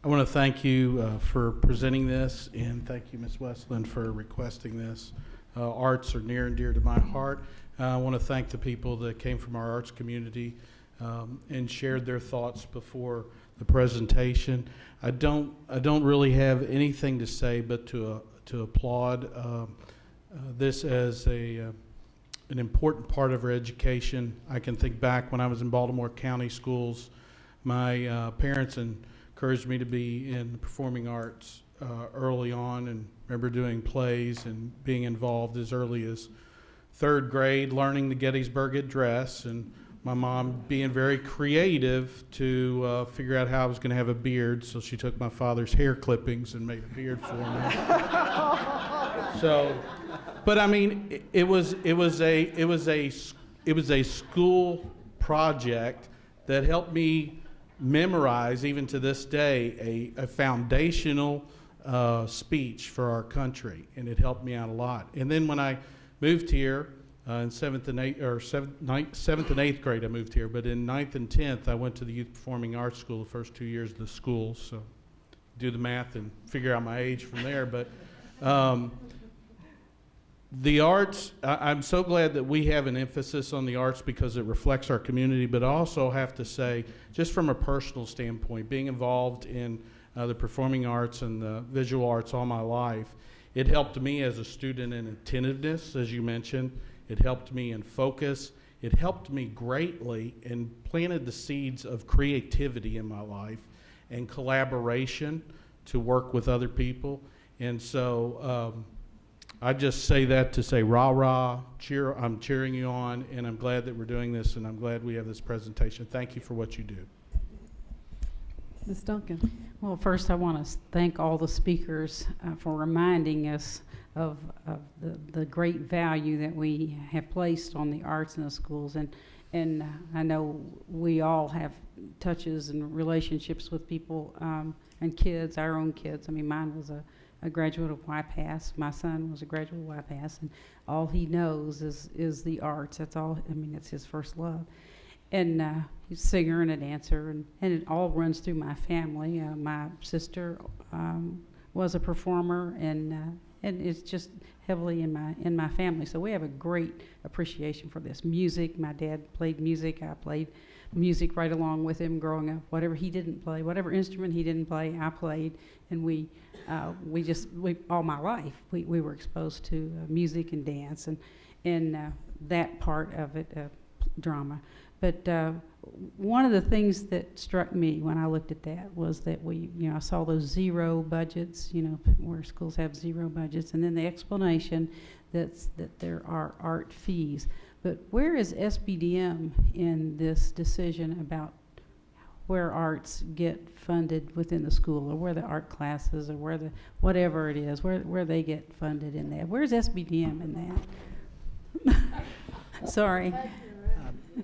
I want to thank you for presenting this, and thank you, Ms. Westland, for requesting this. Arts are near and dear to my heart. I want to thank the people that came from our arts community and shared their thoughts before the presentation. I don't really have anything to say but to applaud this as an important part of our education. I can think back when I was in Baltimore County schools, my parents encouraged me to be in the performing arts early on, and remember doing plays and being involved as early as 3rd grade, learning the Gettysburg Address, and my mom being very creative to figure out how I was going to have a beard, so she took my father's hair clippings and made a beard for me. So, but I mean, it was a school project that helped me memorize, even to this day, a foundational speech for our country, and it helped me out a lot. And then when I moved here in 7th and 8th grade, I moved here, but in 9th and 10th, I went to the Youth Performing Arts School the first 2 years of the school, so do the math and figure out my age from there. But the arts, I'm so glad that we have an emphasis on the arts because it reflects our community, but I also have to say, just from a personal standpoint, being involved in the performing arts and the visual arts all my life, it helped me as a student in attentiveness, as you mentioned. It helped me in focus. It helped me greatly and planted the seeds of creativity in my life and collaboration to work with other people. And so I just say that to say rah rah, cheer. I'm cheering you on, and I'm glad that we're doing this, and I'm glad we have this presentation. Thank you for what you do. Ms. Duncan. Well, first I want to thank all the speakers for reminding us of the great value that we have placed on the arts in the schools. And I know we all have touches and relationships with people and kids, our own kids. I mean, mine was a graduate of YPAS. My son was a graduate of YPAS, and all he knows is the arts. That's all. I mean, it's his first love. And he's a singer and a dancer, and it all runs through my family. My sister was a performer, and it's just heavily in my family. So we have a great appreciation for this music. My dad played music. I played music right along with him growing up. Whatever he didn't play, whatever instrument he didn't play, I played, and we all my life we were exposed to music and dance and that part of it, drama. But one of the things that struck me when I looked at that was that I saw those zero budgets, where schools have zero budgets, and then the explanation that there are art fees. But where is SBDM in this decision about where arts get funded within the school, or where the art classes, or where whatever it is, where they get funded in that? Where's SBDM in that? Sorry.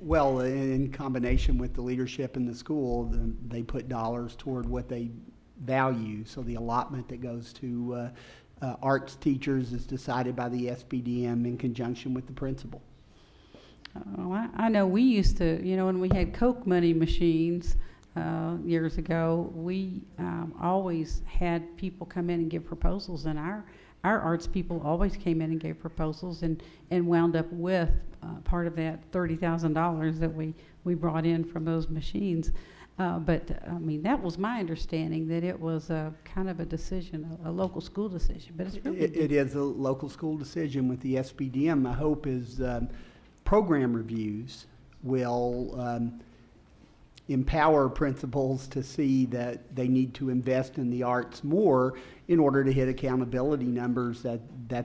Well, in combination with the leadership in the school, they put dollars toward what they value. So the allotment that goes to arts teachers is decided by the SBDM in conjunction with the principal. Oh, I know we used to, when we had Coke money machines years ago, we always had people come in and give proposals, and our arts people always came in and gave proposals and wound up with part of that $30,000 that we brought in from those machines. But I mean, that was my understanding, that it was a kind of a decision, a local school decision. But it's really it is a local school decision with the SBDM. My hope is program reviews will empower principals to see that they need to invest in the arts more in order to hit accountability numbers that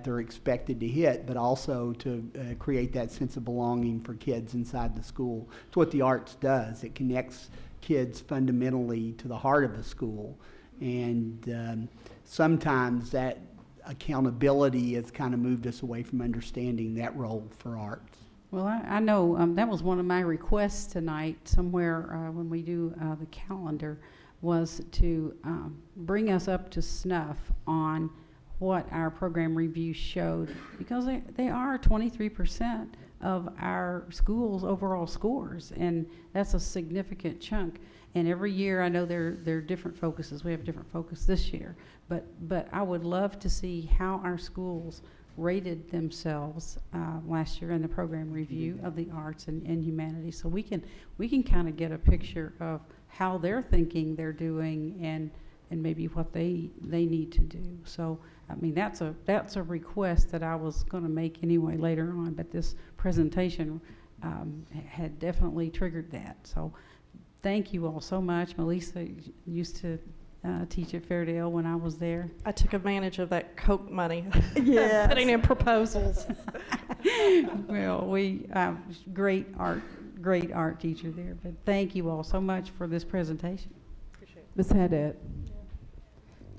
they're expected to hit, but also to create that sense of belonging for kids inside the school. It's what the arts does. It connects kids fundamentally to the heart of the school, and sometimes that accountability has kind of moved us away from understanding that role for arts. Well, I know that was one of my requests tonight somewhere when we do the calendar, was to bring us up to snuff on what our program review showed, because they are 23% of our school's overall scores, and that's a significant chunk. And every year, I know there are different focuses. We have a different focus this year, but I would love to see how our schools rated themselves last year in the program review of the arts and humanities, so we can kind of get a picture of how they're thinking they're doing and maybe what they need to do. So I mean, that's a request that I was going to make anyway later on, but this presentation had definitely triggered that. So thank you all so much. Melissa used to teach at Fairdale when I was there. I took advantage of that Coke money. Yes. Putting in proposals. Well, we great art teacher there. But thank you all so much for this presentation. Ms. Haddad.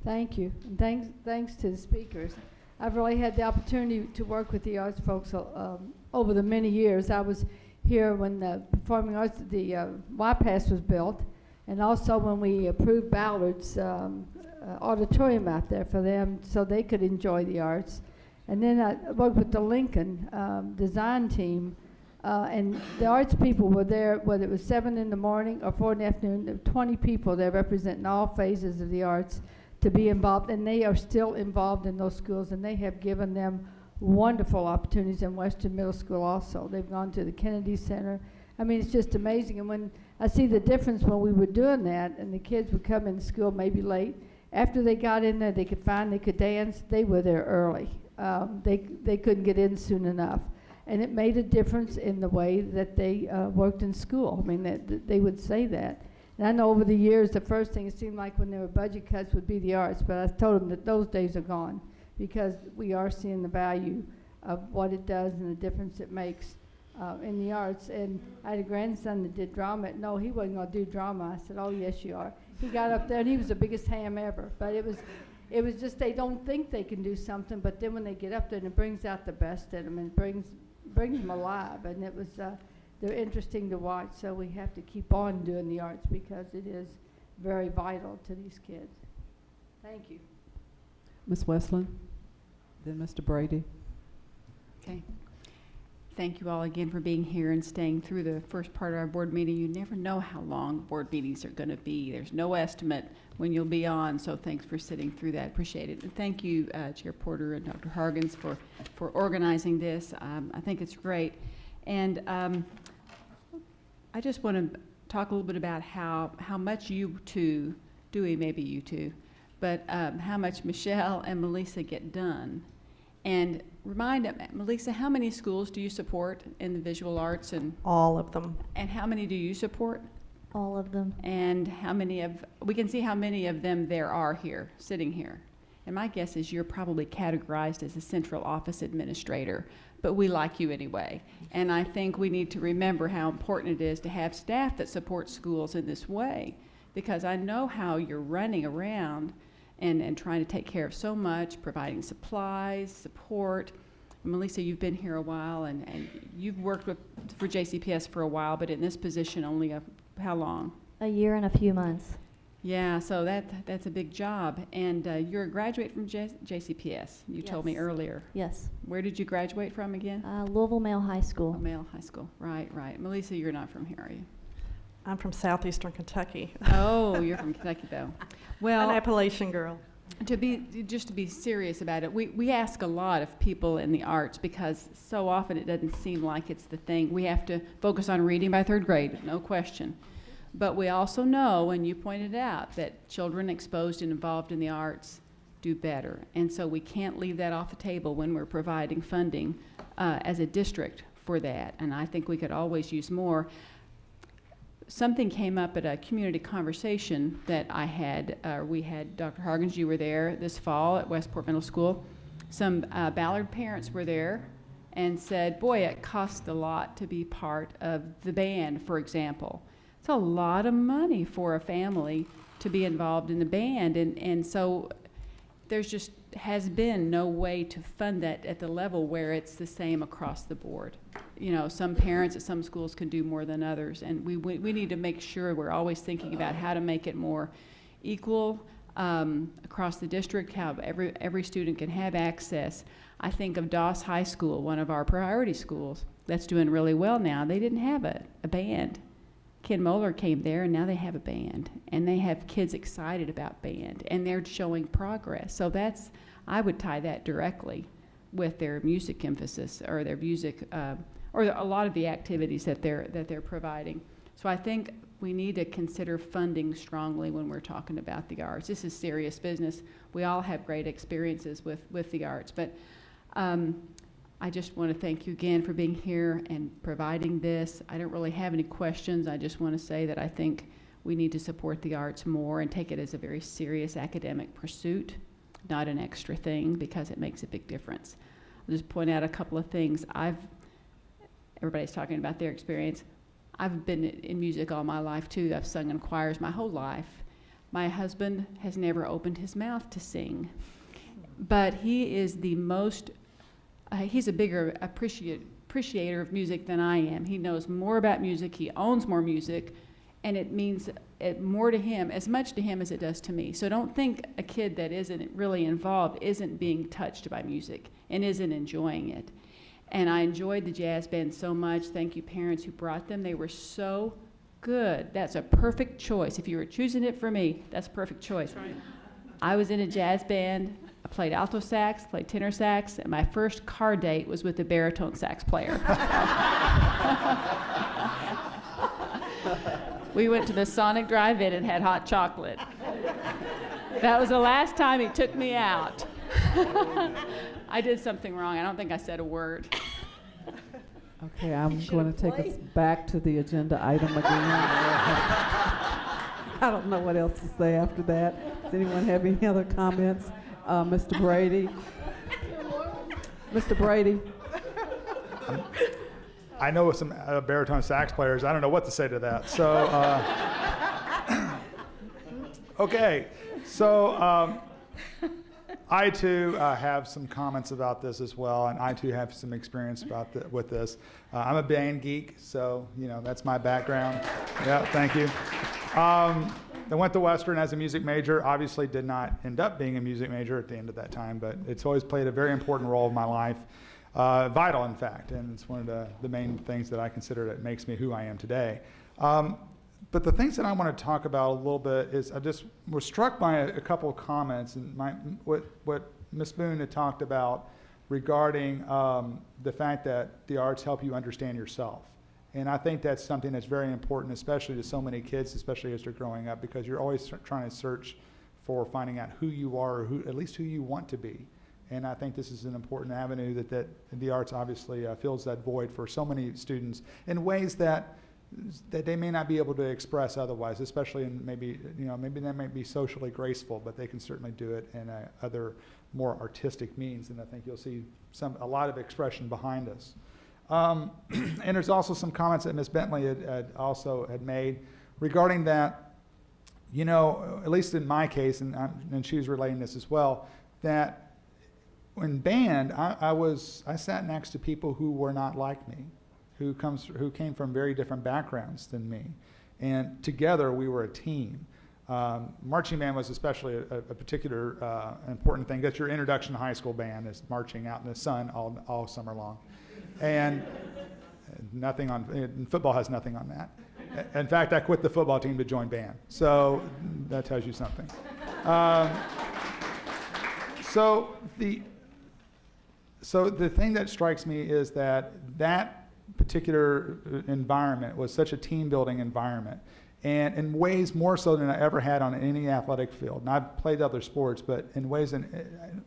Thank you. And thanks to the speakers. I've really had the opportunity to work with the arts folks over the many years. I was here when the performing arts, the YPAS was built, and also when we approved Ballard's auditorium out there for them so they could enjoy the arts. And then I worked with the Lincoln design team, and the arts people were there, whether it was 7 in the morning or 4 in the afternoon. There were 20 people there representing all phases of the arts to be involved, and they are still involved in those schools, and they have given them wonderful opportunities in Western Middle School also. They've gone to the Kennedy Center. I mean, it's just amazing. And when I see the difference when we were doing that, and the kids would come into school maybe late, after they got in there, they could dance, they were there early. They couldn't get in soon enough. And it made a difference in the way that they worked in school. I mean, they would say that. And I know over the years, the first thing it seemed like when there were budget cuts would be the arts, but I told them that those days are gone because we are seeing the value of what it does and the difference it makes in the arts. And I had a grandson that did drama. No, he wasn't going to do drama. I said, oh, yes, you are. He got up there, and he was the biggest ham ever. But it was just they don't think they can do something, but then when they get up there, and it brings out the best in them and brings them alive. And it was they're interesting to watch, so we have to keep on doing the arts because it is very vital to these kids. Thank you. Ms. Westland, then Mr. Brady. Okay. Thank you all again for being here and staying through the first part of our board meeting. You never know how long board meetings are going to be. There's no estimate when you'll be on, so thanks for sitting through that. Appreciate it. And thank you, Chair Porter and Dr. Hargens, for organizing this. I think it's great. And I just want to talk a little bit about how much you two, Dewey, maybe you two, but how much Michelle and Melissa get done. And remind Melissa, how many schools do you support in the visual arts? And all of them. And how many do you support? All of them. And how many we can see how many of them there are here, sitting here. And my guess is you're probably categorized as a central office administrator, but we like you anyway. And I think we need to remember how important it is to have staff that support schools in this way, because I know how you're running around and trying to take care of so much, providing supplies, support. And Melissa, you've been here a while, and you've worked for JCPS for a while, but in this position only how long? A year and a few months. Yeah, so that's a big job. And you're a graduate from JCPS, you told me earlier. Yes. Where did you graduate from again? Louisville Male High School. Male High School, right. Melissa, you're not from here, are you? I'm from southeastern Kentucky. Oh, you're from Kentucky, though. Well, an Appalachian girl. To be serious about it, we ask a lot of people in the arts because so often it doesn't seem like it's the thing. We have to focus on reading by 3rd grade, no question. But we also know, and you pointed out, that children exposed and involved in the arts do better. And so we can't leave that off the table when we're providing funding as a district for that. And I think we could always use more. Something came up at a community conversation that I had. We had Dr. Hargens, you were there this fall at Westport Middle School. Some Ballard parents were there and said, boy, it costs a lot to be part of the band, for example. It's a lot of money for a family to be involved in the band. And so there's just has been no way to fund that at the level where it's the same across the board. You know, some parents at some schools can do more than others, and we need to make sure we're always thinking about how to make it more equal. across the district, how every student can have access. I think of Doss High School, one of our priority schools, that's doing really well now. They didn't have a band. Ken Moeller came there, and now they have a band, and they have kids excited about band, and they're showing progress. So I would tie that directly with their music emphasis, or their music, or a lot of the activities that they're providing. So I think we need to consider funding strongly when we're talking about the arts. This is serious business. We all have great experiences with the arts, but I just want to thank you again for being here and providing this. I don't really have any questions. I just want to say that I think we need to support the arts more and take it as a very serious academic pursuit, not an extra thing, because it makes a big difference. I'll just point out a couple of things. Everybody's talking about their experience. I've been in music all my life too. I've sung in choirs my whole life. My husband has never opened his mouth to sing, but he is the most, he's a bigger appreciator of music than I am. He knows more about music, he owns more music, and it means more to him, as much to him as it does to me. So don't think a kid that isn't really involved isn't being touched by music and isn't enjoying it. And I enjoyed the jazz band so much. Thank you, parents who brought them. They were so good. That's a perfect choice. If you were choosing it for me, that's a perfect choice. That's right. I was in a jazz band. I played alto sax, played tenor sax, and my first car date was with a baritone sax player. We went to the Sonic Drive-In and had hot chocolate. That was the last time he took me out. I did something wrong. I don't think I said a word. Okay, I'm going to take us back to the agenda item again. I don't know what else to say after that. Does anyone have any other comments? Mr. Brady? Mr. Brady? I know some baritone sax players. I don't know what to say to that. So, okay. So, I too have some comments about this as well, and I too have some experience with this. I'm a band geek, so that's my background. Yeah, thank you. I went to Western as a music major. Obviously, did not end up being a music major at the end of that time, but it's always played a very important role in my life, vital in fact, and it's one of the main things that I consider that makes me who I am today. But the things that I want to talk about a little bit is I just was struck by a couple of comments and what Ms. Boone had talked about regarding the fact that the arts help you understand yourself. And I think that's something that's very important, especially to so many kids, especially as they're growing up, because you're always trying to search for finding out who you are, or at least who you want to be. And I think this is an important avenue that the arts obviously fills that void for so many students in ways that they may not be able to express otherwise, especially in maybe they might be socially graceful, but they can certainly do it in other more artistic means. And I think you'll see a lot of expression behind us. And there's also some comments that Ms. Bentley had made regarding that, at least in my case, and she was relating this as well, that in band, I sat next to people who were not like me, who came from very different backgrounds than me, and together we were a team. Marching band was especially a particular important thing. That's your introduction to high school band, is marching out in the sun all summer long, and football has nothing on that. In fact, I quit the football team to join band, so that tells you something. So the thing that strikes me is that particular environment was such a team-building environment, and in ways more so than I ever had on any athletic field. And I've played other sports, but in ways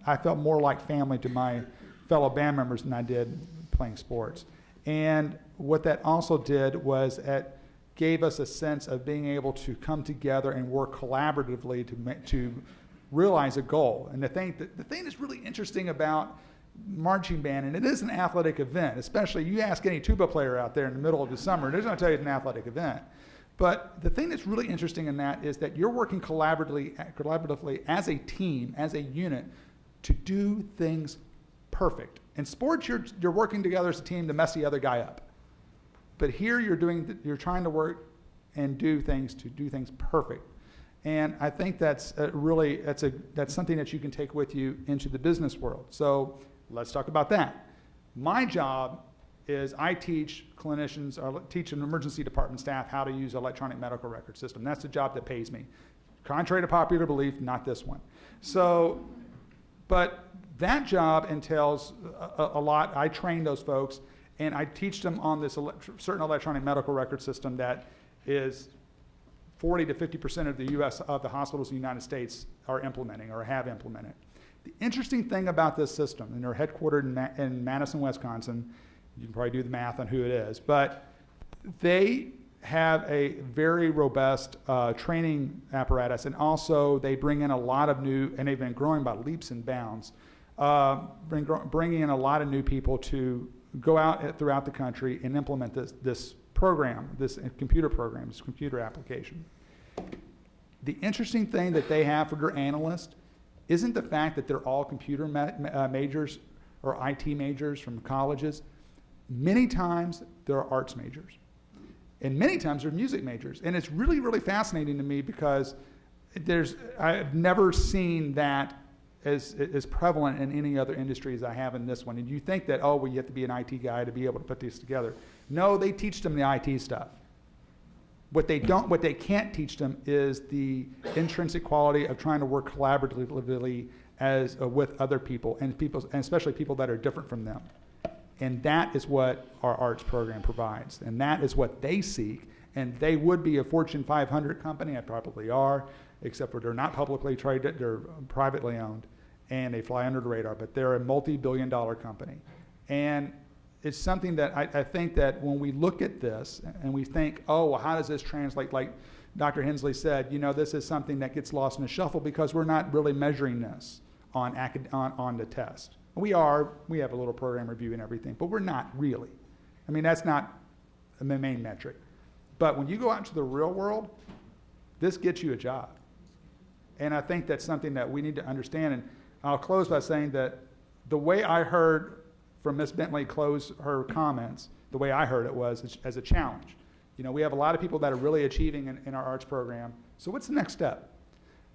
I felt more like family to my fellow band members than I did playing sports. And what that also did was it gave us a sense of being able to come together and work collaboratively to realize a goal. And the thing that's really interesting about marching band, and it is an athletic event, especially you ask any tuba player out there in the middle of the summer, they're going to tell you it's an athletic event. But the thing that's really interesting in that is that you're working collaboratively as a team, as a unit, to do things perfect. In sports, you're working together as a team to mess the other guy up. But here you're trying to work and do things perfect. And I think that's that's something that you can take with you into the business world. So let's talk about that. My job is I teach clinicians, or teach an emergency department staff how to use electronic medical record system. That's the job that pays me. Contrary to popular belief, not this one. So, but that job entails a lot. I train those folks, and I teach them on this certain electronic medical record system that is 40 to 50% of the U.S. of the hospitals in the United States are implementing or have implemented. The interesting thing about this system, and they're headquartered in Madison, Wisconsin, you can probably do the math on who it is, but they have a very robust training apparatus, and also they bring in a lot of new, and they've been growing by leaps and bounds, bringing in a lot of new people to go out throughout the country and implement this program, this computer program, this computer application. The interesting thing that they have for their analysts isn't the fact that they're all computer majors or IT majors from colleges. Many times they're arts majors. And many times they're music majors. And it's really, really fascinating to me because I've never seen that as prevalent in any other industry as I have in this one. And you think that, oh, well, you have to be an IT guy to be able to put these together. No, they teach them the IT stuff. What they can't teach them is the intrinsic quality of trying to work collaboratively with other people, and especially people that are different from them. And that is what our arts program provides. And that is what they seek. And they would be a Fortune 500 company, I probably are, except for they're not publicly traded, they're privately owned, and they fly under the radar, but they're a multi-billion-dollar company. And it's something that I think that when we look at this and we think, oh, well, how does this translate? Like Dr. Hensley said, this is something that gets lost in the shuffle because we're not really measuring this on the test. We have a little program review and everything, but we're not really. I mean, that's not the main metric. But when you go out into the real world, this gets you a job. And I think that's something that we need to understand. And I'll close by saying that the way I heard from Ms. Bentley close her comments, the way I heard it was as a challenge. We have a lot of people that are really achieving in our arts program. So what's the next step?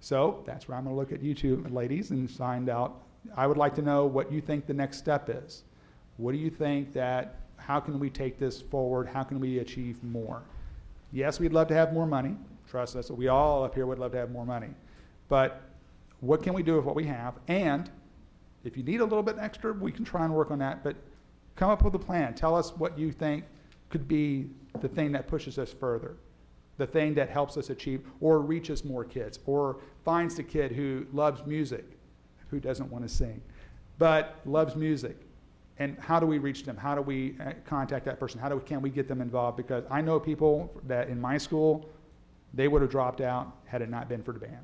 So that's where I'm going to look at you two ladies and find out. I would like to know what you think the next step is. What do you think how can we take this forward? How can we achieve more? Yes, we'd love to have more money. Trust us, we all up here would love to have more money. But what can we do with what we have? And if you need a little bit extra, we can try and work on that. But come up with a plan. Tell us what you think could be the thing that pushes us further, the thing that helps us achieve or reaches more kids or finds the kid who loves music, who doesn't want to sing, but loves music. And how do we reach them? How do we contact that person? Can we get them involved? Because I know people that in my school, they would have dropped out had it not been for the band.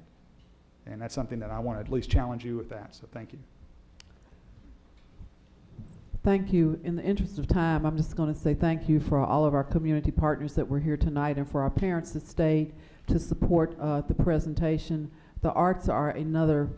And that's something that I want to at least challenge you with that. So thank you. Thank you. In the interest of time, I'm just going to say thank you for all of our community partners that were here tonight and for our parents that stayed to support the presentation. The arts are another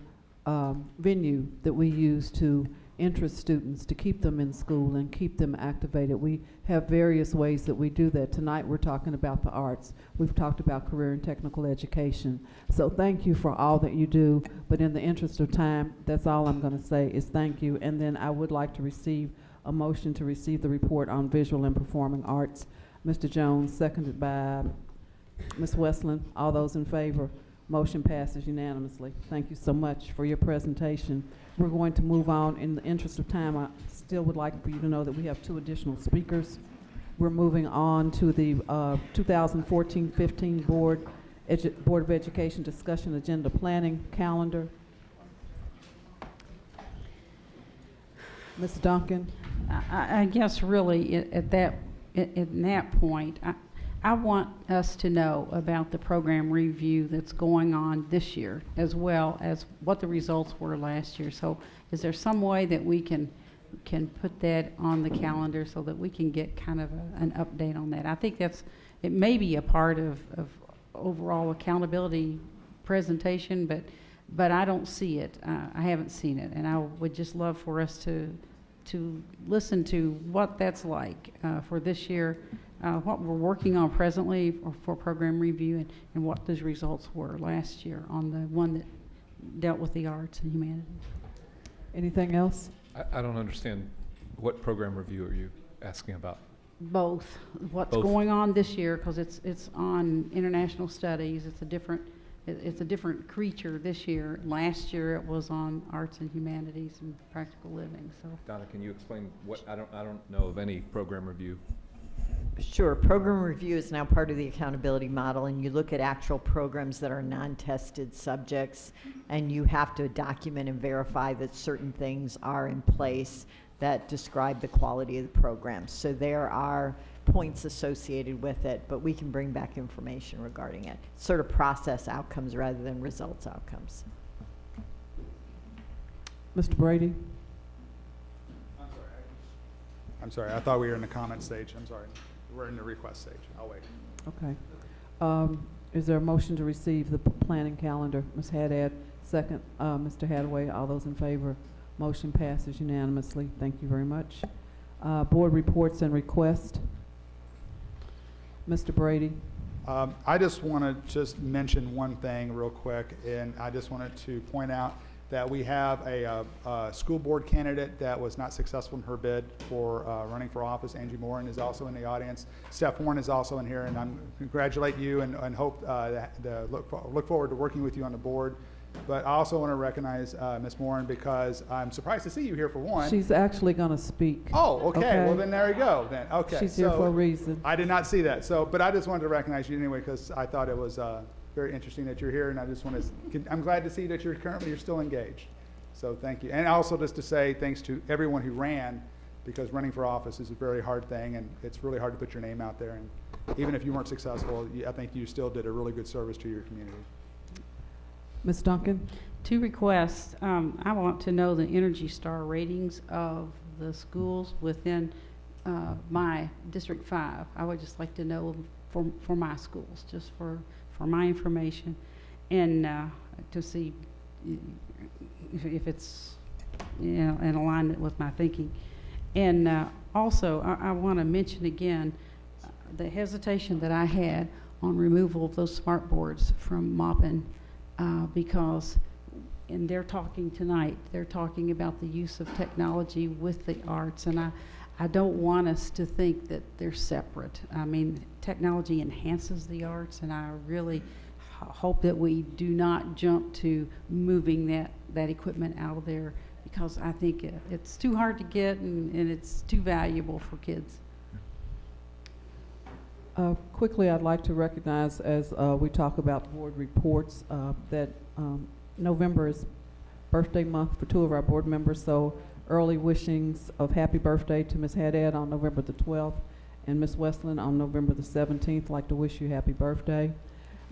venue that we use to interest students, to keep them in school and keep them activated. We have various ways that we do that. Tonight we're talking about the arts. We've talked about career and technical education. So thank you for all that you do, but in the interest of time, that's all I'm going to say is thank you. And then I would like to receive a motion to receive the report on visual and performing arts. Mr. Jones, seconded by Ms. Westland. All those in favor? Motion passes unanimously. Thank you so much for your presentation. We're going to move on. In the interest of time, I still would like for you to know that we have 2 additional speakers. We're moving on to the 2014-15 Board of Education discussion agenda planning calendar. Ms. Duncan. I guess really at that point, I want us to know about the program review that's going on this year, as well as what the results were last year. So is there some way that we can put that on the calendar so that we can get kind of an update on that? I think it may be a part of overall accountability presentation, but I don't see it. I haven't seen it, and I would just love for us to listen to what that's like for this year. what we're working on presently for program review and what those results were last year on the one that dealt with the arts and humanities. Anything else? I don't understand. What program review are you asking about? Both. What's Both. going on this year, because it's on international studies. It's a different creature this year. Last year it was on arts and humanities and practical living. So Donna, can you explain what I don't know of any program review. Sure. Program review is now part of the accountability model, and you look at actual programs that are non-tested subjects, and you have to document and verify that certain things are in place that describe the quality of the program. So there are points associated with it, but we can bring back information regarding it. Sort of process outcomes rather than results outcomes. Mr. Brady? I'm sorry, I thought we were in the comment stage. I'm sorry. We're in the request stage. I'll wait. Okay. Is there a motion to receive the planning calendar? Ms. Haddad, second. Mr. Hadaway, all those in favor? Motion passes unanimously. Thank you very much. Board reports and requests. Mr. Brady. I just want to mention one thing real quick, and I just wanted to point out that we have a school board candidate that was not successful in her bid for running for office. Angie Morin is also in the audience. Steph Warren is also in here, and I congratulate you and hope look forward to working with you on the board. But I also want to recognize Ms. Morin, because I'm surprised to see you here for one. She's actually going to speak. Oh, okay. Well, then there you go. Then okay. She's here for a reason. I did not see that. So, but I just wanted to recognize you anyway, because I thought it was very interesting that you're here, and I just want to. I'm glad to see that you're still engaged. So thank you. And also just to say thanks to everyone who ran, because running for office is a very hard thing, and it's really hard to put your name out there. And even if you weren't successful, I think you still did a really good service to your community. Ms. Duncan? Two requests. I want to know the Energy Star ratings of the schools within my District 5. I would just like to know for my schools, just for my information, and to see if it's in alignment with my thinking. And also, I want to mention again the hesitation that I had on removal of those smart boards from Maupin. Because, and they're talking tonight, they're talking about the use of technology with the arts, and I don't want us to think that they're separate. I mean, technology enhances the arts, and I really hope that we do not jump to moving that equipment out of there, because I think it's too hard to get, and it's too valuable for kids. Quickly, I'd like to recognize, as we talk about board reports, that November is birthday month for two of our board members, so early wishings of happy birthday to Ms. Haddad on November the 12th and Ms. Westland on November the 17th. I'd like to wish you happy birthday.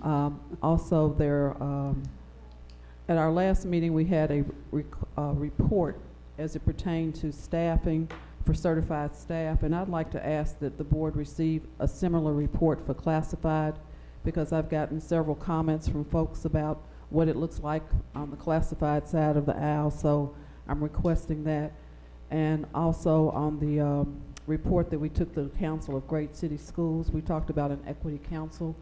Also, at our last meeting, we had a report as it pertained to staffing for certified staff, and I'd like to ask that the board receive a similar report for classified, because I've gotten several comments from folks about what it looks like on the classified side of the aisle, so I'm requesting that. And also on the report that we took to the Council of Great City Schools, we talked about an equity council.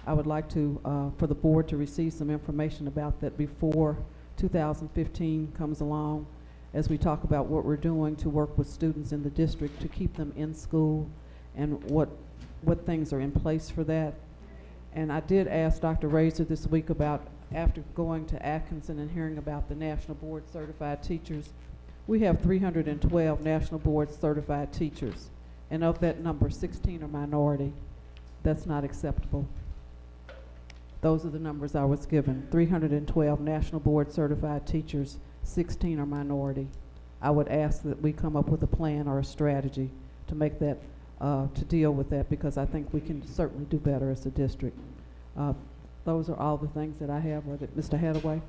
I would like to, for the board to receive some information about that before 2015 comes along, as we talk about what we're doing to work with students in the district to keep them in school, and what things are in place for that. And I did ask Dr. Razor this week about, after going to Atkinson and hearing about the National Board Certified Teachers, we have 312 National Board Certified Teachers, and of that number, 16 are minority. That's not acceptable. Those are the numbers I was given. 312 National Board Certified Teachers, 16 are minority. I would ask that we come up with a plan or a strategy to make that, to deal with that, because I think we can certainly do better as a district. Those are all the things that I have. Mr. Hadaway?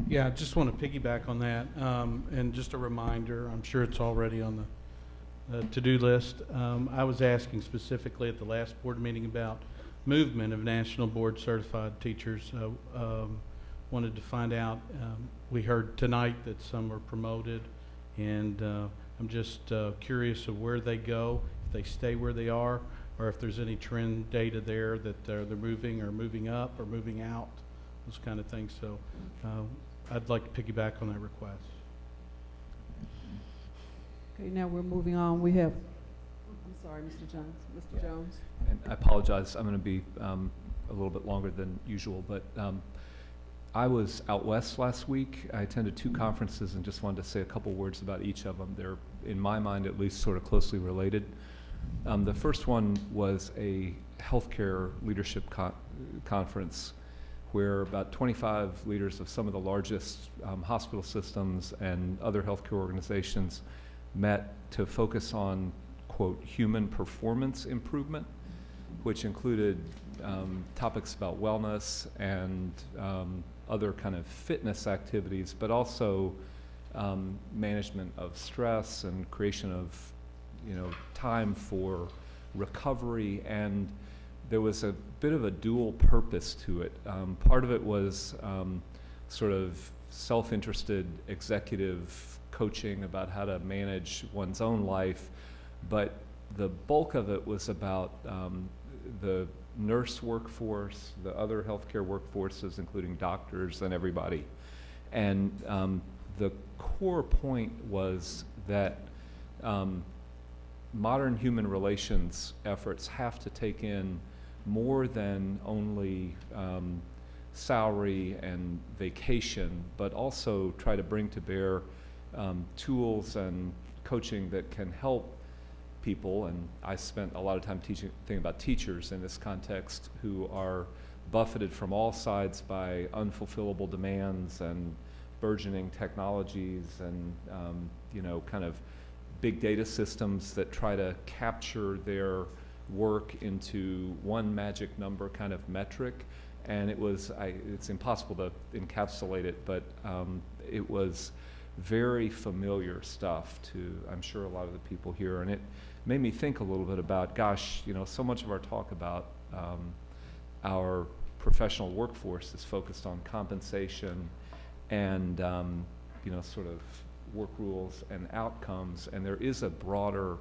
Yeah, I just want to piggyback on that, and just a reminder, I'm sure it's already on the to-do list. I was asking specifically at the last board meeting about movement of National Board Certified Teachers. Wanted to find out, we heard tonight that some were promoted, and I'm just curious of where they go, if they stay where they are, or if there's any trend data there that they're moving or moving up or moving out, those kind of things. So I'd like to piggyback on that request. Okay, now we're moving on. We have, I'm sorry, Mr. Jones. Mr. Jones. And I apologize, I'm going to be a little bit longer than usual, but I was out west last week. I attended 2 conferences and just wanted to say a couple words about each of them. They're, in my mind at least, sort of closely related. The first one was a healthcare leadership conference where about 25 leaders of some of the largest hospital systems and other healthcare organizations met to focus on, quote, human performance improvement, which included topics about wellness and other kind of fitness activities, but also management of stress and creation of, time for recovery. And there was a bit of a dual purpose to it. Part of it was sort of self-interested executive coaching about how to manage one's own life, but the bulk of it was about the nurse workforce, the other healthcare workforces, including doctors and everybody. And the core point was that modern human relations efforts have to take in more than only salary and vacation, but also try to bring to bear tools and coaching that can help people. And I spent a lot of time thinking about teachers in this context, who are buffeted from all sides by unfulfillable demands and burgeoning technologies and kind of big data systems that try to capture their work into one magic number kind of metric. And it's impossible to encapsulate it, but it was very familiar stuff to, I'm sure, a lot of the people here. And it made me think a little bit about, gosh, so much of our talk about our professional workforce is focused on compensation and, sort of work rules and outcomes. And there is a broader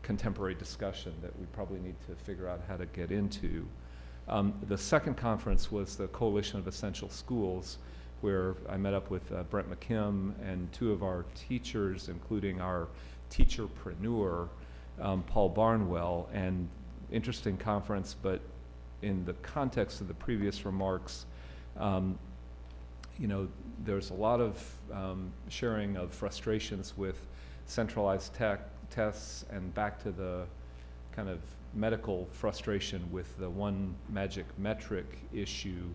contemporary discussion that we probably need to figure out how to get into. The second conference was the Coalition of Essential Schools, where I met up with Brent McKim and 2 of our teachers, including our teacherpreneur, Paul Barnwell. And interesting conference, but in the context of the previous remarks, there's a lot of sharing of frustrations with centralized tests, and back to the kind of medical frustration with the one magic metric issue.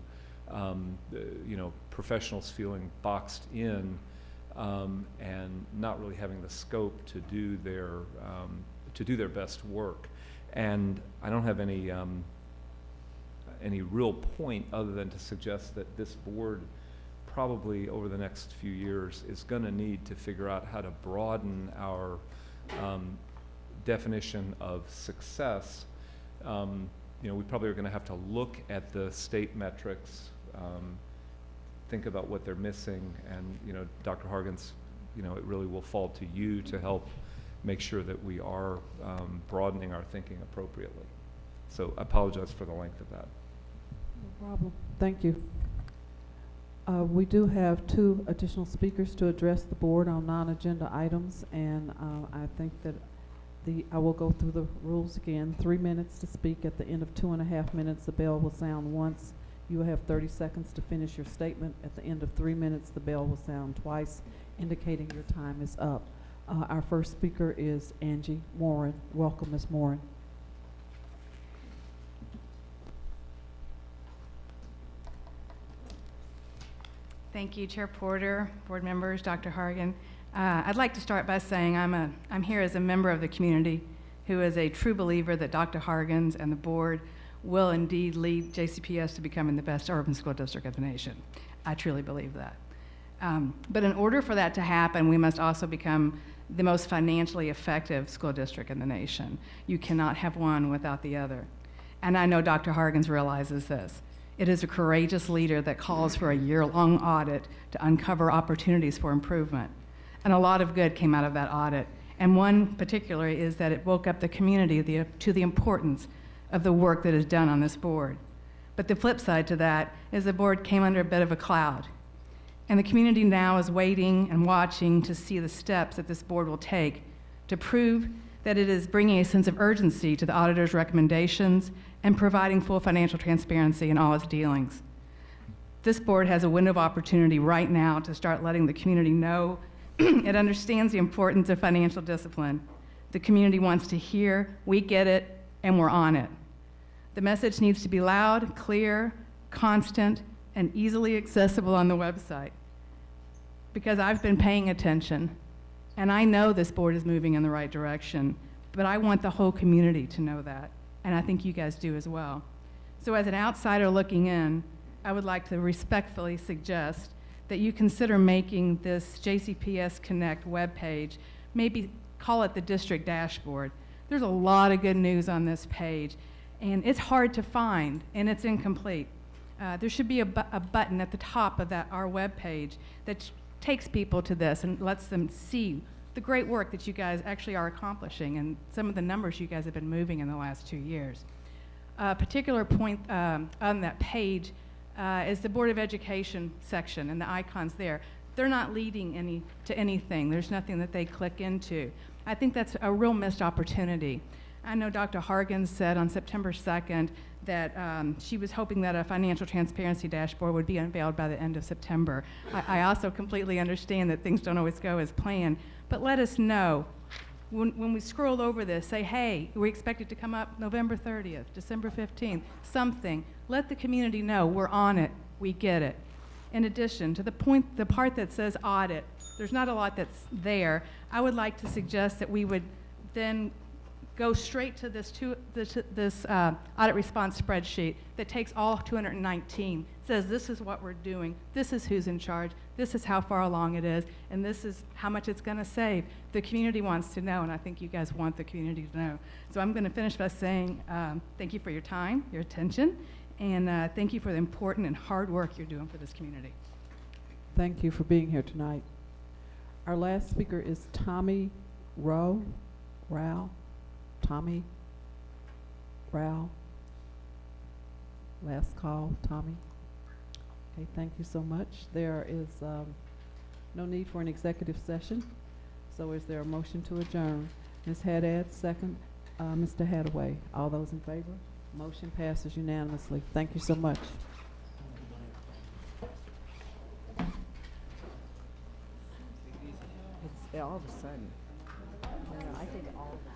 Professionals feeling boxed in and not really having the scope to do their best work. And I don't have any real point other than to suggest that this board probably over the next few years is going to need to figure out how to broaden our definition of success. We probably are going to have to look at the state metrics, think about what they're missing, and Dr. Hargens, it really will fall to you to help make sure that we are broadening our thinking appropriately. So I apologize for the length of that. No problem. Thank you. We do have 2 additional speakers to address the board on non-agenda items, and I think that I will go through the rules again. 3 minutes to speak. At the end of 2.5 minutes, the bell will sound once. You will have 30 seconds to finish your statement. At the end of 3 minutes, the bell will sound twice, indicating your time is up. Our first speaker is Angie Morin. Welcome, Ms. Morin. Thank you, Chair Porter, board members, Dr. Hargan. I'd like to start by saying I'm here as a member of the community who is a true believer that Dr. Hargens and the board will indeed lead JCPS to becoming the best urban school district of the nation. I truly believe that. But in order for that to happen, we must also become the most financially effective school district in the nation. You cannot have one without the other. And I know Dr. Hargens realizes this. It is a courageous leader that calls for a year-long audit to uncover opportunities for improvement. And a lot of good came out of that audit. And one particularly is that it woke up the community to the importance of the work that is done on this board. But the flip side to that is the board came under a bit of a cloud. And the community now is waiting and watching to see the steps that this board will take to prove that it is bringing a sense of urgency to the auditor's recommendations and providing full financial transparency in all its dealings. This board has a window of opportunity right now to start letting the community know it understands the importance of financial discipline. The community wants to hear, we get it, and we're on it. The message needs to be loud, clear, constant, and easily accessible on the website. Because I've been paying attention, and I know this board is moving in the right direction, but I want the whole community to know that, and I think you guys do as well. So as an outsider looking in, I would like to respectfully suggest that you consider making this JCPS Connect webpage, maybe call it the district dashboard. There's a lot of good news on this page, and it's hard to find, and it's incomplete. There should be a button at the top of our webpage that takes people to this and lets them see the great work that you guys actually are accomplishing and some of the numbers you guys have been moving in the last 2 years. A particular point on that page is the Board of Education section and the icons there. They're not leading to anything. There's nothing that they click into. I think that's a real missed opportunity. I know Dr. Hargens said on September 2nd that she was hoping that a financial transparency dashboard would be unveiled by the end of September. I also completely understand that things don't always go as planned, but let us know. When we scroll over this, say, hey, we expect it to come up November 30th, December 15th, something. Let the community know we're on it, we get it. In addition to the part that says audit, there's not a lot that's there. I would like to suggest that we would then go straight to this audit response spreadsheet that takes all 219, says this is what we're doing, this is who's in charge, this is how far along it is, and this is how much it's going to save. The community wants to know, and I think you guys want the community to know. So I'm going to finish by saying thank you for your time, your attention, and thank you for the important and hard work you're doing for this community. Thank you for being here tonight. Our last speaker is Tommy Rao. Tommy Rao. Last call, Tommy. Okay, thank you so much. There is no need for an executive session. So is there a motion to adjourn? Ms. Haddad, second. Mr. Hadaway. All those in favor? Motion passes unanimously. Thank you so much. It's all of a sudden. I think all of that.